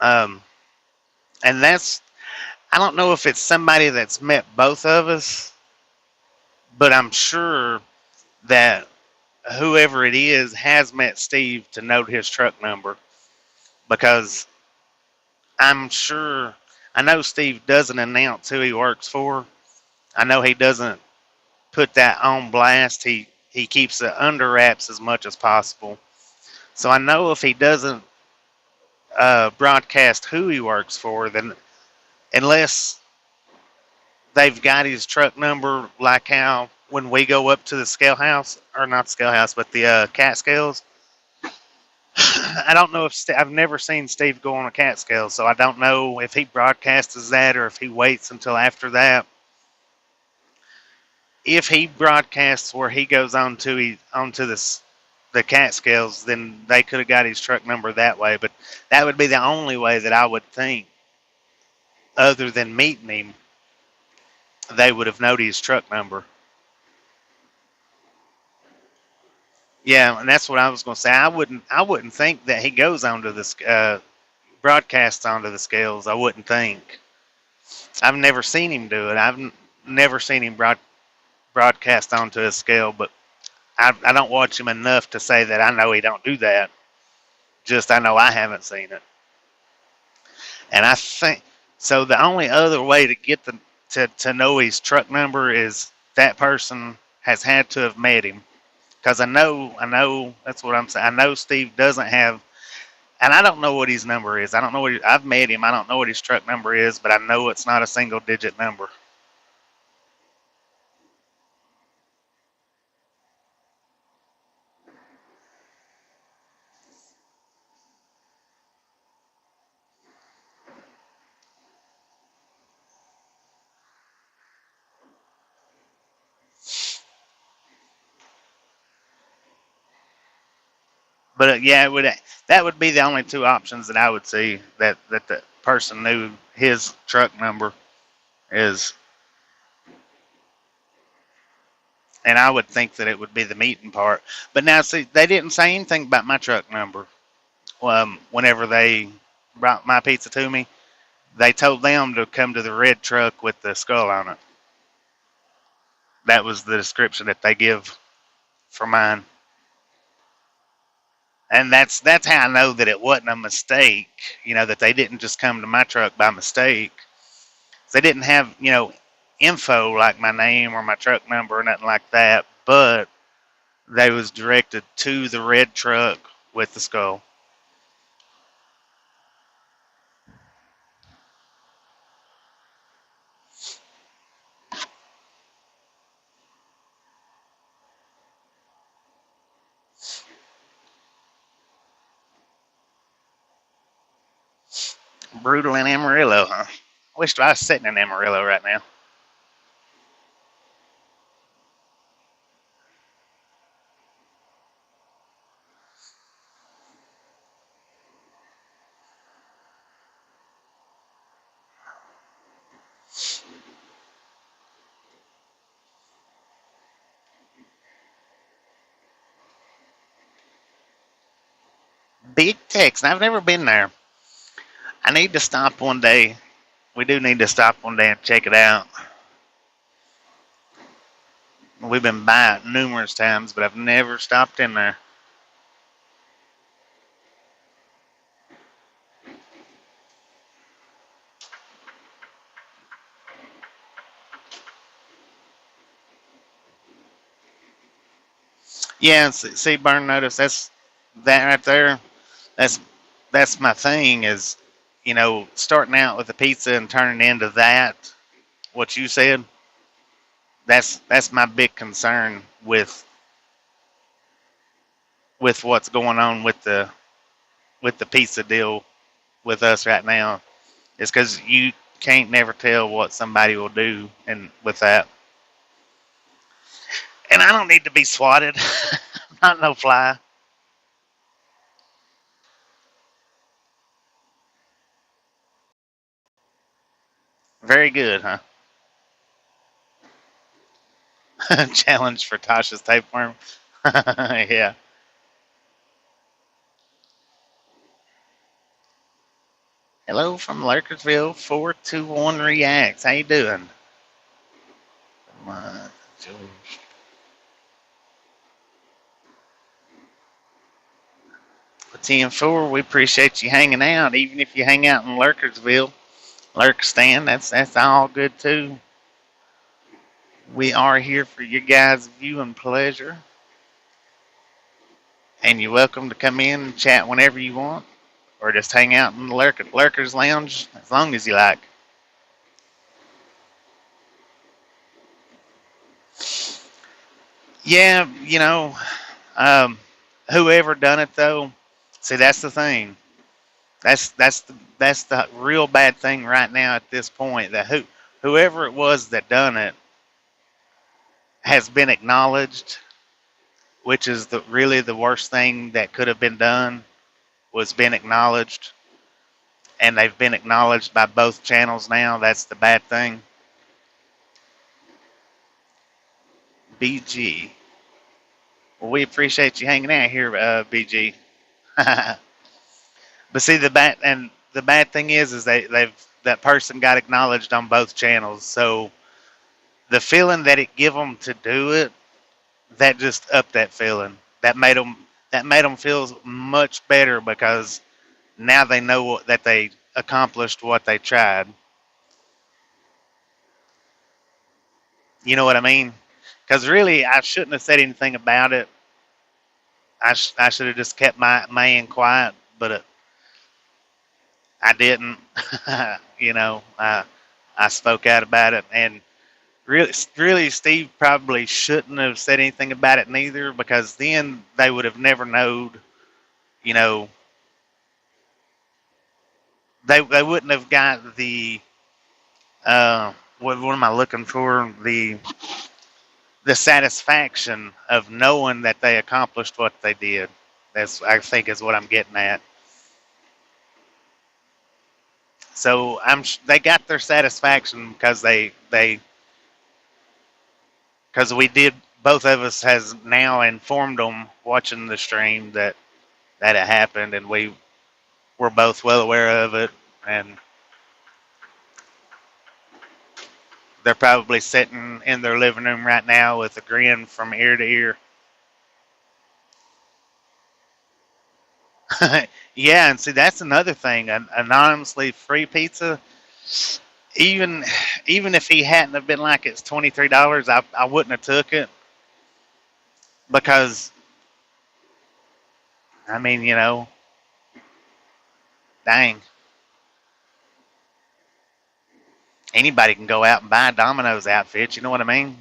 S1: Um, and I don't know if it's somebody that's met both of us, but I'm sure that whoever it is has met Steve to note his truck number because I'm sure I know Steve doesn't announce who he works for. I know he doesn't put that on blast. He keeps it under wraps as much as possible. So I know if he doesn't broadcast who he works for, then unless they've got his truck number, like how when we go up to the scale house, or not scale house, but the cat scales. I don't know if I've never seen Steve go on a cat scale, so I don't know if he broadcasts that or if he waits until after that. If he broadcasts where he goes onto the cat scales, then they could have got his truck number that way. But that would be the only way that I would think, other than meeting him, they would have known his truck number. Yeah, and that's what I was going to say. I wouldn't think that he goes onto the broadcasts onto the scales. I wouldn't think. I've never seen him do it. Never seen him broadcast onto a scale, but I don't watch him enough to say that I know he don't do that. Just I know I haven't seen it, and I think so. The only other way to get to know his truck number is that person has had to have met him. Because I know that's what I'm saying. I know Steve doesn't have, and I don't know what his number is. I don't know I've met him. I don't know what his truck number is, but I know it's not a single digit number. But yeah, that would be the only two options that I would see that the person knew his truck number is, and I would think that it would be the meeting part. But now, see, they didn't say anything about my truck number. Whenever they brought my pizza to me, they told them to come to the red truck with the skull on it. That was the description that they give for mine. And that's how I know that it wasn't a mistake. That they didn't just come to my truck by mistake. They didn't have info like my name or my truck number or nothing like that. But they was directed to the red truck with the skull. Brutal in Amarillo, huh? I wish I was sitting in Amarillo right now. Big Tex. I've never been there. I need to stop one day. We do need to stop one day and check it out. We've been by it numerous times, but I've never stopped in there. Yeah, see, burn notice. That's that right there. That's that's my thing. Is starting out with the pizza and turning into that. What you said. That's my big concern with what's going on with the pizza deal with us right now. Is because you can't never tell what somebody will do and with that. And I don't need to be swatted. Not no fly. Very good, huh? Challenge for Tasha's tapeworm. Yeah. Hello from Lurkersville. 421 reacts. How you doing? Come on, George. For 10-4, we appreciate you hanging out. Even if you hang out in Lurkersville, Lurkstan, that's all good too. We are here for your guys' viewing pleasure. And you're welcome to come in and chat whenever you want. Or just hang out in the Lurkers Lounge as long as you like. Yeah, whoever done it though, see that's the thing. That's the real bad thing right now at this point. That whoever it was that done it has been acknowledged, which is really the worst thing that could have been done was been acknowledged, and they've been acknowledged by both channels now. That's the bad thing. BG. Well, we appreciate you hanging out here, BG. But see, the bad thing is they've that person got acknowledged on both channels. So the feeling that it give them to do it, that just upped that feeling. That made them feel much better because now they know that they accomplished what they tried. You know what I mean? Because really, I shouldn't have said anything about it. I should have just kept my end quiet, but I didn't. I spoke out about it, and really, Steve probably shouldn't have said anything about it neither, because then they would have never known. You know, they wouldn't have got the what am I looking for? The satisfaction of knowing that they accomplished what they did. That's I think is what I'm getting at. So they got their satisfaction because because we did, both of us has now informed them watching the stream that it happened, and we were both well aware of it, and they're probably sitting in their living room right now with a grin from ear to ear. Yeah, and see that's another thing. An anonymously free pizza, even even if he hadn't have been like it's $23, I wouldn't have took it, because I mean, dang, anybody can go out and buy a Domino's outfit. You know what I mean?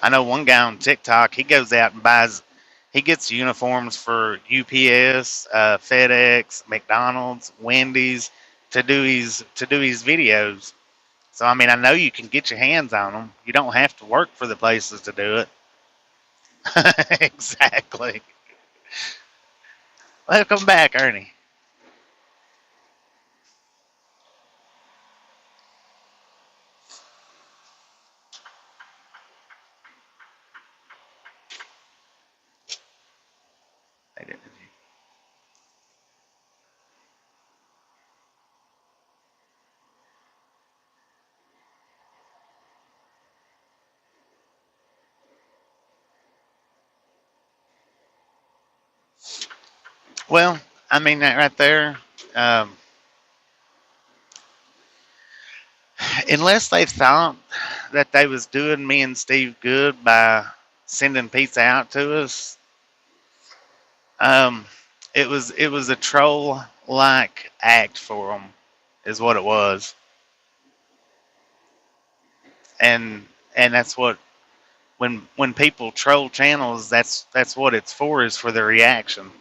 S1: I know one guy on TikTok. He goes out and buys. He gets uniforms for UPS, FedEx, McDonald's, Wendy's to do his videos. So I mean, I know you can get your hands on them. You don't have to work for the places to do it. Exactly. Welcome back, Ernie. Well, I mean that right there. Um, unless they thought that they was doing me and Steve good by sending pizza out to us, um, it was a troll like act for them, is what it was, and that's what when people troll channels, that's what it's for, is for the reaction.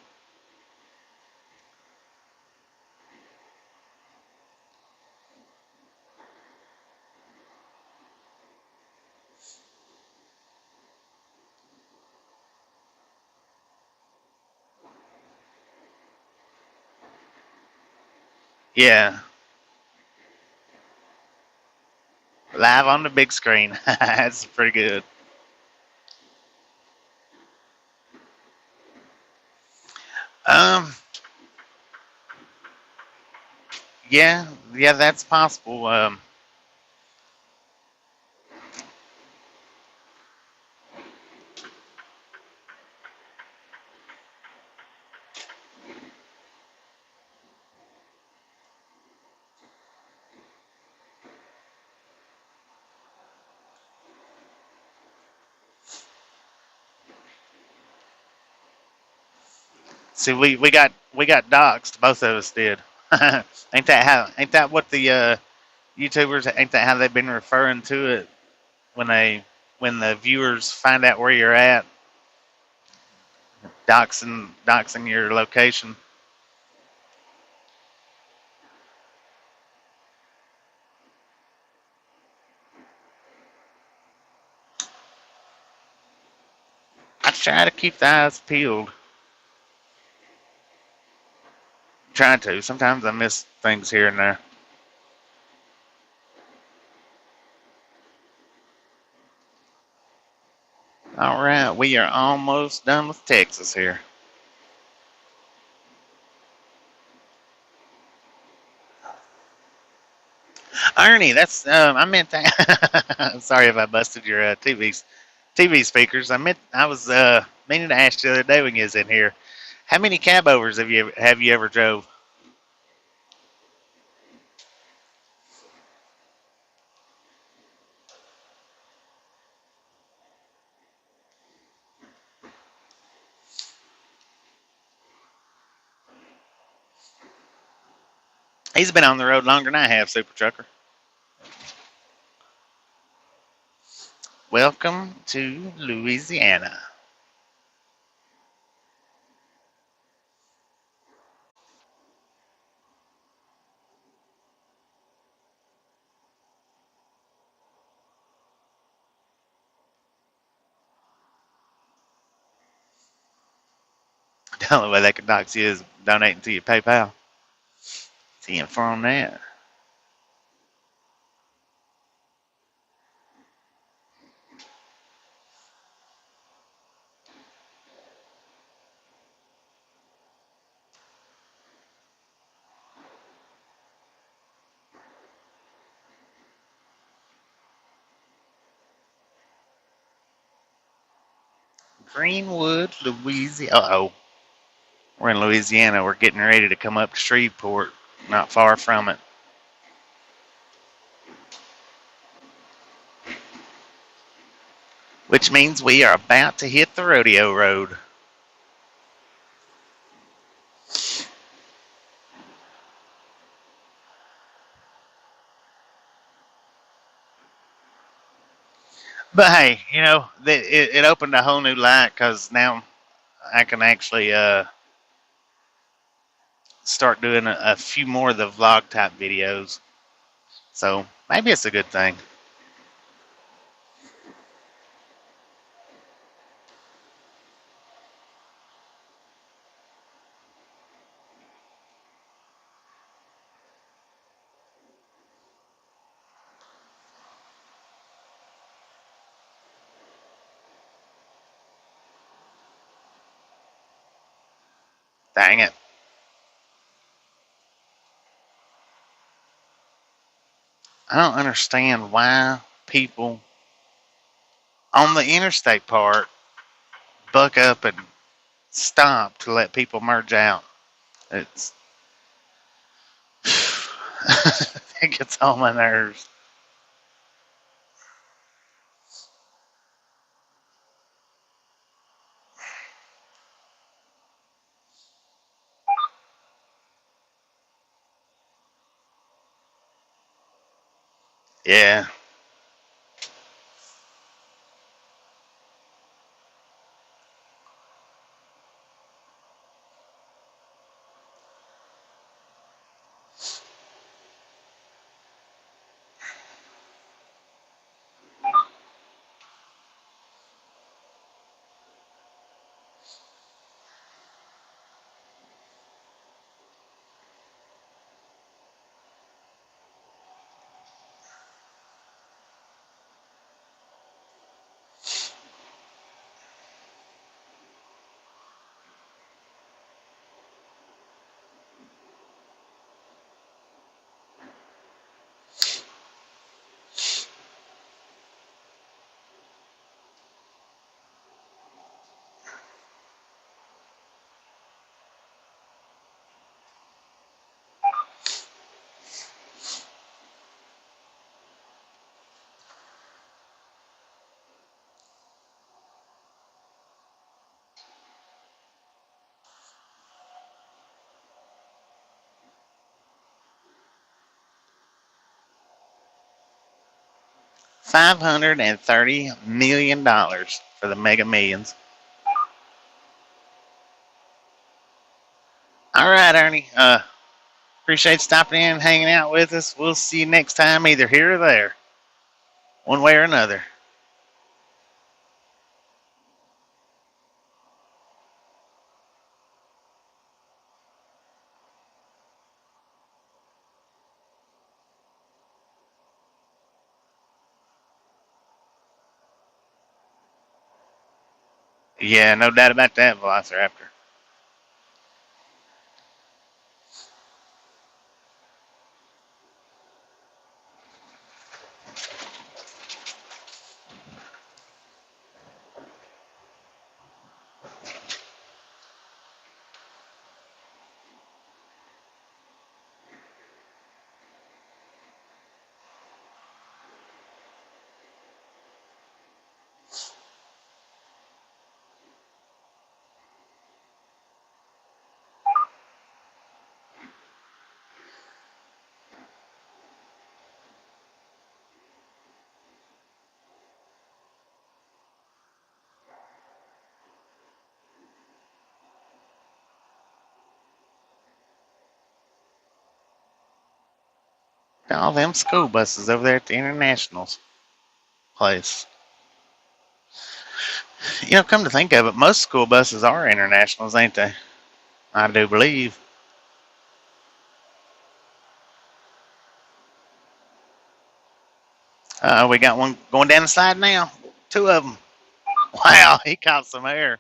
S1: Yeah, live on the big screen. That's pretty good. Um, yeah, yeah, that's possible. See, we got doxxed. Both of us did. Ain't that what the YouTubers, ain't that how they've been referring to it when they when the viewers find out where you're at, doxing your location. I try to keep the eyes peeled. Try to. Sometimes I miss things here and there. All right, we are almost done with Texas here. Ernie, that's I meant that. Sorry if I busted your TV speakers. I was meaning to ask you the other day when you was in here. How many cab overs have you ever drove? He's been on the road longer than I have, Super Trucker. Welcome to Louisiana. The only way they can dox you is donating to your PayPal. See info on that. Greenwood, Louisiana. Oh, we're in Louisiana. We're getting ready to come up to Shreveport, not far from it, which means we are about to hit the rodeo road. But hey, it opened a whole new light because now I can actually start doing a few more of the vlog type videos. So maybe it's a good thing. Dang it. I don't understand why people on the interstate part buck up and stop to let people merge out. It's it gets on my nerves. Yeah. 530 million for the Mega Millions. All right, Ernie. Appreciate stopping in and hanging out with us. We'll see you next time, either here or there, one way or another. Yeah, no doubt about that, Velociraptor. All them school buses over there at the Internationals place. Come to think of it, most school buses are internationals, ain't they? I do believe. We got one going down the side now. Two of them. Wow, he caught some air.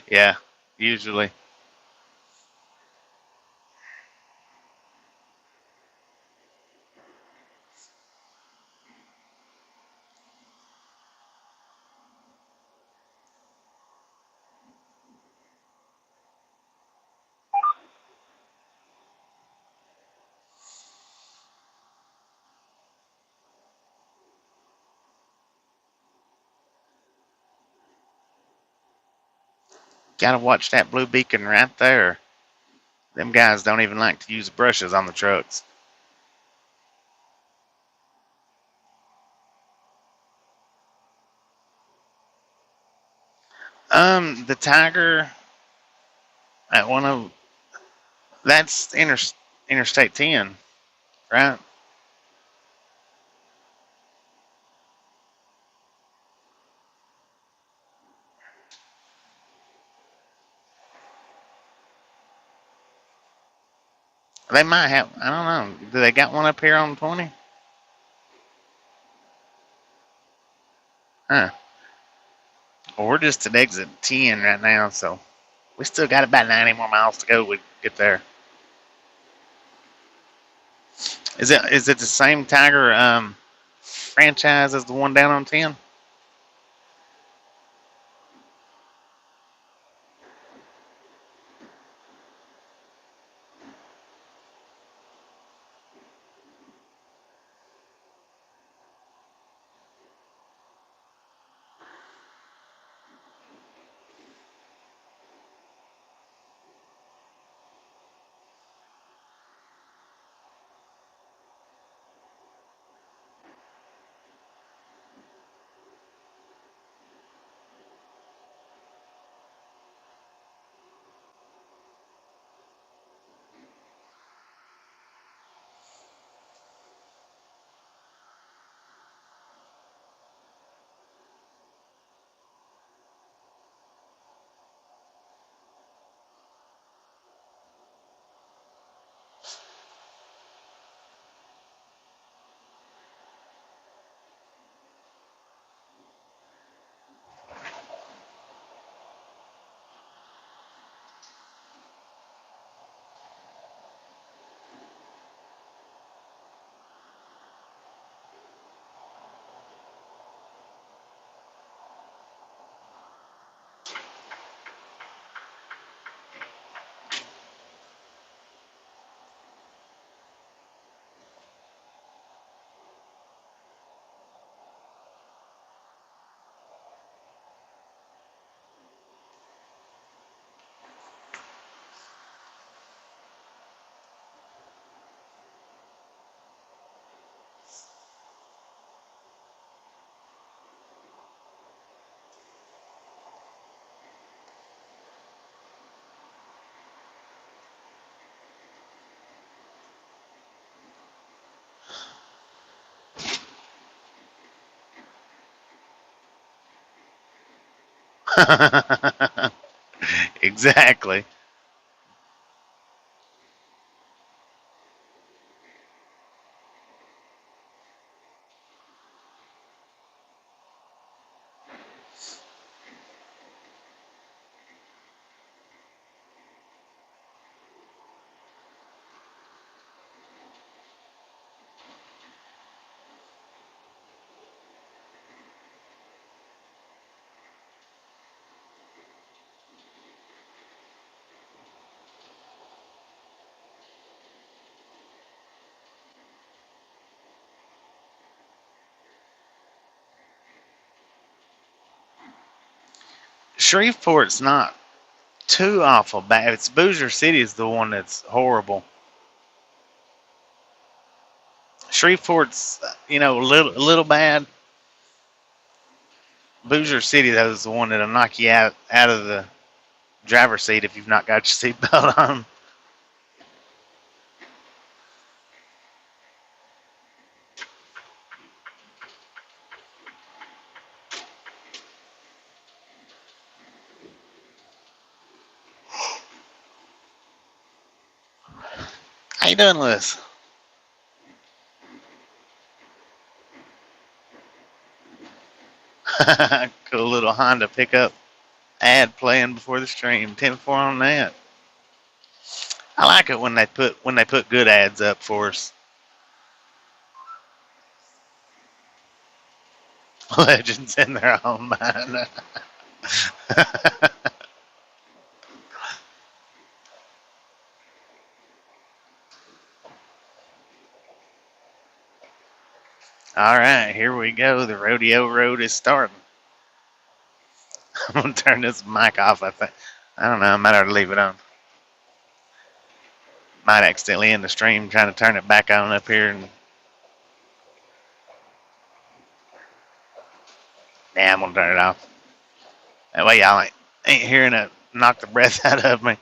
S1: Yeah, usually. Gotta watch that blue beacon right there. Them guys don't even like to use brushes on the trucks. The Tiger at one of that's Interstate 10, right? They might have. I don't know. Do they got one up here on 20? Huh. Well, we're just at exit 10 right now, so we still got about 90 more miles to go. We get there. Is it the same Tiger franchise as the one down on 10? Exactly. Shreveport's not too awful bad. It's Bossier City is the one that's horrible. Shreveport's, a little bad. Bossier City, though, is the one that'll knock you out of the driver's seat if you've not got your seatbelt on. How you doing, Liz? Cool little Honda pickup ad playing before the stream. 10-4 on that. I like it when they put good ads up for us. Legends in their own mind. All right, here we go. The rodeo road is starting. I'm gonna turn this mic off. I think. I don't know. I might have to leave it on. Might accidentally end the stream trying to turn it back on up here. And yeah, I'm gonna turn it off. That way y'all ain't hearing it knock the breath out of me.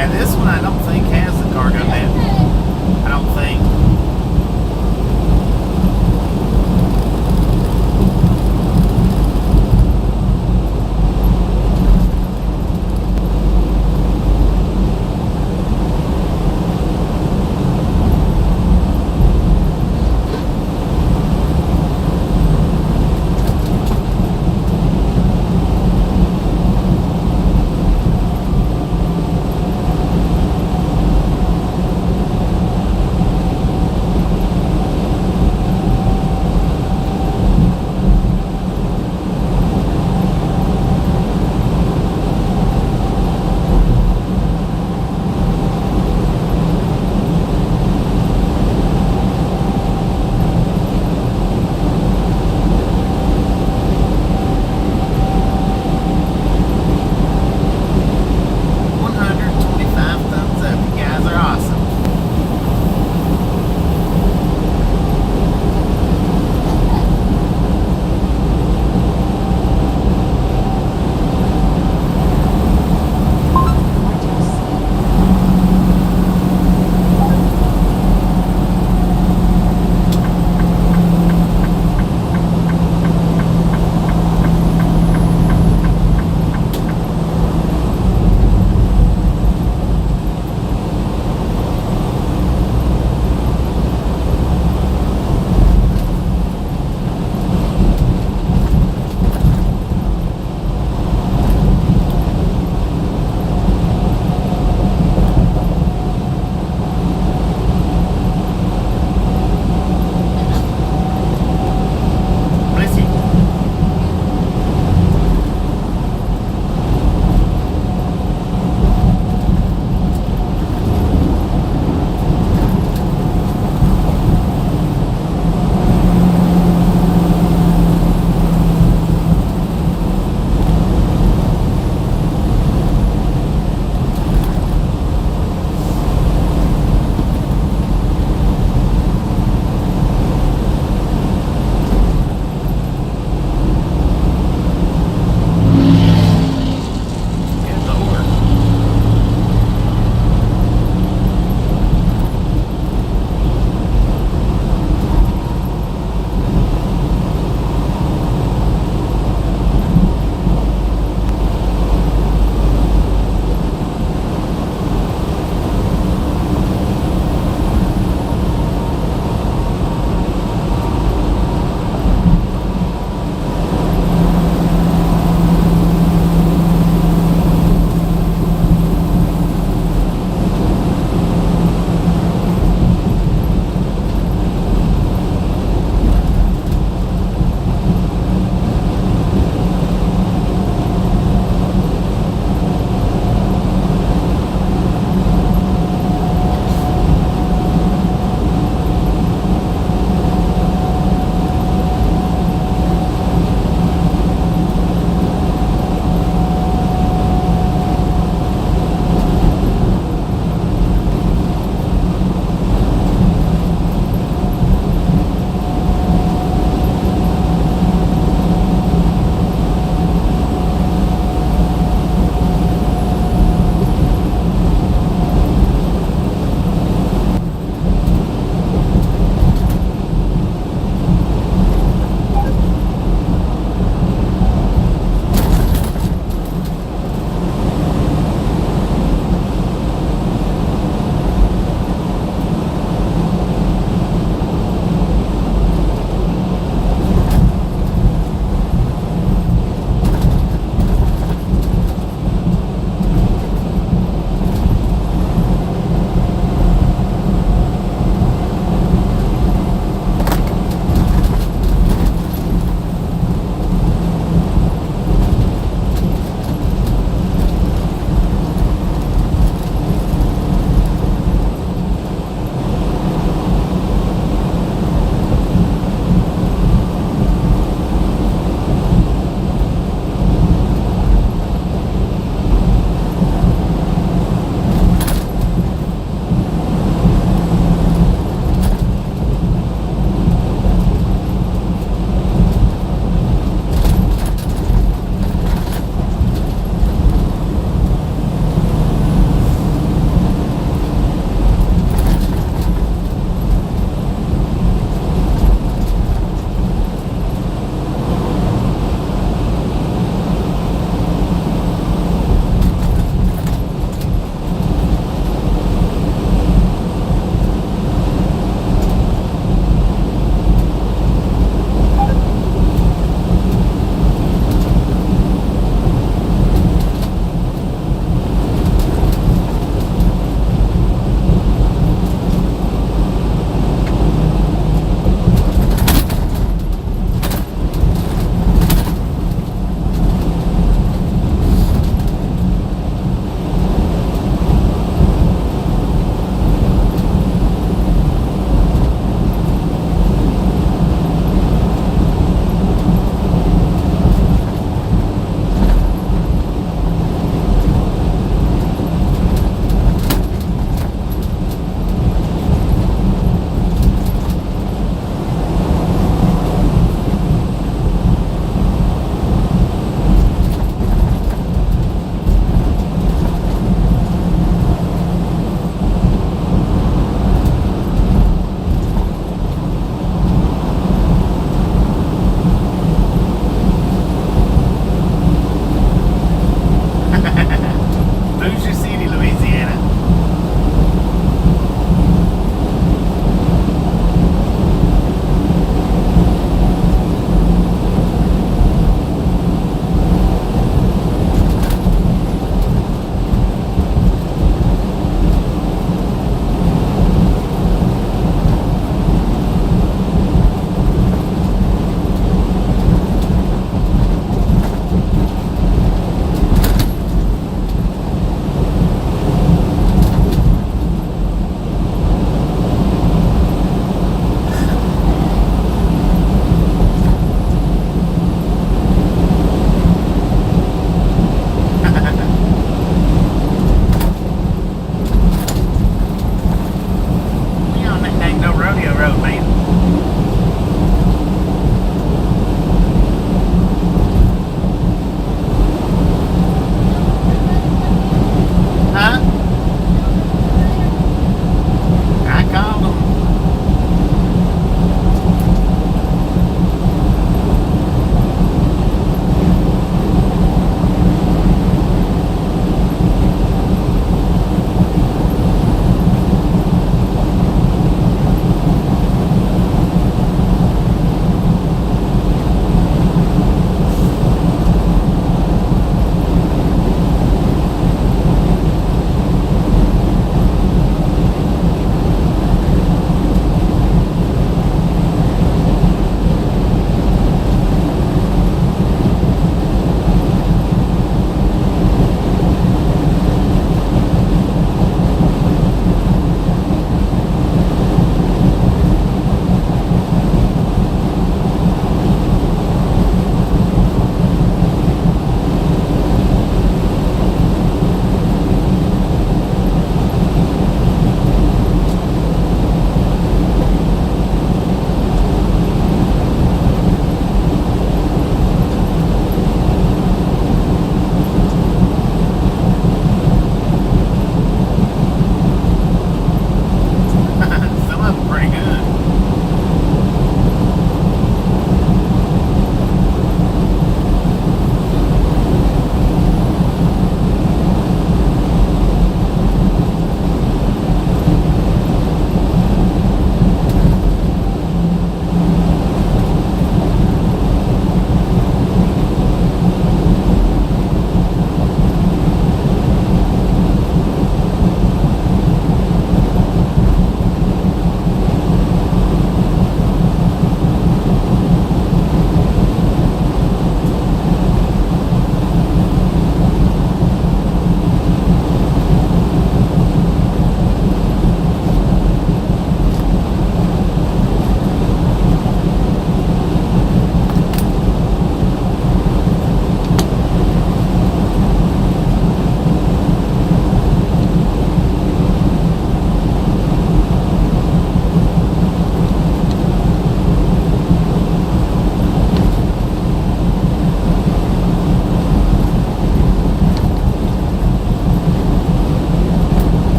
S2: Yeah, this one I don't think has the cargo net. I don't think.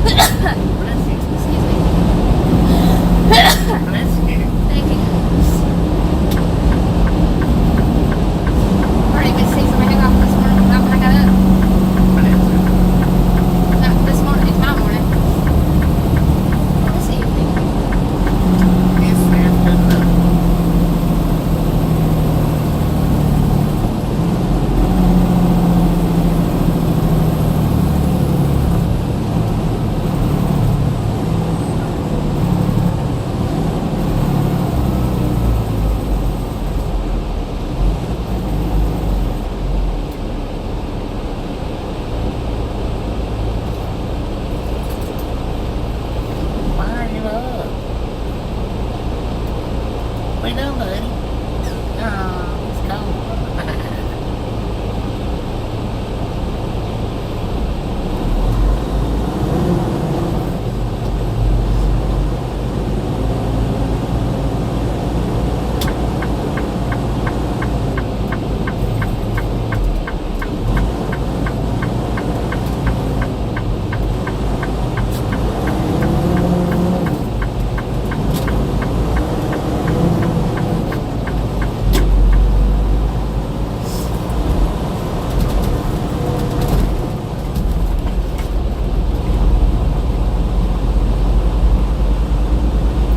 S2: Bless you.
S3: Excuse me.
S2: Bless you.
S3: Thank you. Already been seeing my hair off this morning. Not when I got up.
S2: Bless you.
S3: Not this morning. It's my morning. This evening.
S2: It's afternoon. Why are you up? What you doing, buddy? Oh, it's cold.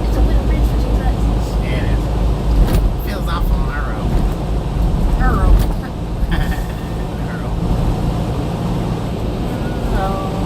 S3: It's a little bridge for two trucks.
S2: Yeah, it is. Feels awful narrow.
S3: Earl.
S2: Narrow. Oh.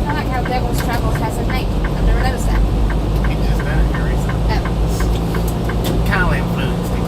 S3: I like how Devil's Travels has a name. I've never noticed that.
S2: He just done it here recently.
S3: Oh.
S2: Kyle influenced him.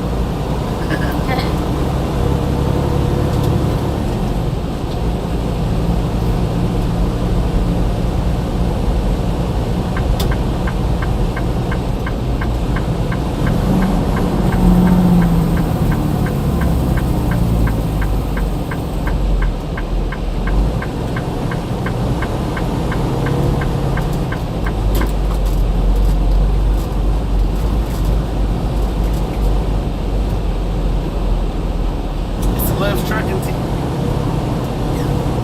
S2: It's the Love's Trucking team.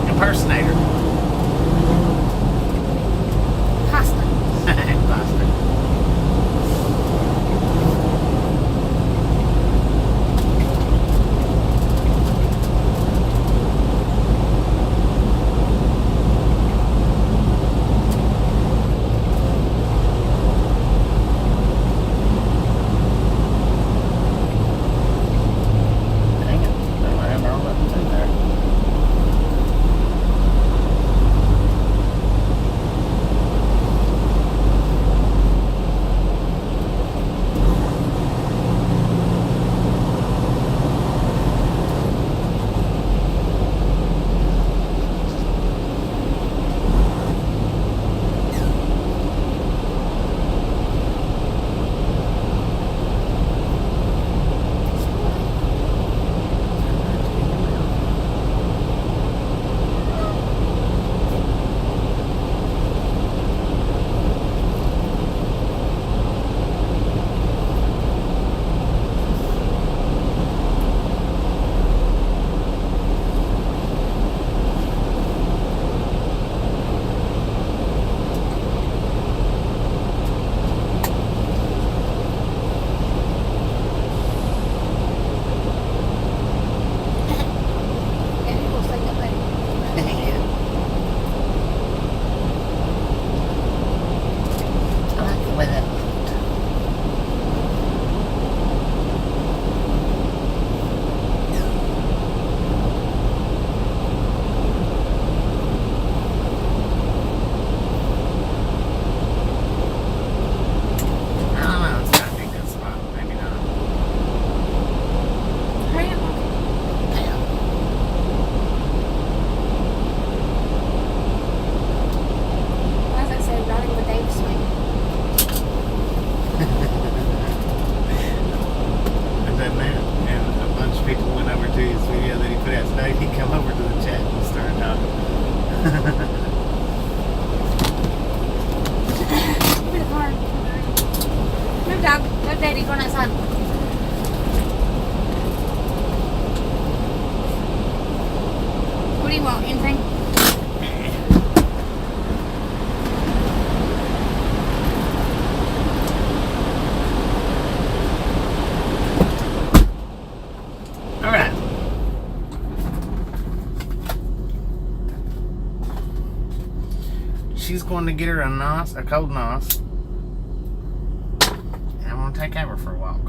S2: Impersonator.
S3: Pasta.
S2: Imposter. Dang it. Don't have our buttons in there.
S3: Open the car. Move, dog. Move, daddy. Going outside. What do you want? Anything?
S2: All right. She's going to get her a cold nos. And I'm going to take Amber for a walk.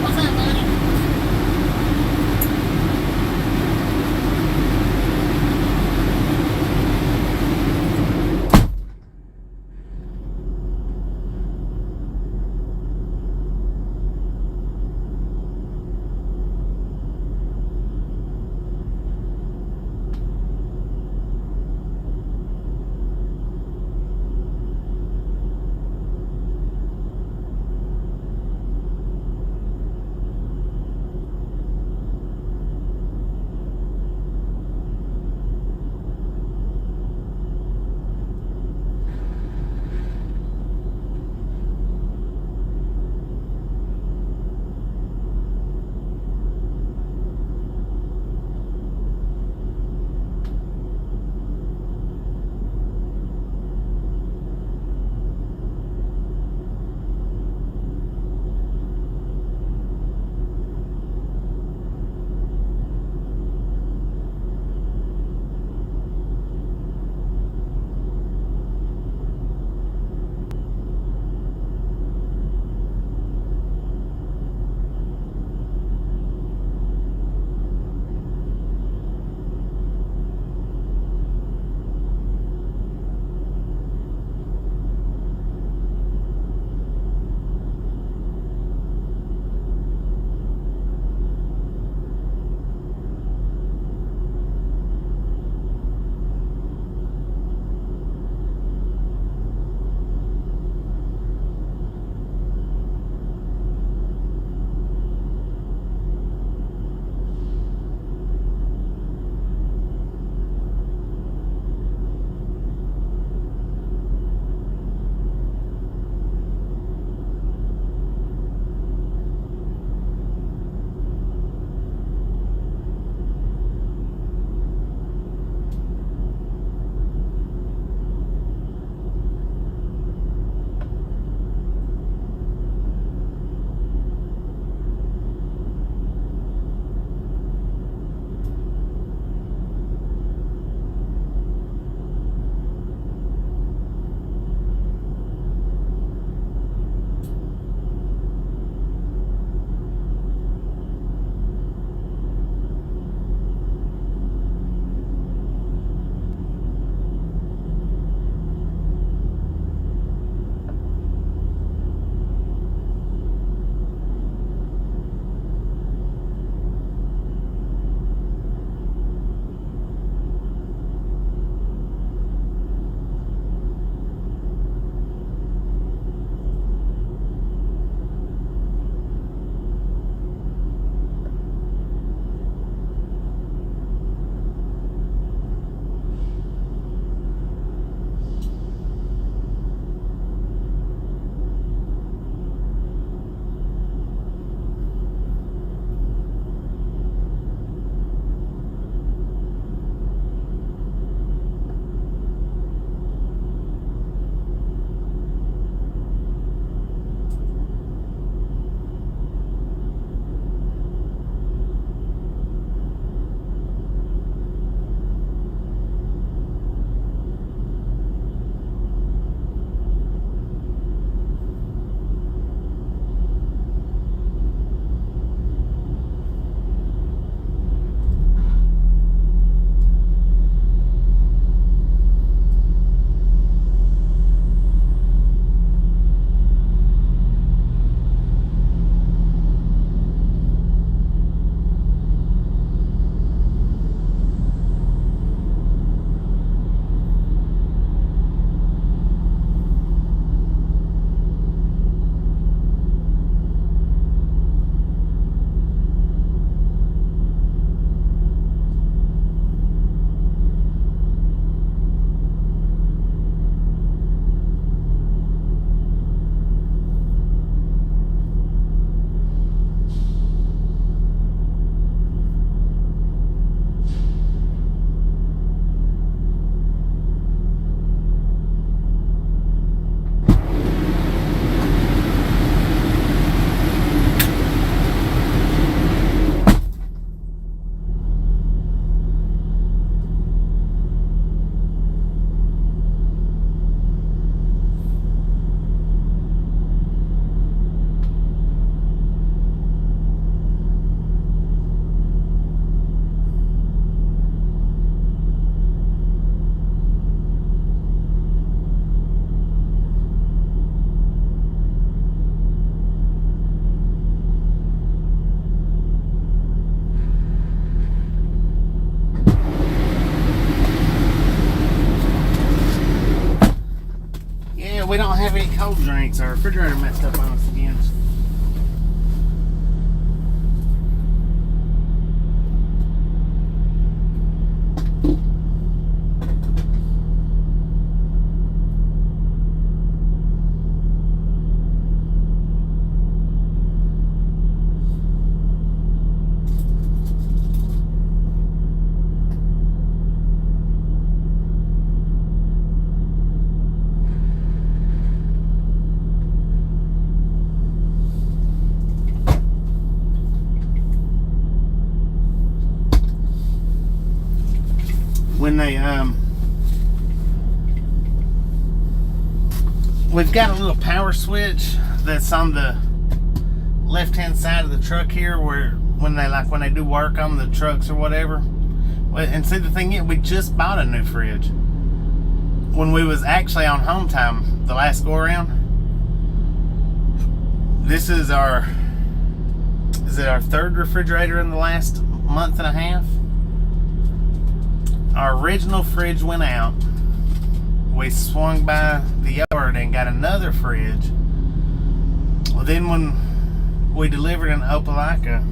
S3: What's up, buddy?
S2: we don't have any cold drinks. Our refrigerator messed up on us again. When they we've got a little power switch that's on the left hand side of the truck here, where when they do work on the trucks or whatever. And see, the thing is, we just bought a new fridge when we was actually on home time the last go around. This is our third refrigerator in the last month and a half. Our original fridge went out. We swung by the yard and got another fridge. Well, then when we delivered in Opelika,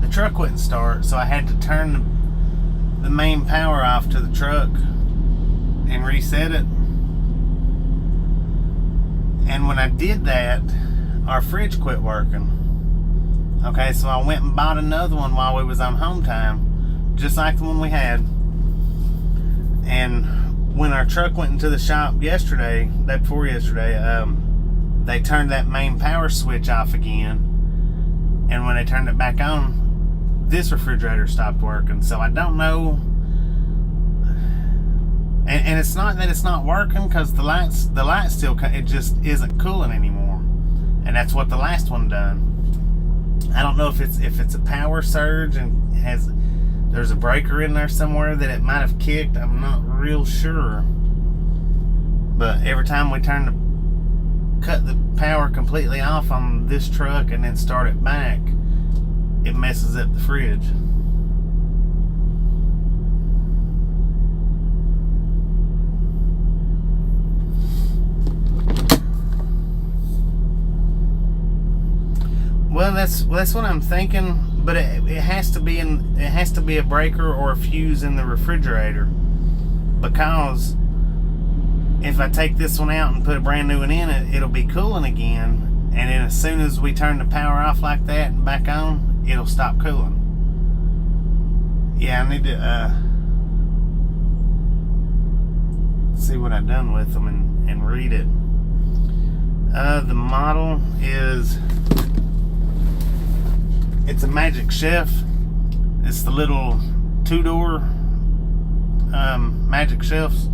S2: the truck wouldn't start, so I had to turn the main power off to the truck and reset it. And when I did that, our fridge quit working. Okay, so I went and bought another one while we was on home time, just like the one we had. And when our truck went into the shop yesterday, day before yesterday, they turned that main power switch off again. And when they turned it back on, this refrigerator stopped working. So I don't know. And it's not that it's not working, because the lights still, it just isn't cooling anymore. And that's what the last one done. I don't know if it's a power surge and there's a breaker in there somewhere that it might have kicked. I'm not real sure. But every time we cut the power completely off on this truck and then start it back, it messes up the fridge. Well, that's what I'm thinking. But it has to be a breaker or a fuse in the refrigerator, because if I take this one out and put a brand new one in it, it'll be cooling again, and then as soon as we turn the power off like that and back on, it'll stop cooling. Yeah, I need to see what I've done with them and read it. The model is, it's a Magic Chef. It's the little 2-door Magic Chefs.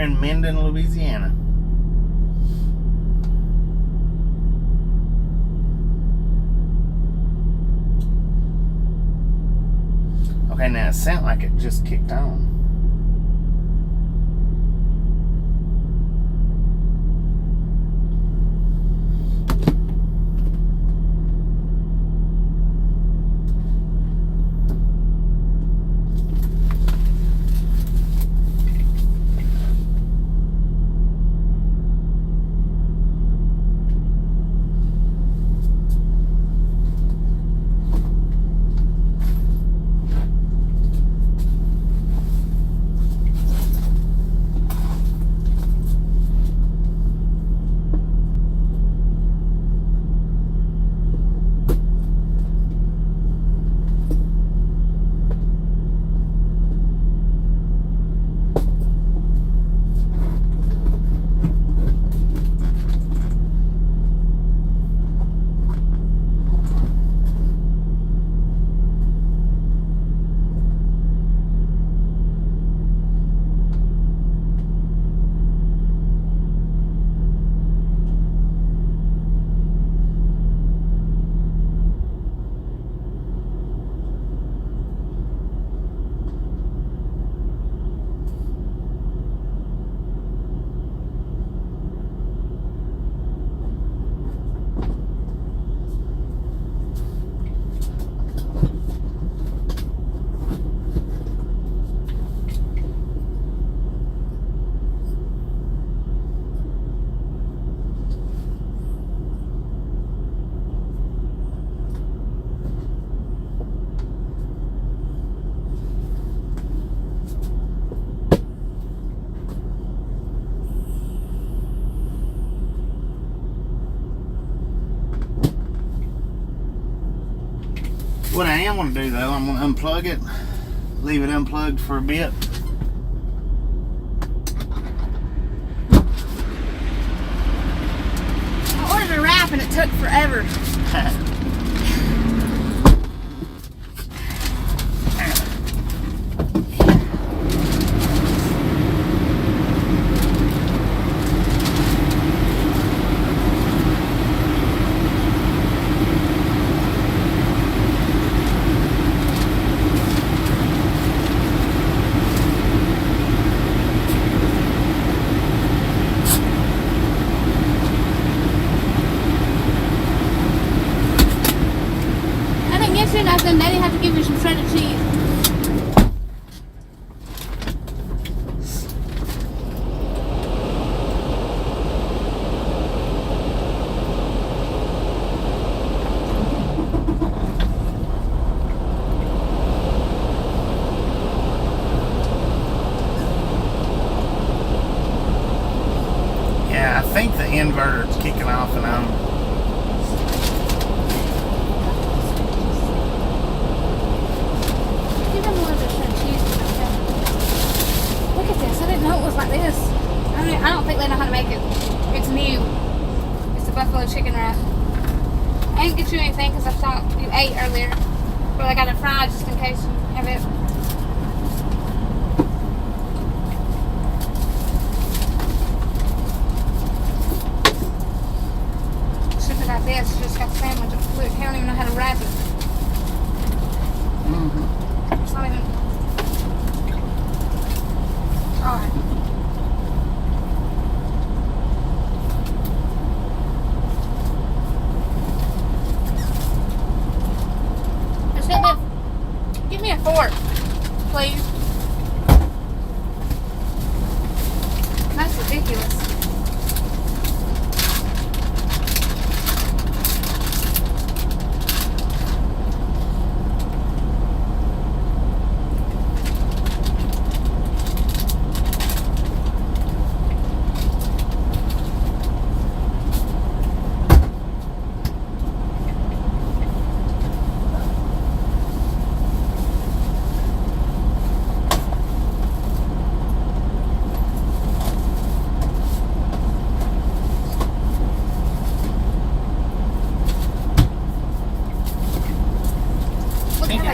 S2: in Minden, Louisiana. Okay, now it sounded like it just kicked on. What I am going to do though, I'm going to unplug it, leave it unplugged for a bit.
S3: I ordered a wrap and it took forever. Nothing. Daddy had to give you some shredded cheese.
S2: Yeah, I think the inverter's kicking off and I'm
S3: Like this. I don't think they know how to make it. It's new. It's the buffalo chicken wrap. I didn't get you anything because I thought you ate earlier. But I got it fried just in case you have it. Should have got this. Just got the sandwich. Look, I don't even know how to wrap it. It's not even. Alright. Give me a fork, please. That's ridiculous.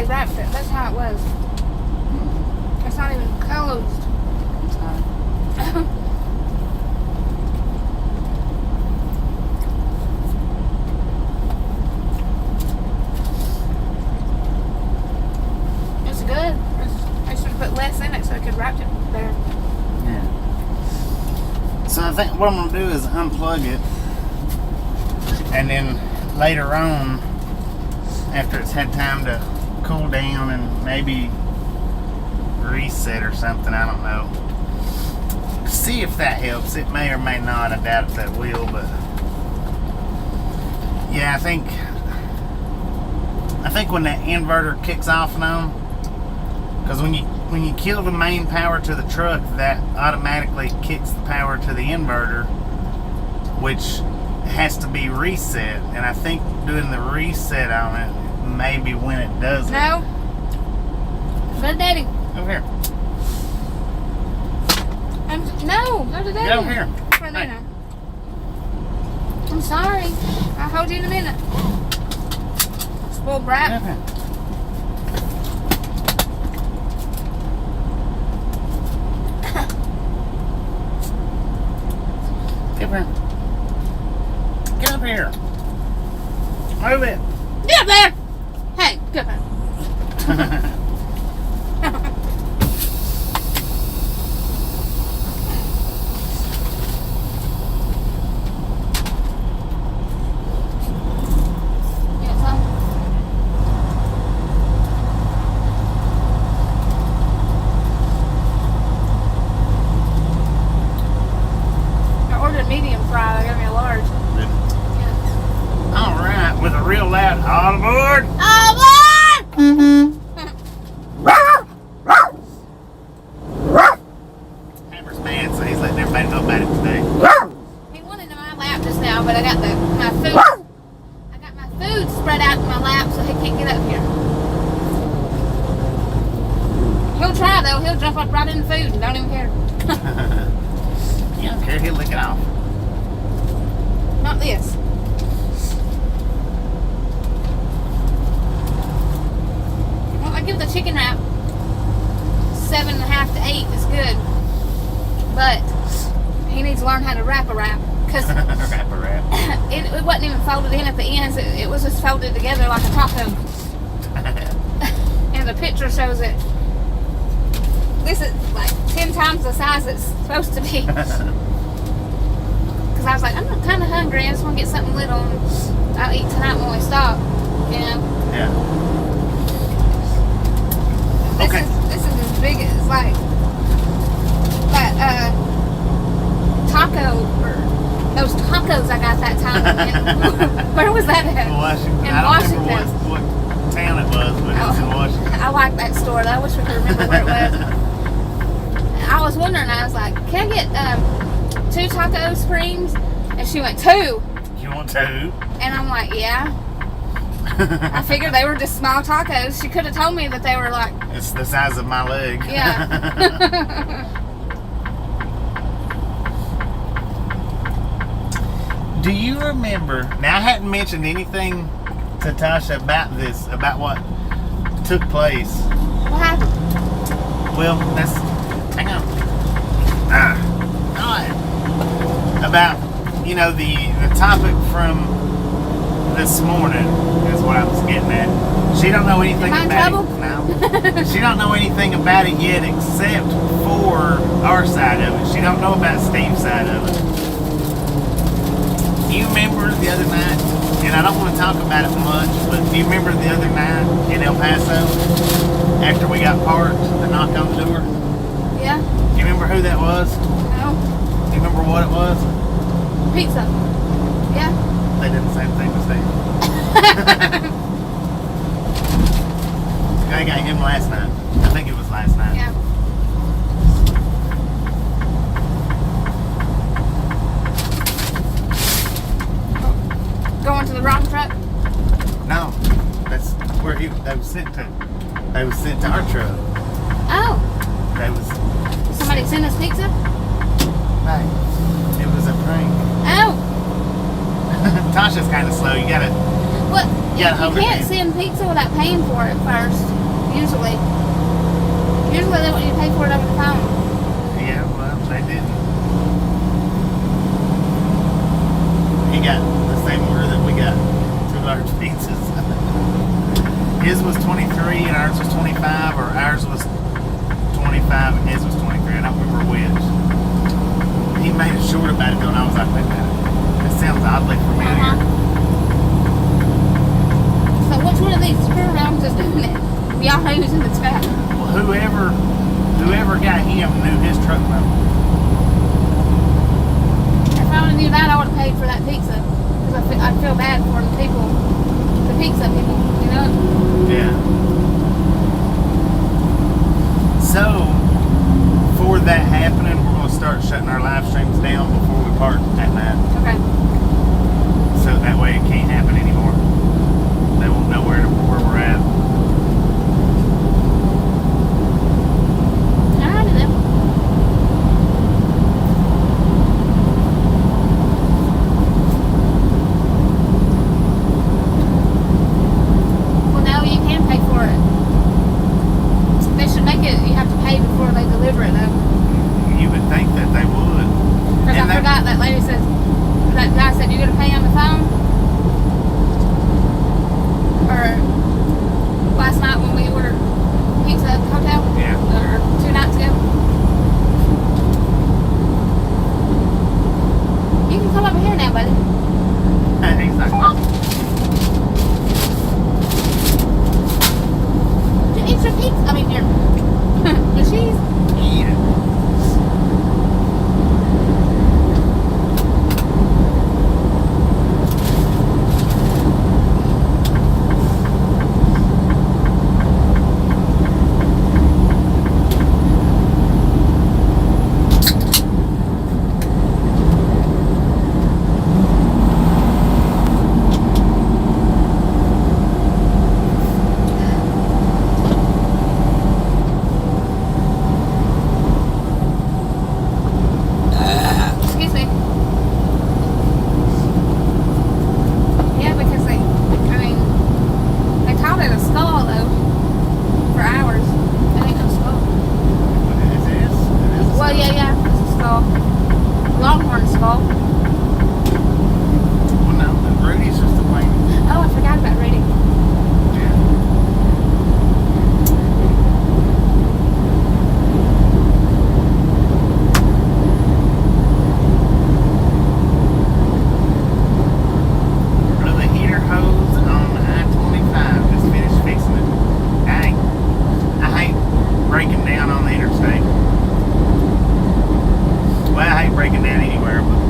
S3: Wrapped it. That's how it was. It's not even closed. good. I should have put less in it so I could wrap it better.
S2: Yeah. So I think what I'm gonna do is unplug it, and then later on, after it's had time to cool down and maybe reset or something, I don't know. See if that helps. It may or may not. I doubt if that will, but yeah, I think when that inverter kicks off now, because when you kill the main power to the truck, that automatically kicks the power to the inverter, which has to be reset. And I think doing the reset on it maybe when it does it.
S3: No. Go to Daddy.
S2: Over here.
S3: No, go to Daddy.
S2: Get over here.
S3: For a minute. I'm sorry. I'll hold you in a minute. Spoiled brat.
S2: Get over here. Get over here. Get up here. Move it.
S3: Get up there. Hey, get up there. Medium fry, they got me a large. Yeah.
S2: Alright, with a real loud all aboard.
S3: All aboard!
S2: Haber's mad, so he's letting everybody know about it today.
S3: He wanted in my lap just now, but I got my food. I got my food spread out in my lap, so he can't get up here. He'll try though. He'll jump up right in the food and don't even care.
S2: He don't care, he'll lick it off.
S3: Not this. Well, I give the chicken wrap 7.5 to 8 is good, but he needs to learn how to wrap a wrap because
S2: Wrap.
S3: it wasn't even folded in at the ends. It was just folded together like a taco. And the picture shows it. This is like 10 times the size it's supposed to be. Because I was like, I'm kind of hungry. I just want to get something little, and I'll eat tonight when we stop. You know.
S2: Yeah.
S3: This is as big as like that taco or those tacos I got that time. Where was that at?
S2: Washington.
S3: In
S2: I don't
S3: Washington.
S2: remember what town it was, but it was in Washington.
S3: I like that store. I wish we could remember where it was. I was wondering. I was like, can I get 2 taco supremes? And she went 2.
S2: You want 2?
S3: And I'm like, yeah. I figured they were just small tacos. She could have told me that they were like,
S2: It's the size of my leg.
S3: yeah.
S2: Do you remember? Now I hadn't mentioned anything to Tasha about this, about what took place.
S3: What happened?
S2: Well, that's. Hang on. Alright. About, the topic from this morning is what I was getting at. She don't know anything
S3: Am I in
S2: about
S3: trouble?
S2: it. No. She don't know anything about it yet except for our side of it. She don't know about Steve's side of it. You remember the other night, and I don't want to talk about it much, but do you remember the other night in El Paso after we got parked, the knock on the door?
S3: Yeah.
S2: You remember who that was?
S3: No.
S2: Do you remember what it was?
S3: Pizza. Yeah.
S2: They did the same thing with Steve. I got him last night. I think it was last night.
S3: Yeah. Going to the wrong truck?
S2: No, that's where they was sent to. They was sent to our truck.
S3: Oh.
S2: They was.
S3: Somebody sent us pizza?
S2: Right. It was a prank.
S3: Oh.
S2: Tasha's kind of slow. You gotta.
S3: Well,
S2: Yeah,
S3: you can't send pizza without paying for it first. Usually. Usually they want you to pay for it over the phone.
S2: Yeah, well, they didn't. He got the same order that we got. 2 large pizzas. his was 23 and ours was 25, or ours was 25 and his was 23. I don't remember which. He made it short about it though, and I was like, wait a minute, that sounds oddly familiar.
S3: So which one of these screw arounds is doing it? Y'all know who's in the chat.
S2: Well, whoever got him knew his truck number.
S3: If I would have knew that, I would have paid for that pizza. Because I feel bad for the people, the pizza people, you know?
S2: Yeah. So, for that happening, we're going to start shutting our live streams down before we part at night.
S3: Okay.
S2: So that way it can't happen anymore. They won't know where we're at.
S3: Alrighty then. Well, now you can pay for it. They should make it, you have to pay before they deliver it though.
S2: You would think that they would.
S3: Because I forgot that lady said, that guy said, you're going to pay on the phone? Or last night when we ordered pizza at the hotel?
S2: Yeah.
S3: Or 2 nights ago? You can come over here now, buddy.
S2: He's like, oh.
S3: Did you eat your pizza? I mean, your cheese?
S2: Yeah.
S3: Excuse me. Yeah, because they called it a skull though, for hours. It ain't no skull.
S2: It is. It is a
S3: Well,
S2: skull.
S3: yeah, it's a skull. Longhorn skull.
S2: Well, no, Rudy's just a plain.
S3: Oh, I forgot about Rudy.
S2: The heater hose on I-25. Just finished fixing it. I hate breaking down on the interstate. Well, I hate breaking down anywhere, but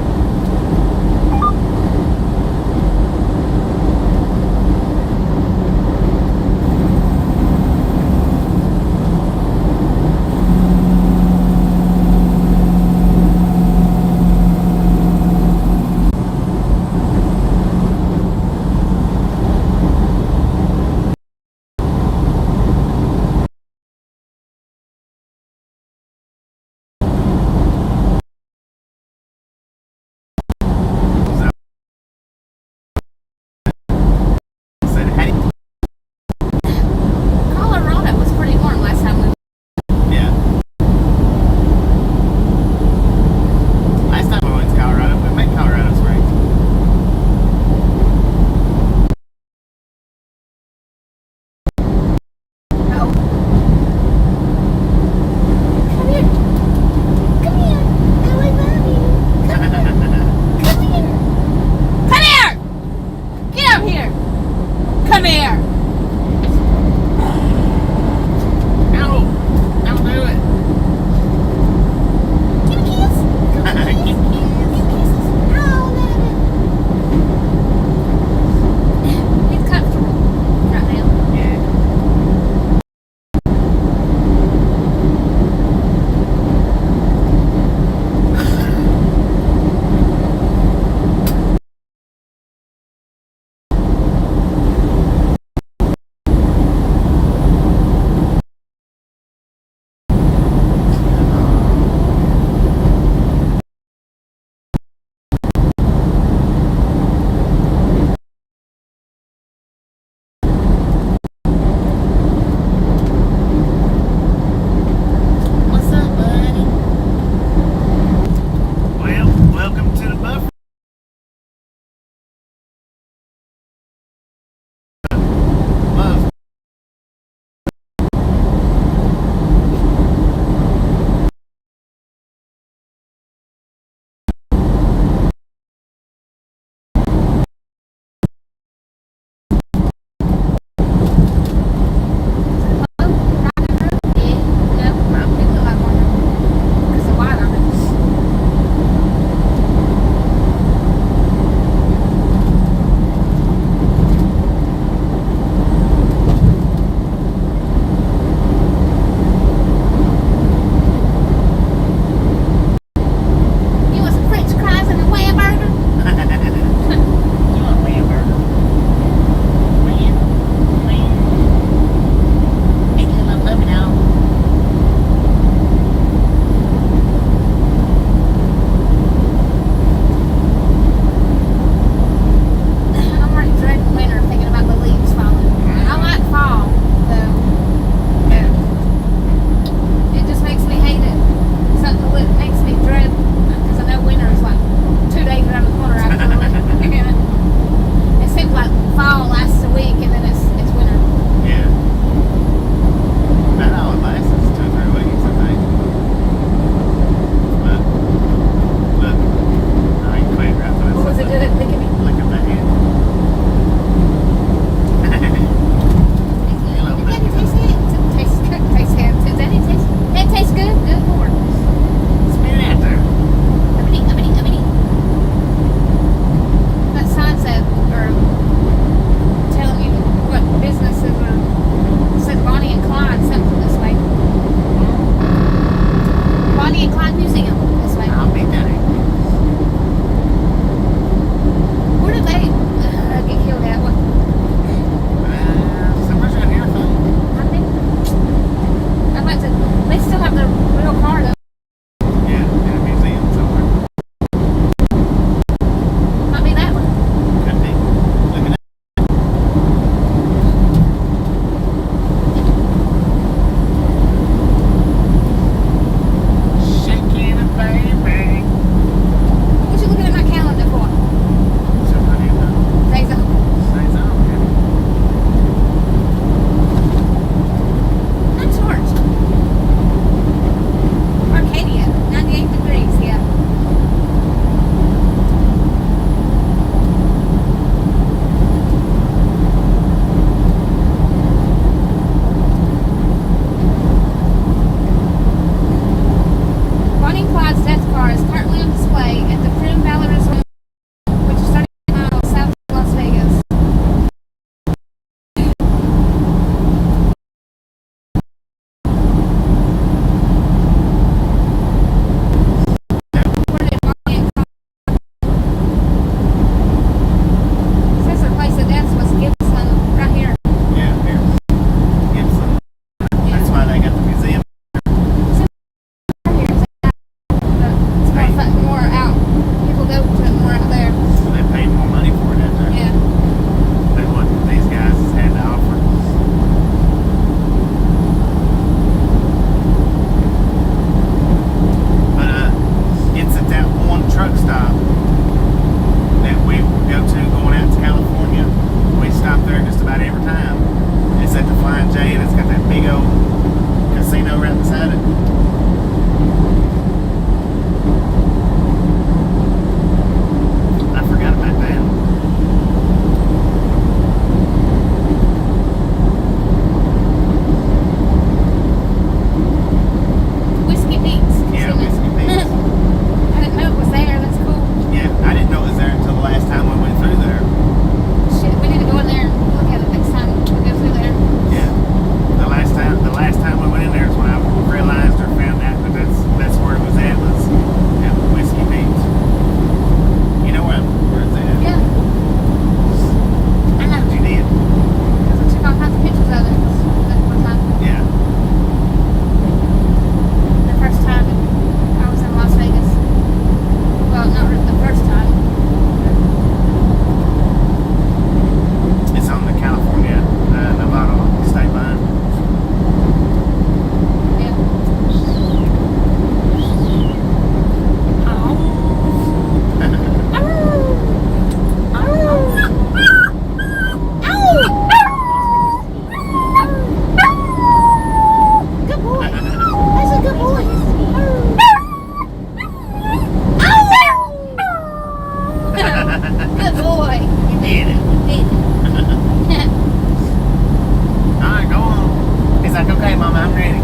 S2: Mama, I'm ready.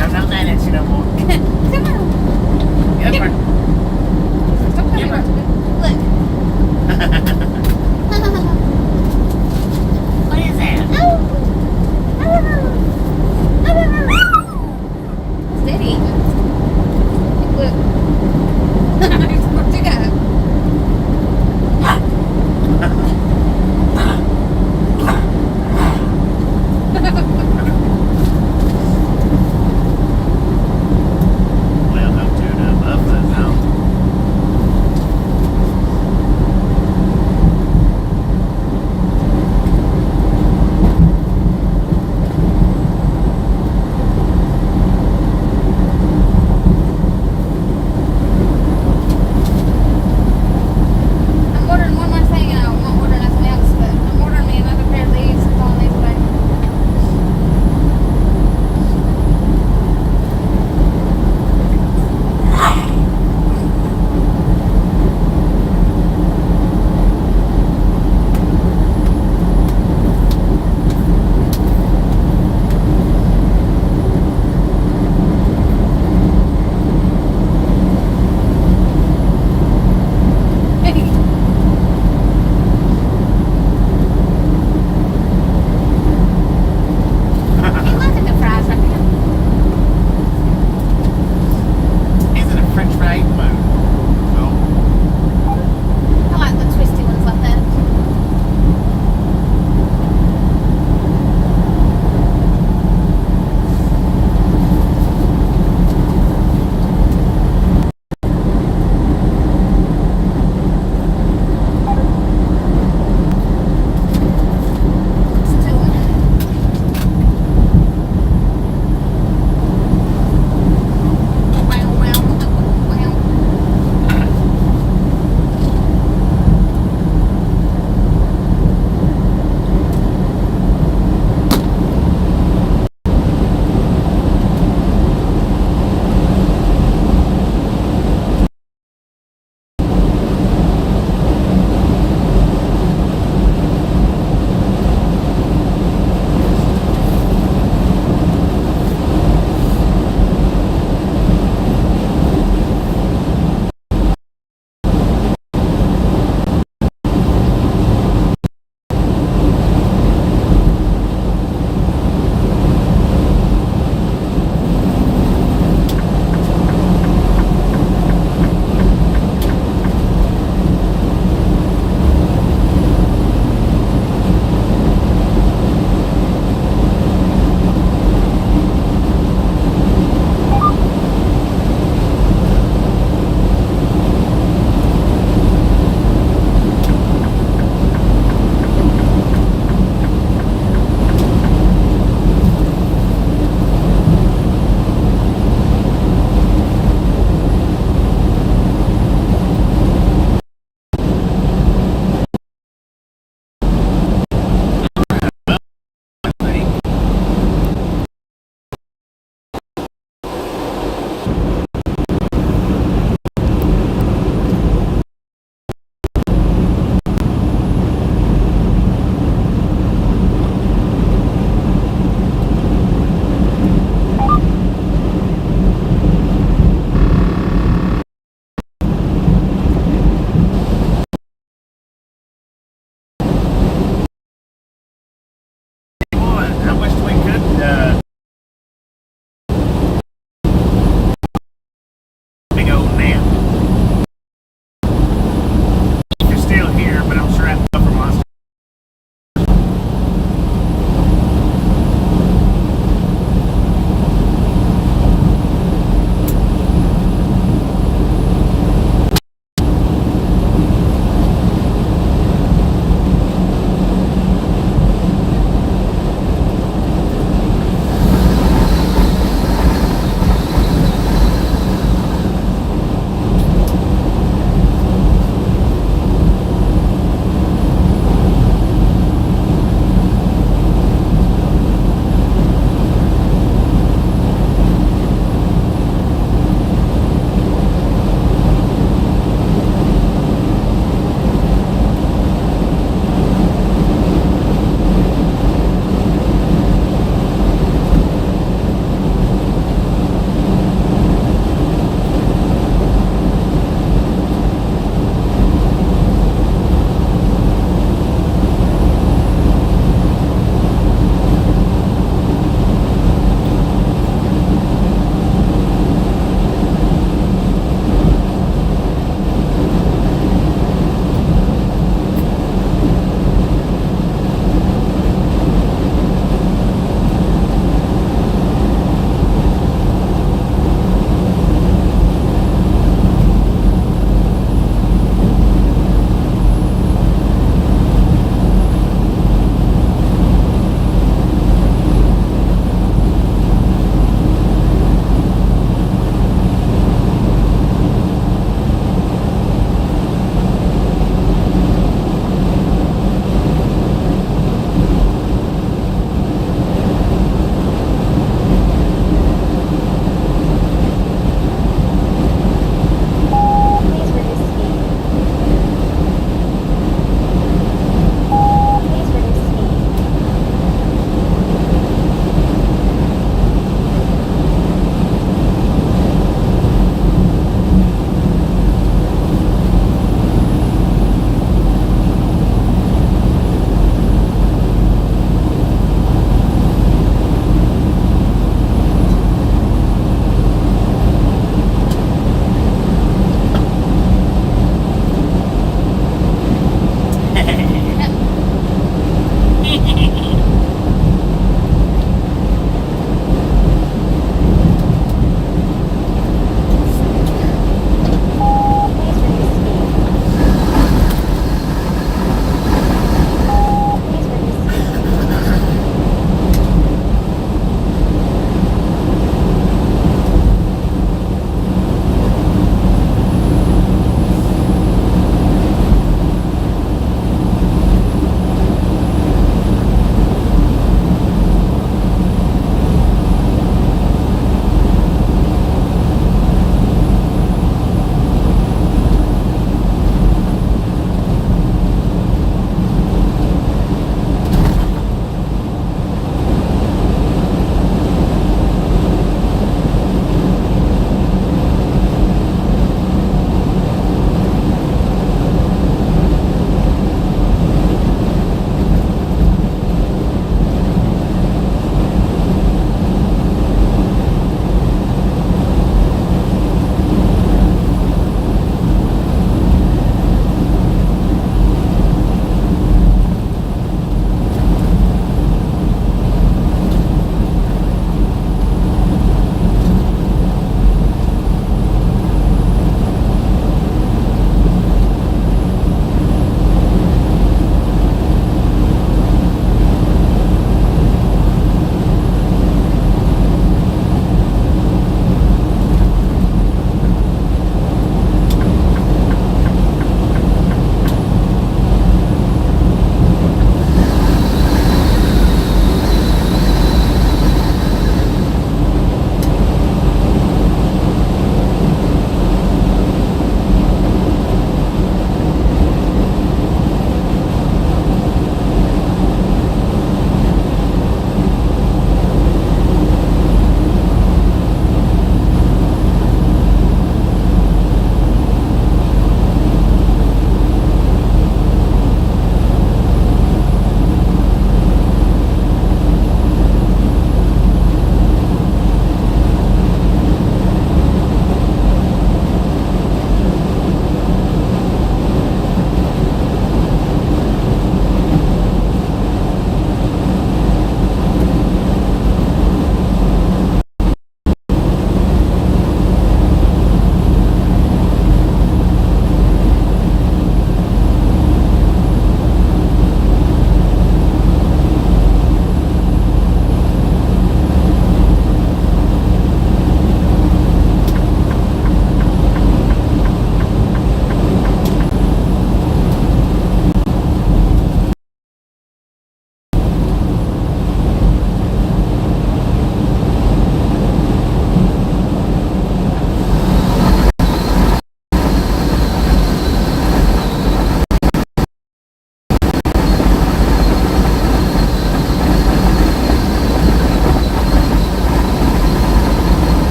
S2: I'm not mad at you no more.
S3: Come on.
S2: Get up.
S3: Don't tell me what to do. Look.
S2: What is that?
S3: Steady. Look. Where'd you go?
S2: Welcome to the buffer zone.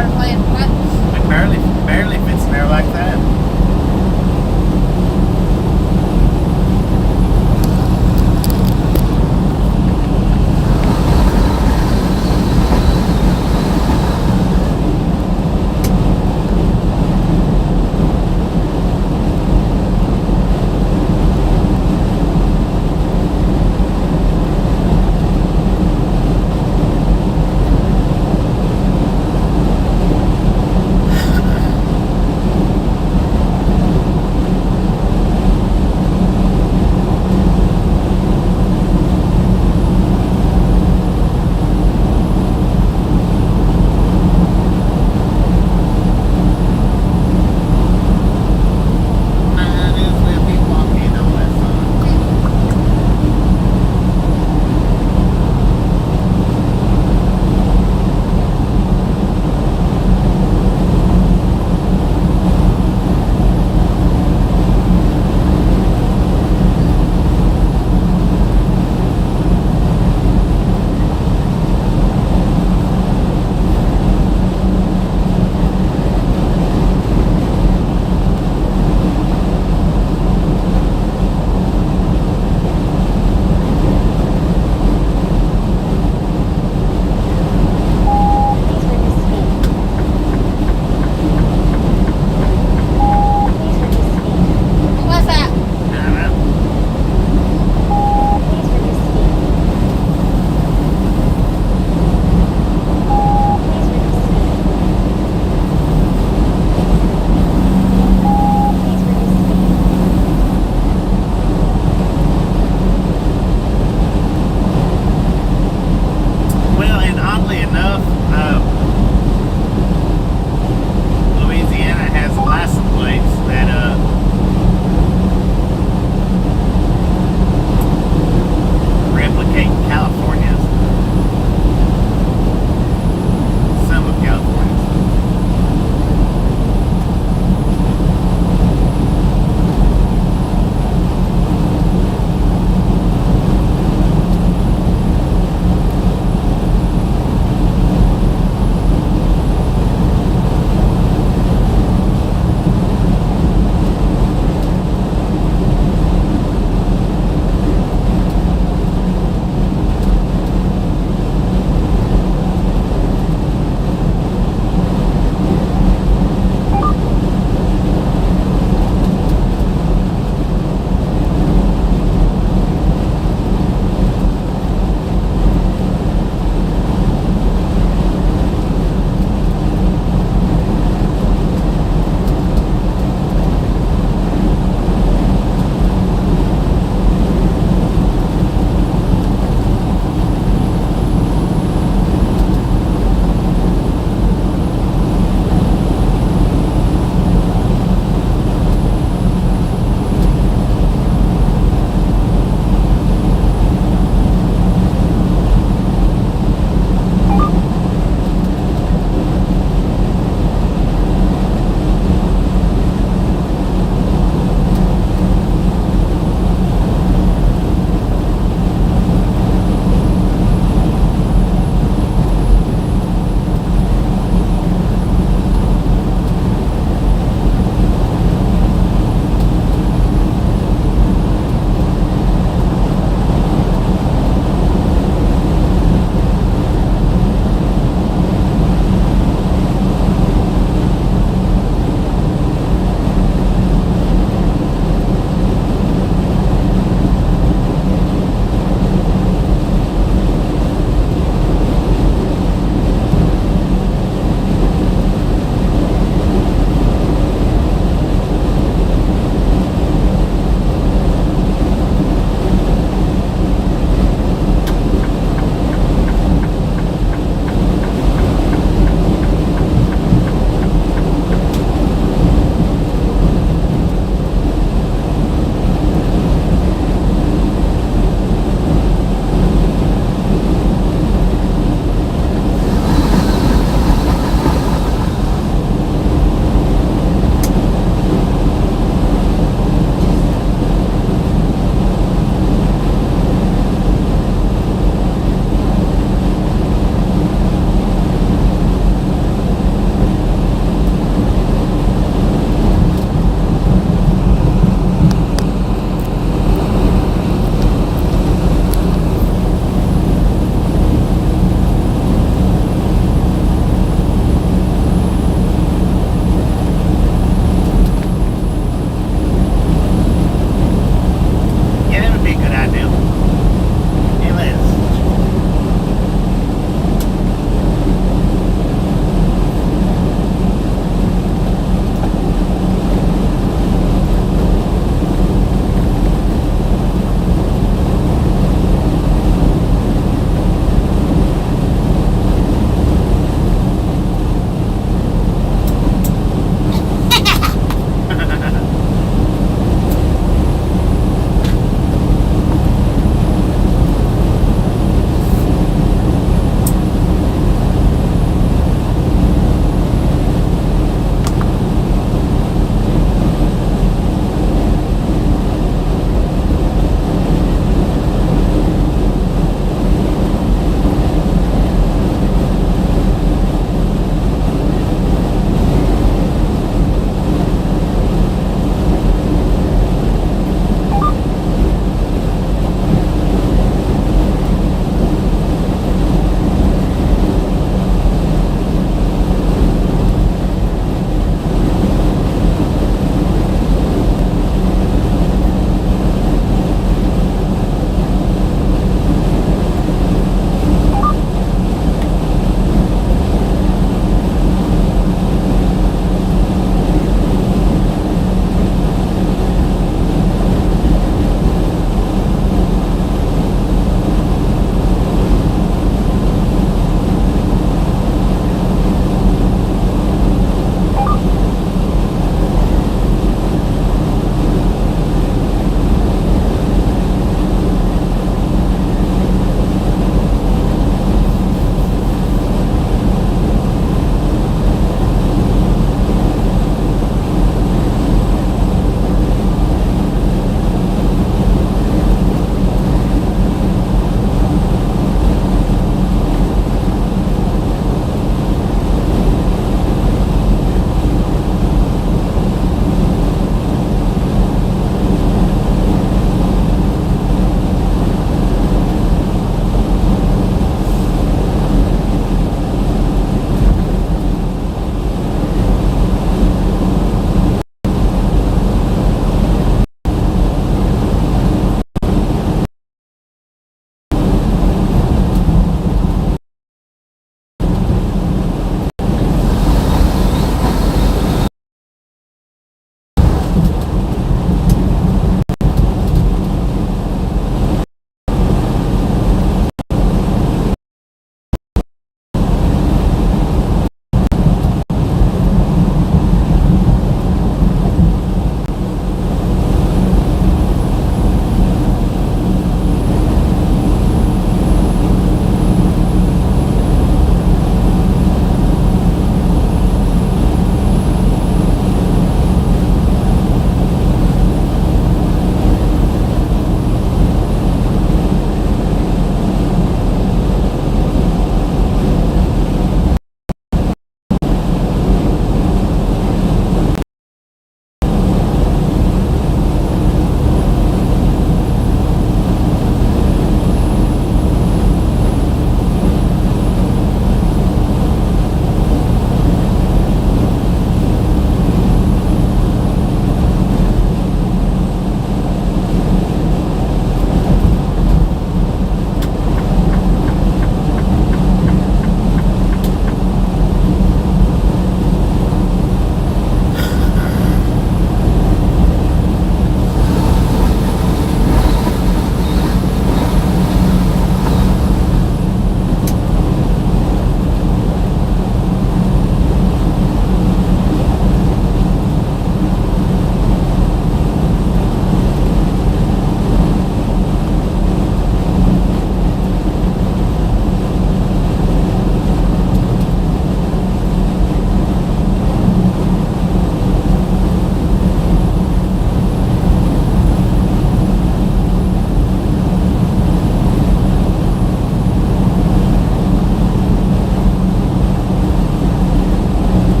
S3: started playing. What?
S2: It barely fits in there like that.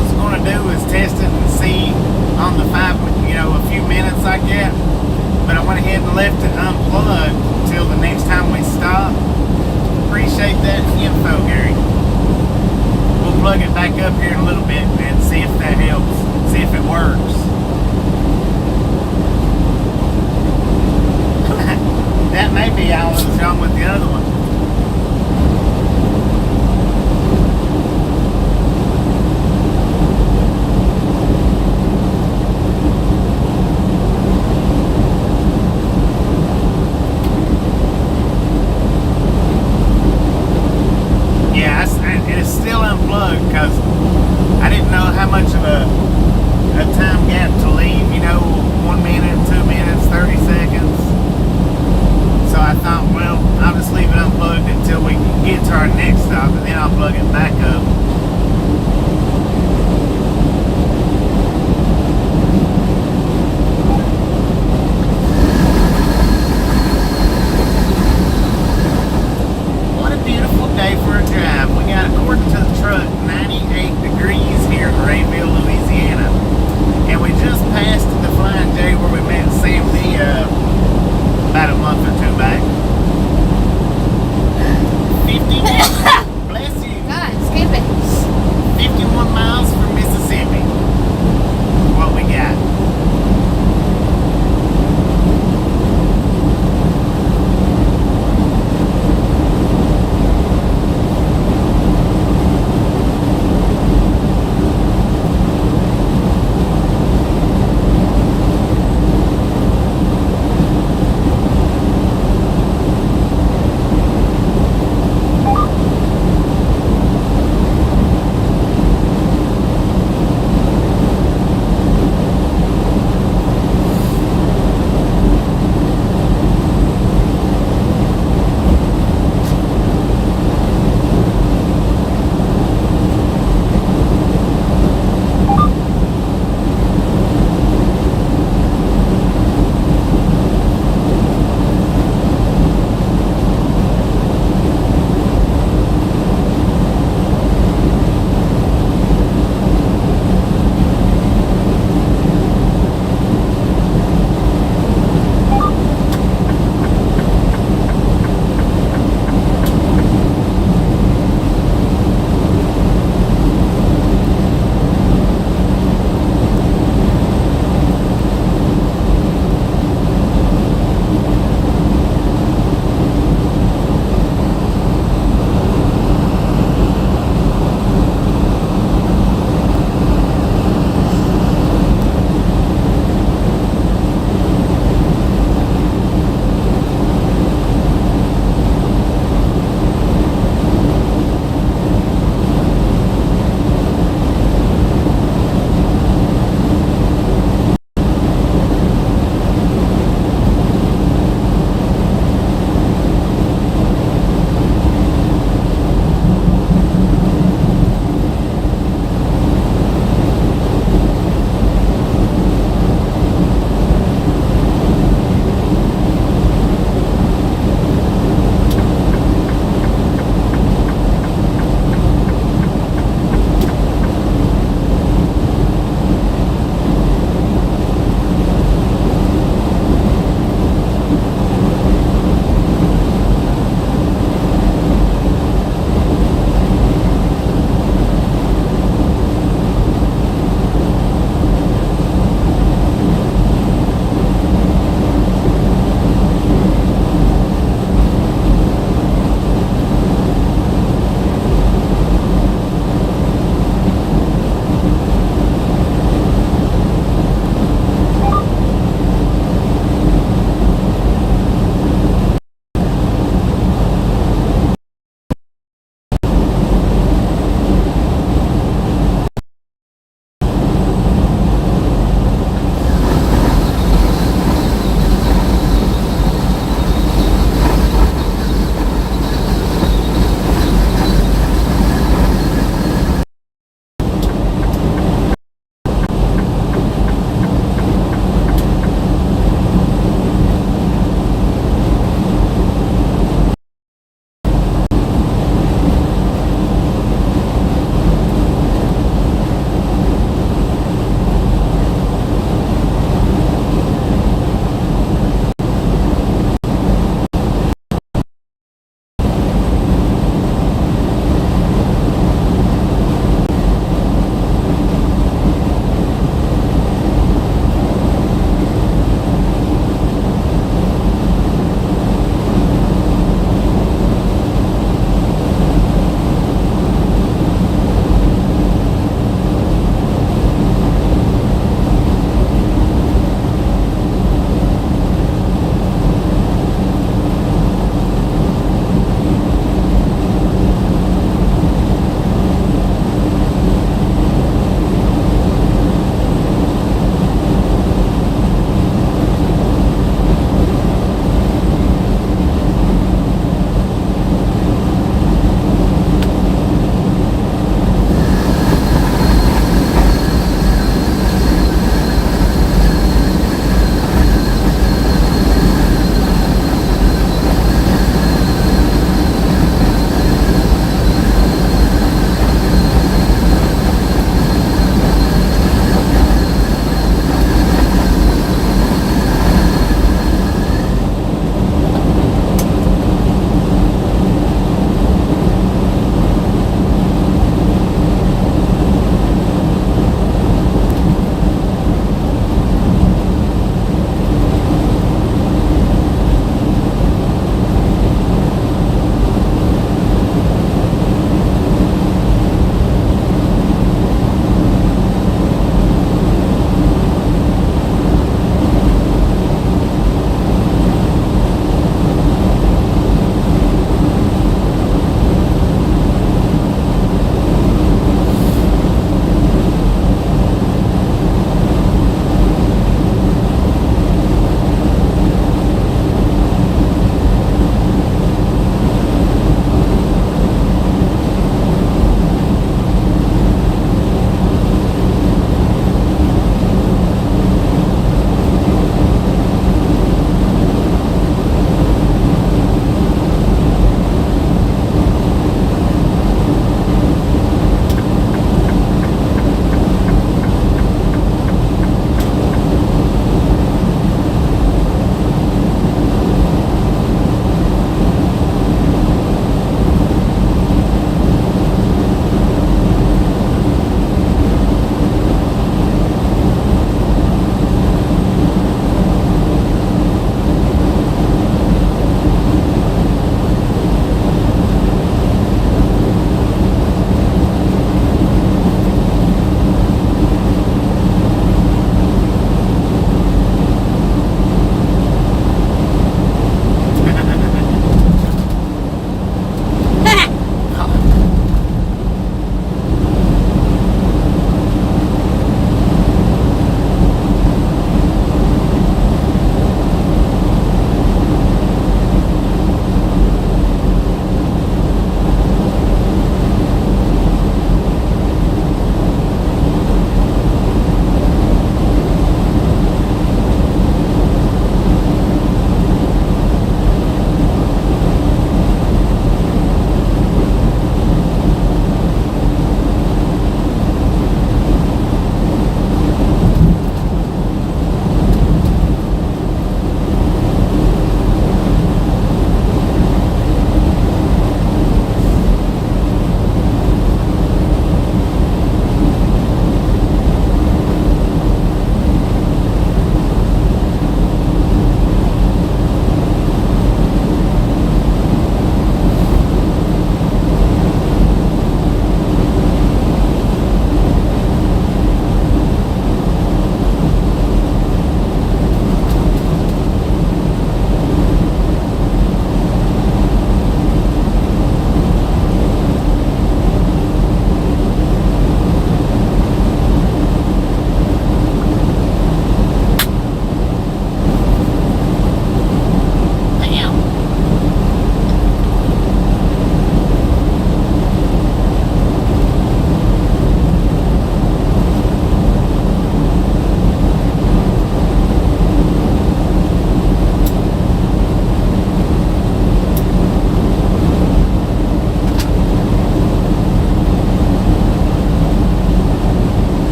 S2: was going to do is test it and see on the a few minutes I get. But I went ahead and left it unplugged till the next time we stop. Appreciate that info, Gary. We'll plug it back up here in a little bit and see if that helps. See if it works. That may be how it was wrong with the other one. It is still unplugged because I didn't know how much of a time gap to leave, 1 minute, 2 minutes, 30 seconds. So I thought, well, I'll just leave it unplugged until we get to our next stop, and then I'll plug it back up. What a beautiful day for a drive. We got, according to the truck, 98 degrees here in Rayville, Louisiana. And we just passed the Flying J where we met Sam D about a month or two back. 50. Bless you.
S3: God, skip it.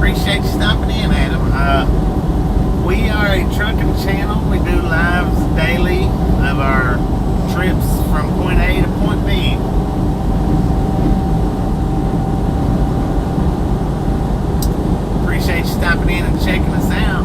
S2: Appreciate you stopping in, Adam. We are a trucking channel. We do lives daily of our trips from point A to point B. Appreciate you stopping in and checking us out.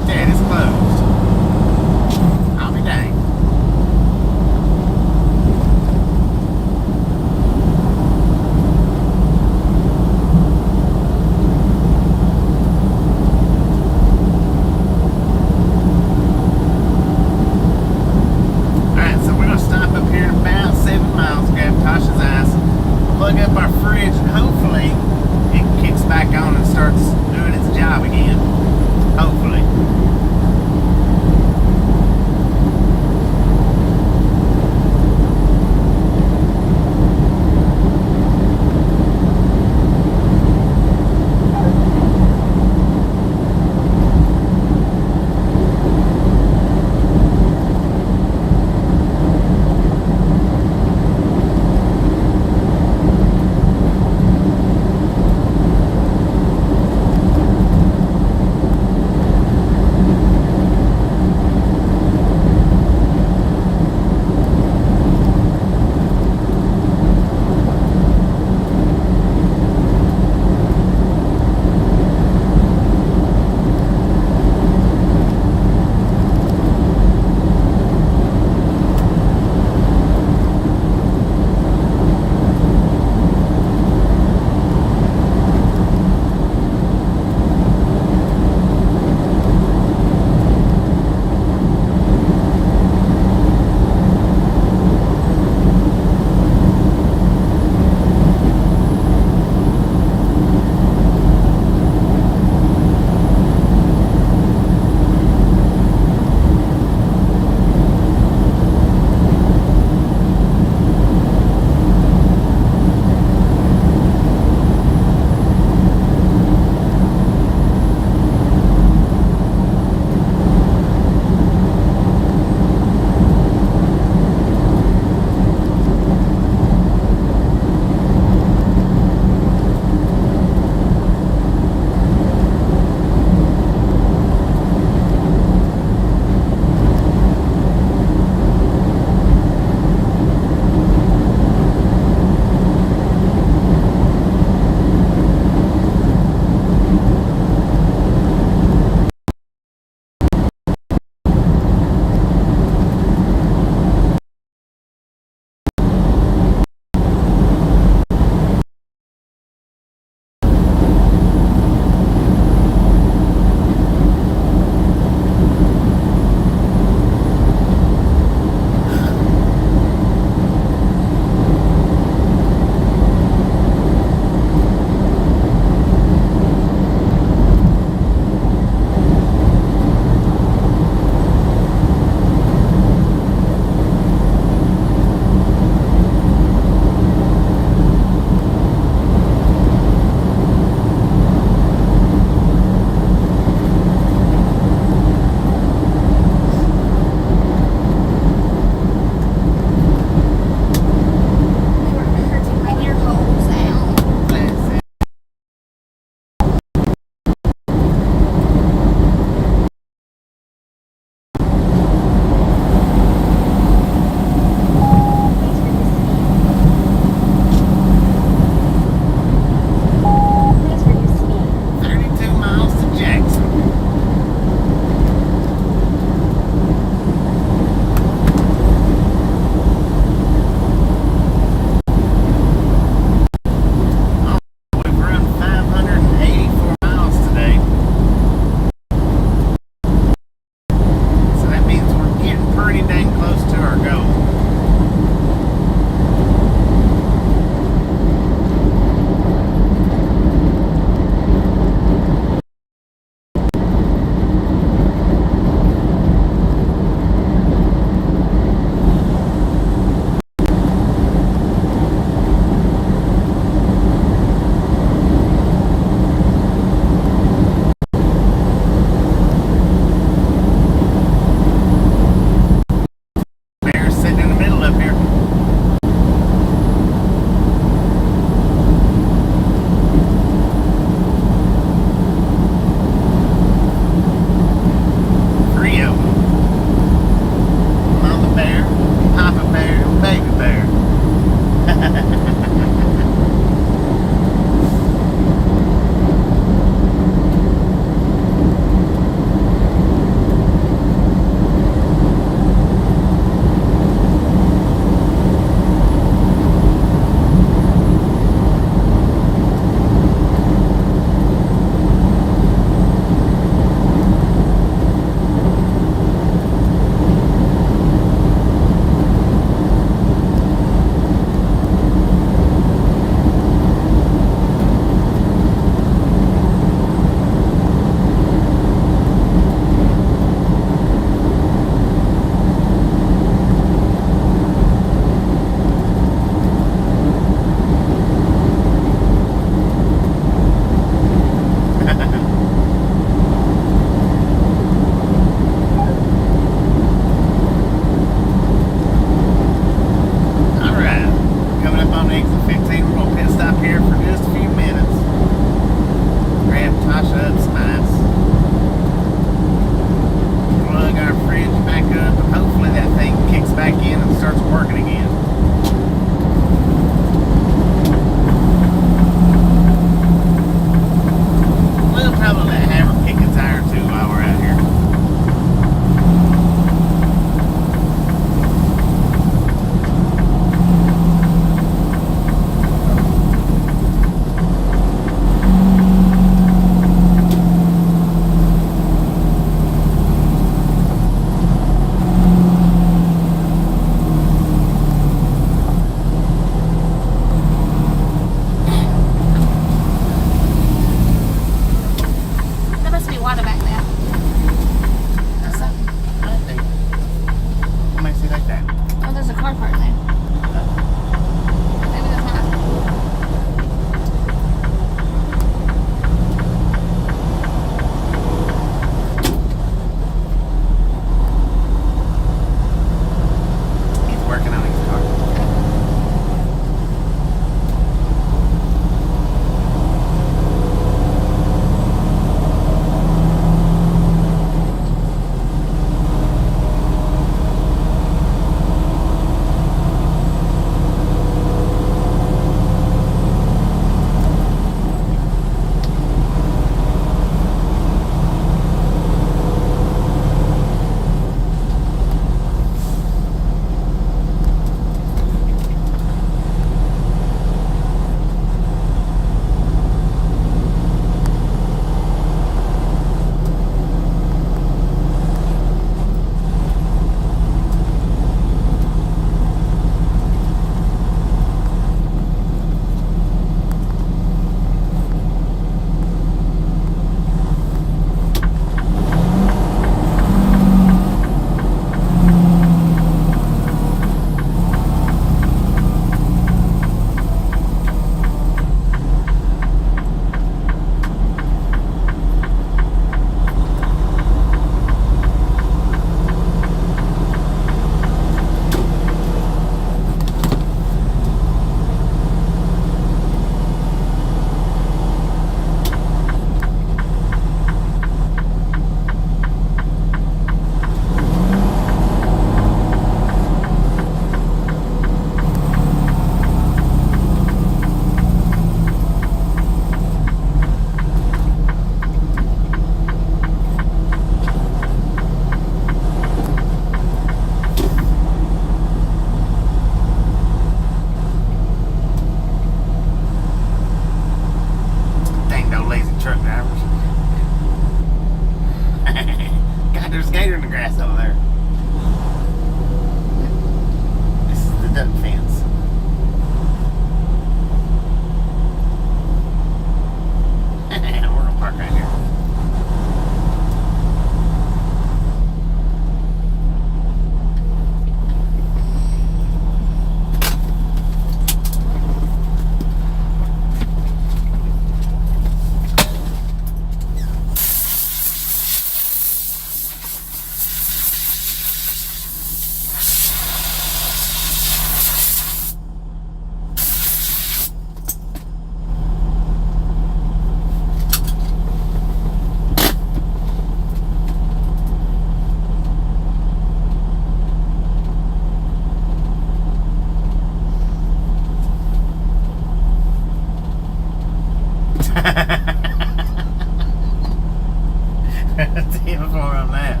S2: 10 for on that.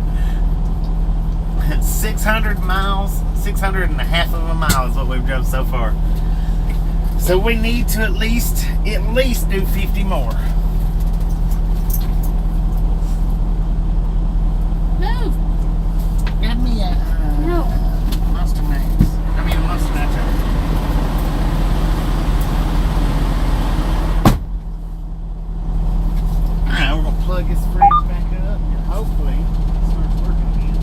S2: 600 miles, 600 and a half of a mile is what we've drove so far. So we need to at least do 50 more.
S3: Move.
S2: Got me a
S3: No.
S2: Monster Max. I mean a Monster Nacho. Alright, we're gonna plug this fridge back up and hopefully it starts working again.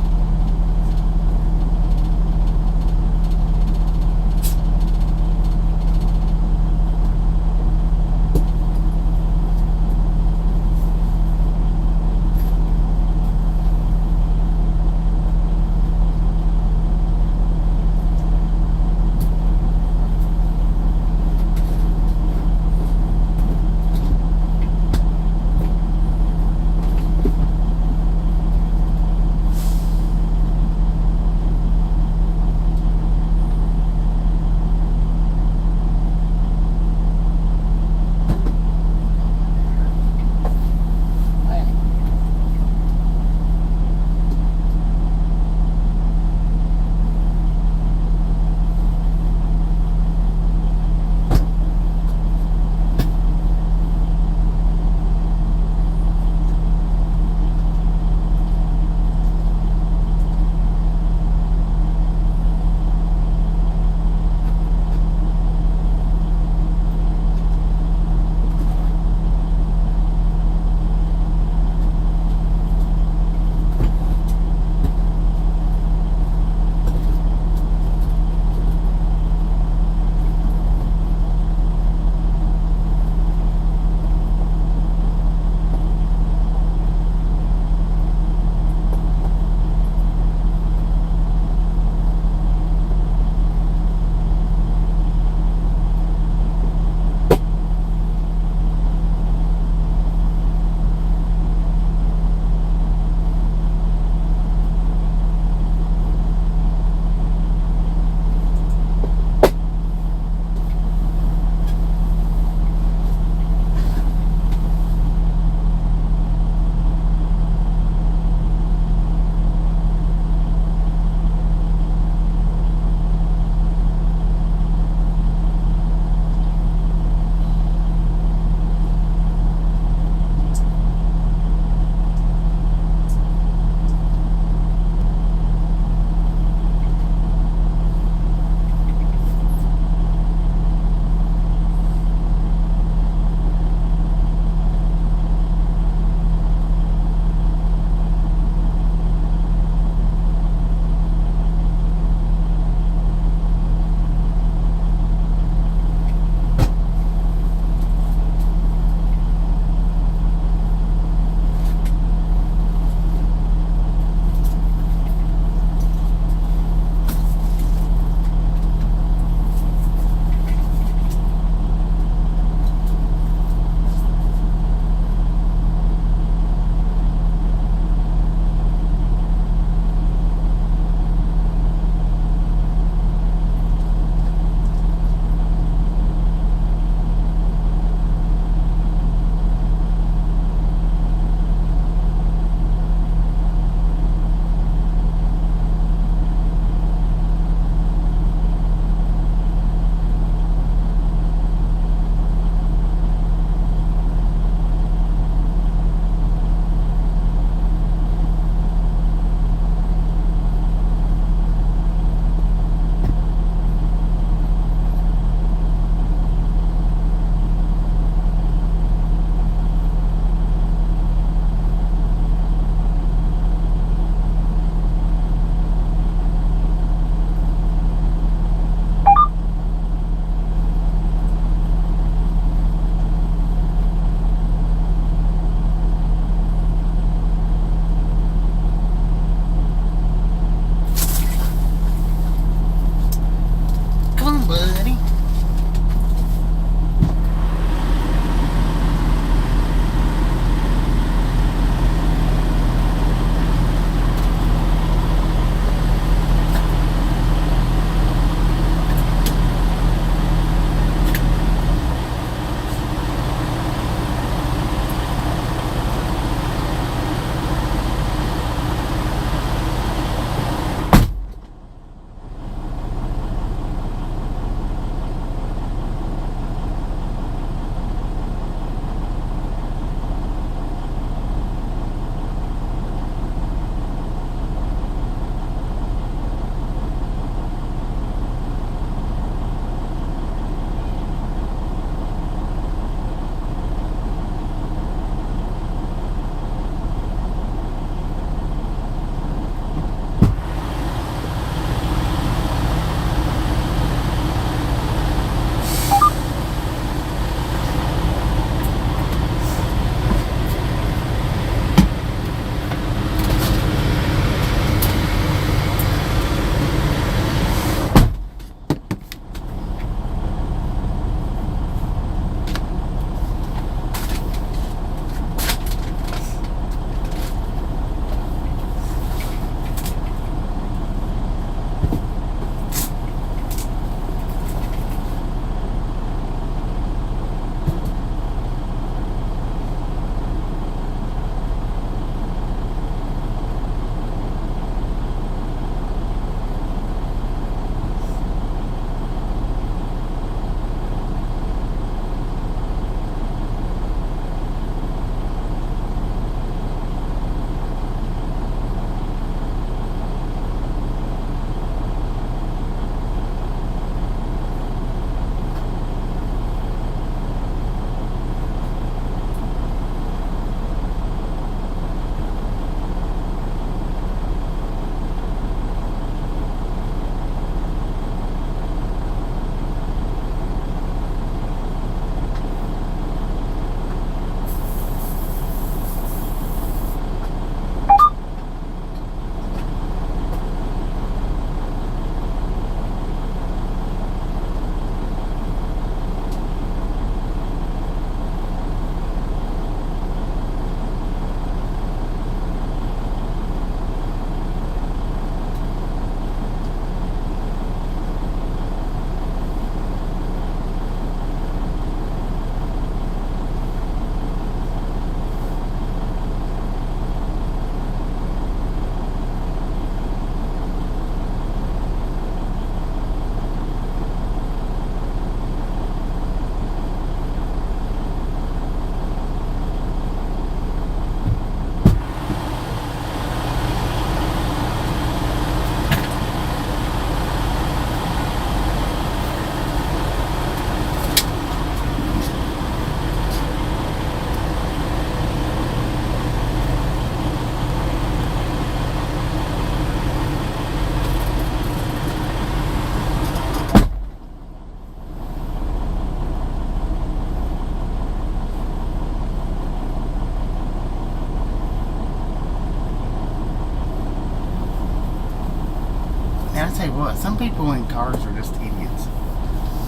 S2: what, some people in cars are just idiots.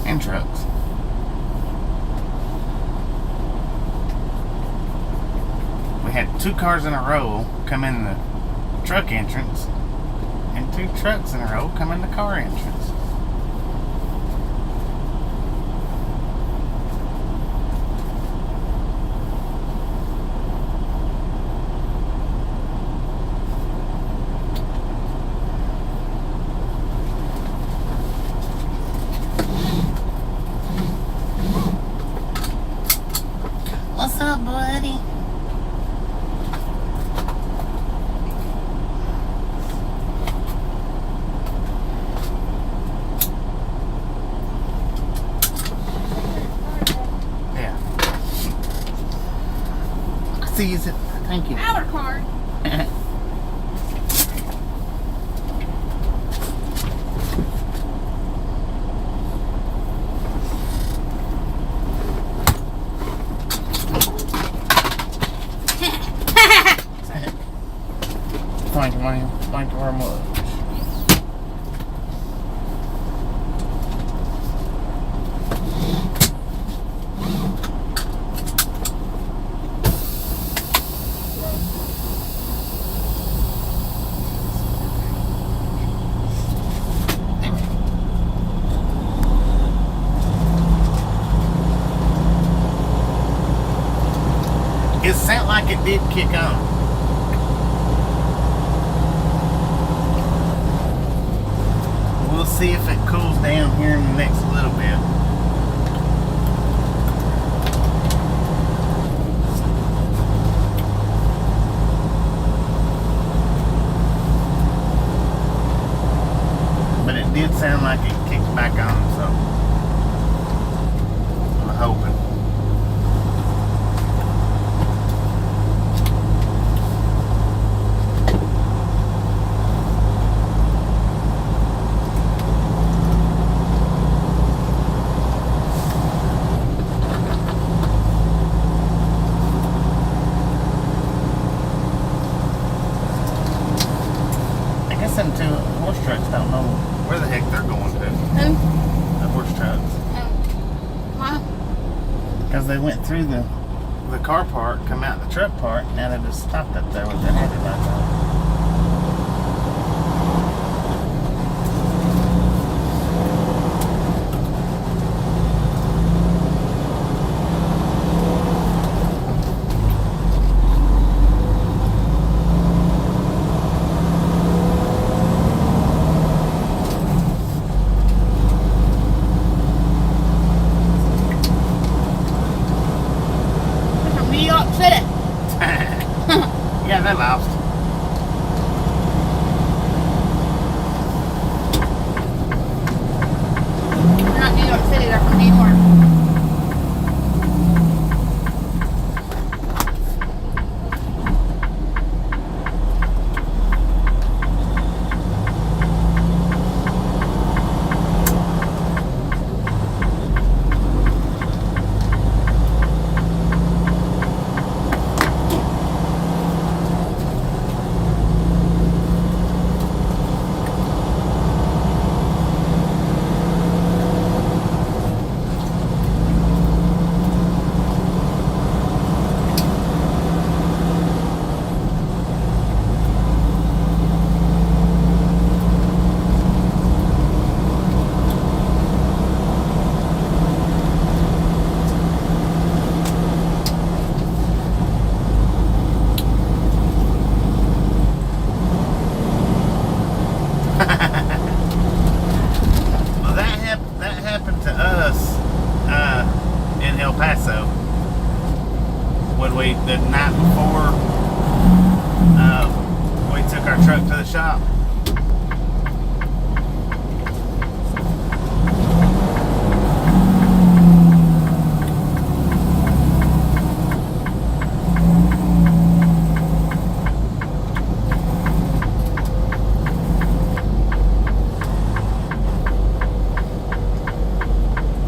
S2: And trucks. We had 2 cars in a row come in the truck entrance, and 2 trucks in a row come in the car entrance. What's up, buddy? Yeah. I see you. Thank you.
S3: Our card.
S2: Thank you, ma'am. Thank you very much. It sounded like it did kick on. We'll see if it cools down here in the next little bit. But it did sound like it kicked back on, so I'm hoping. Them 2 horse trucks don't know where the heck they're going to.
S3: Who?
S2: The horse trucks.
S3: Why?
S2: Because they went through the car part, come out the truck part, now they just stopped up there with their headlights on.
S3: New York City.
S2: Yeah, they lost.
S3: They're not New York City, they're from New York.
S2: Well, that happened to us in El Paso when the night before we took our truck to the shop.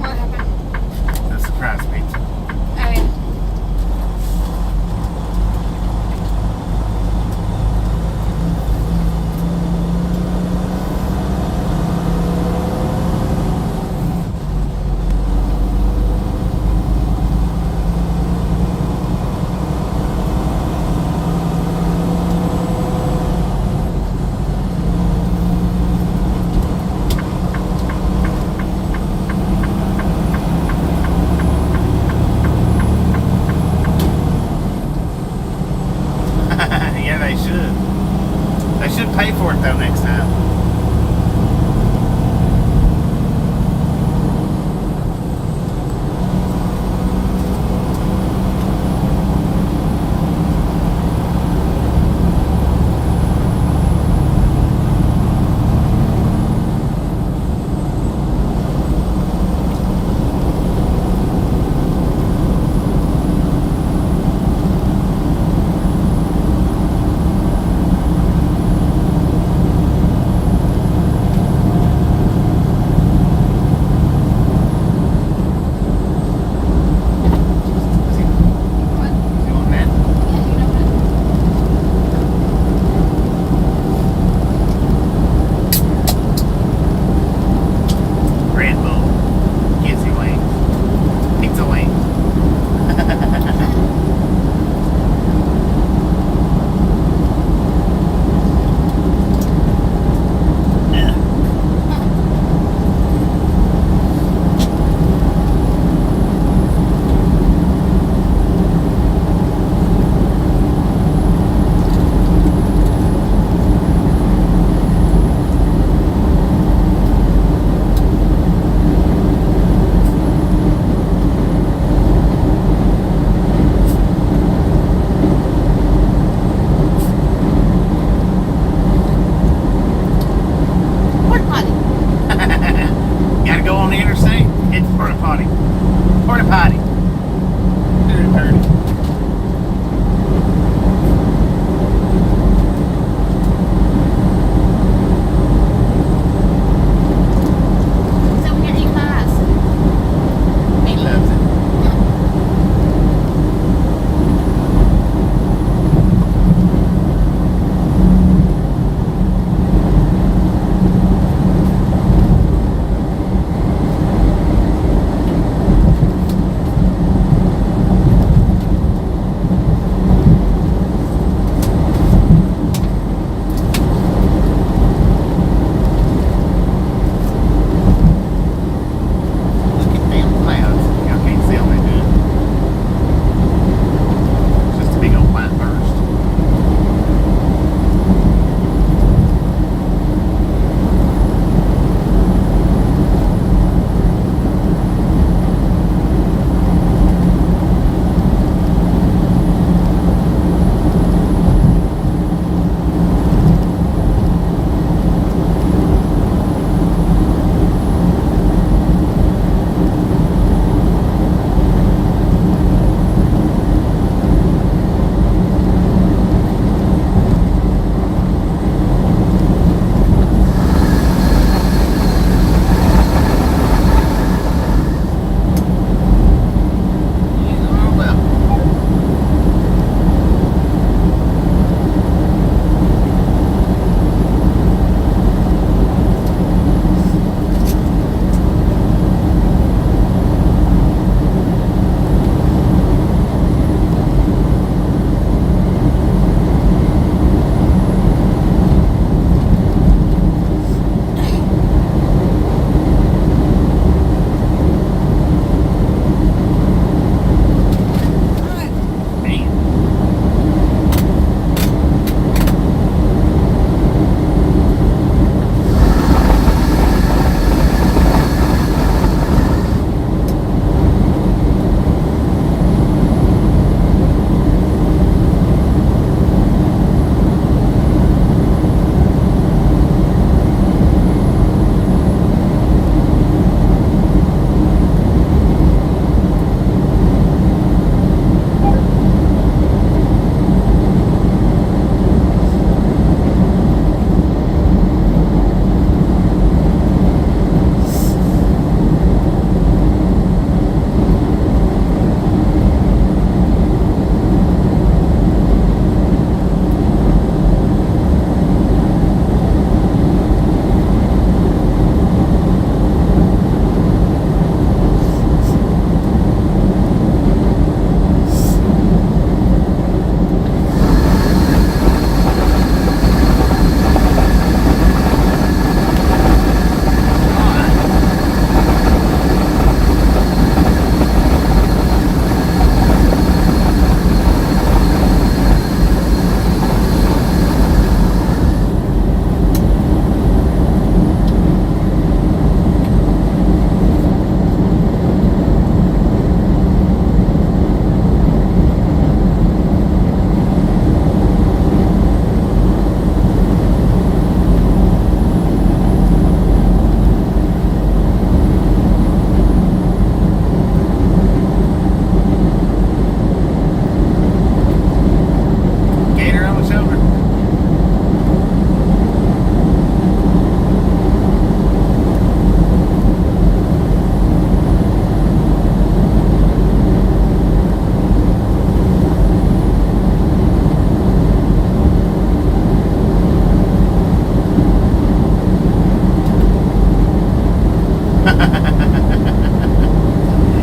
S3: What happened?
S2: The surprise pizza.
S3: Oh, yeah.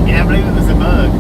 S2: Yeah, I believe it was a bug.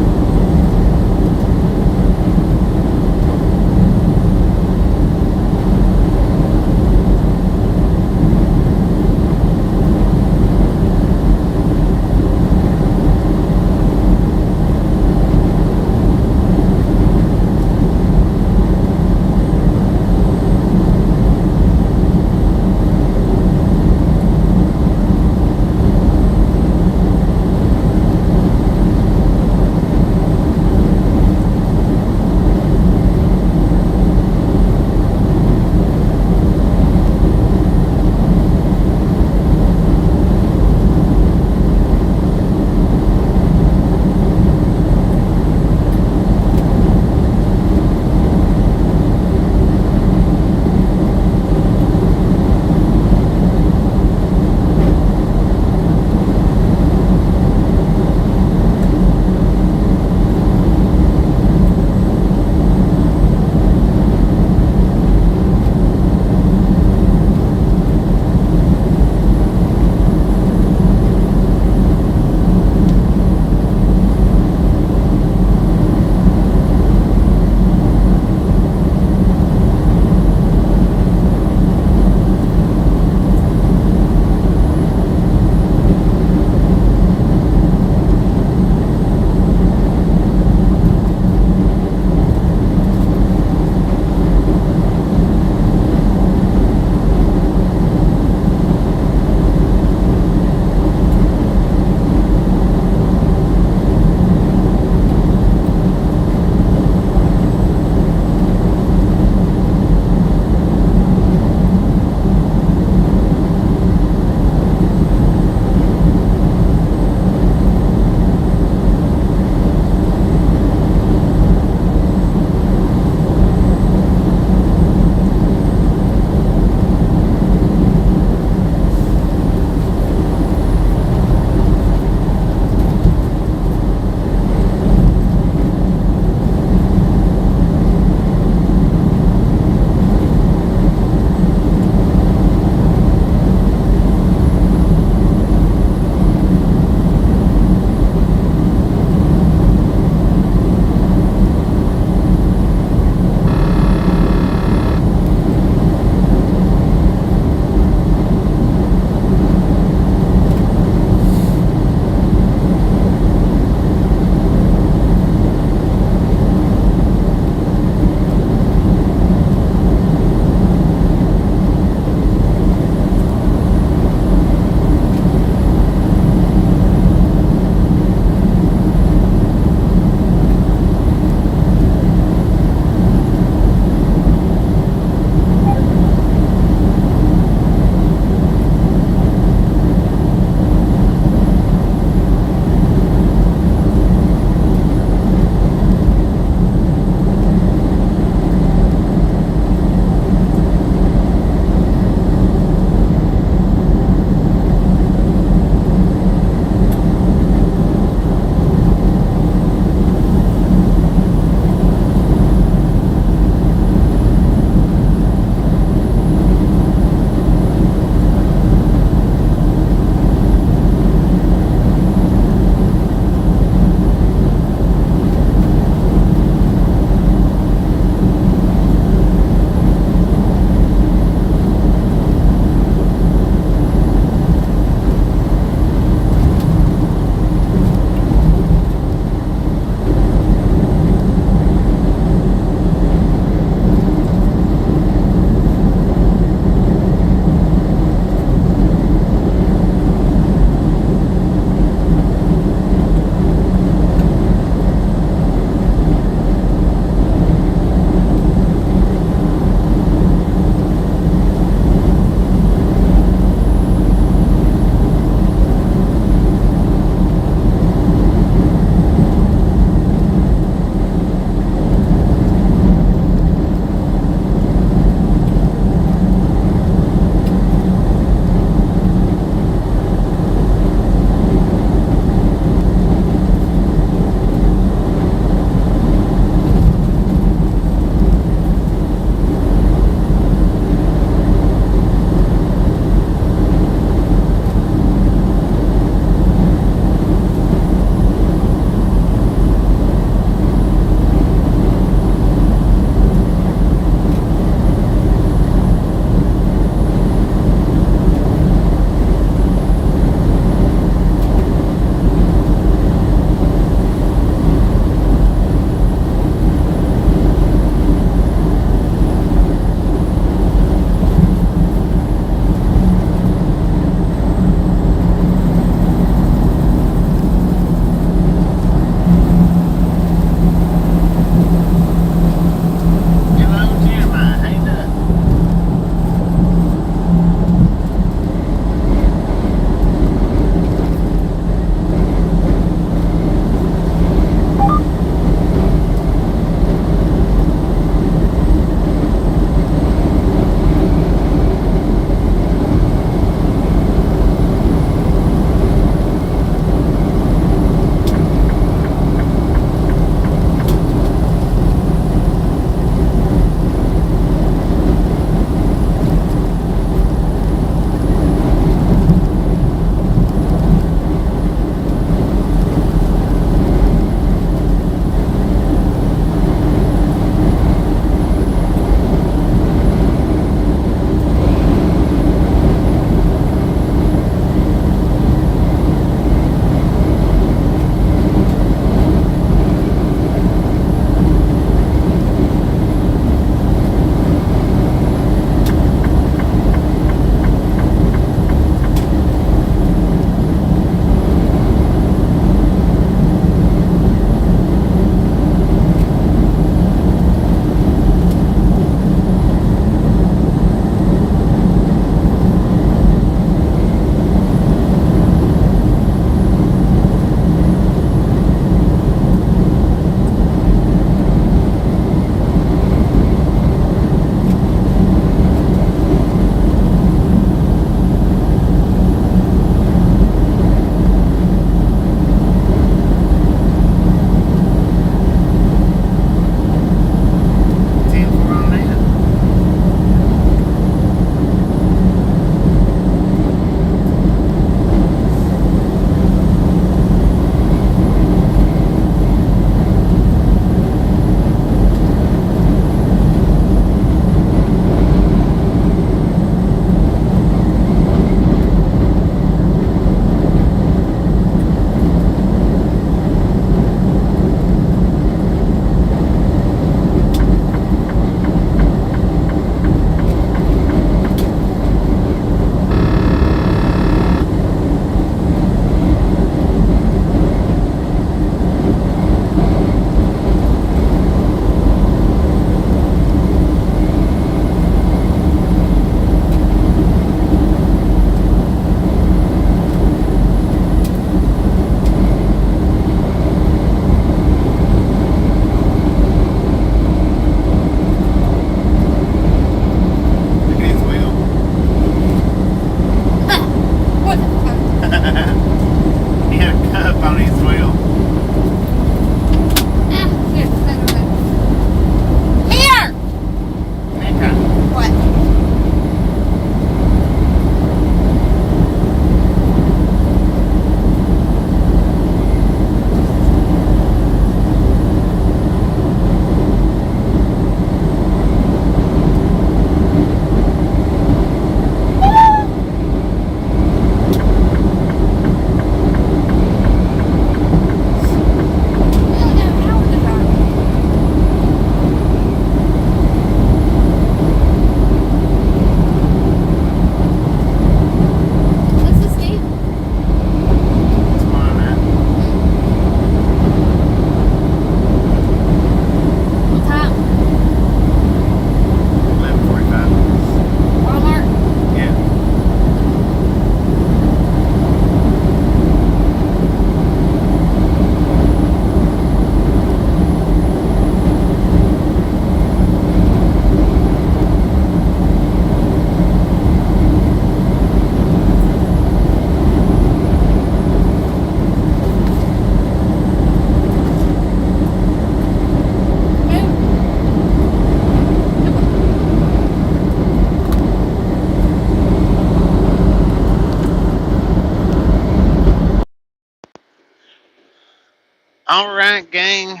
S1: All right, gang.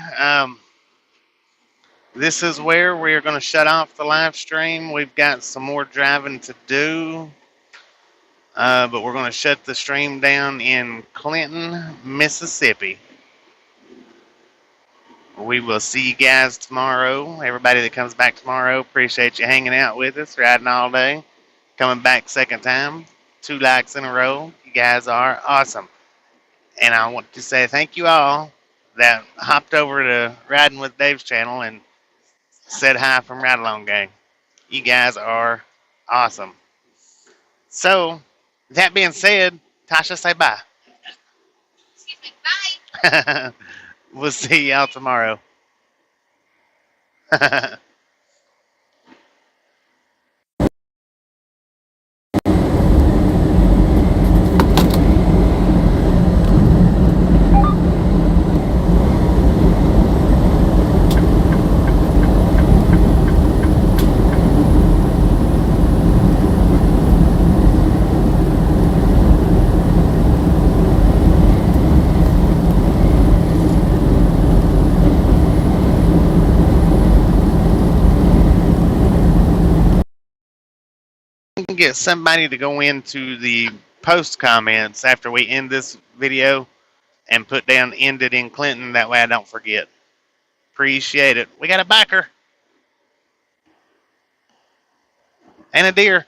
S1: This is where we're going to shut off the live stream. We've got some more driving to do, but we're going to shut the stream down in Clinton, Mississippi. We will see you guys tomorrow. Everybody that comes back tomorrow, appreciate you hanging out with us, riding all day. Coming back second time, 2 likes in a row. You guys are awesome. And I want to say thank you all that hopped over to Riding with Dave's channel and said hi from Ride Along Gang. You guys are awesome. So, that being said, Tasha, say bye.
S3: Excuse me. Bye.
S1: We'll see y'all tomorrow. Get somebody to go into the post comments after we end this video and put down ended in Clinton. That way I don't forget. Appreciate it. We got a biker and a deer.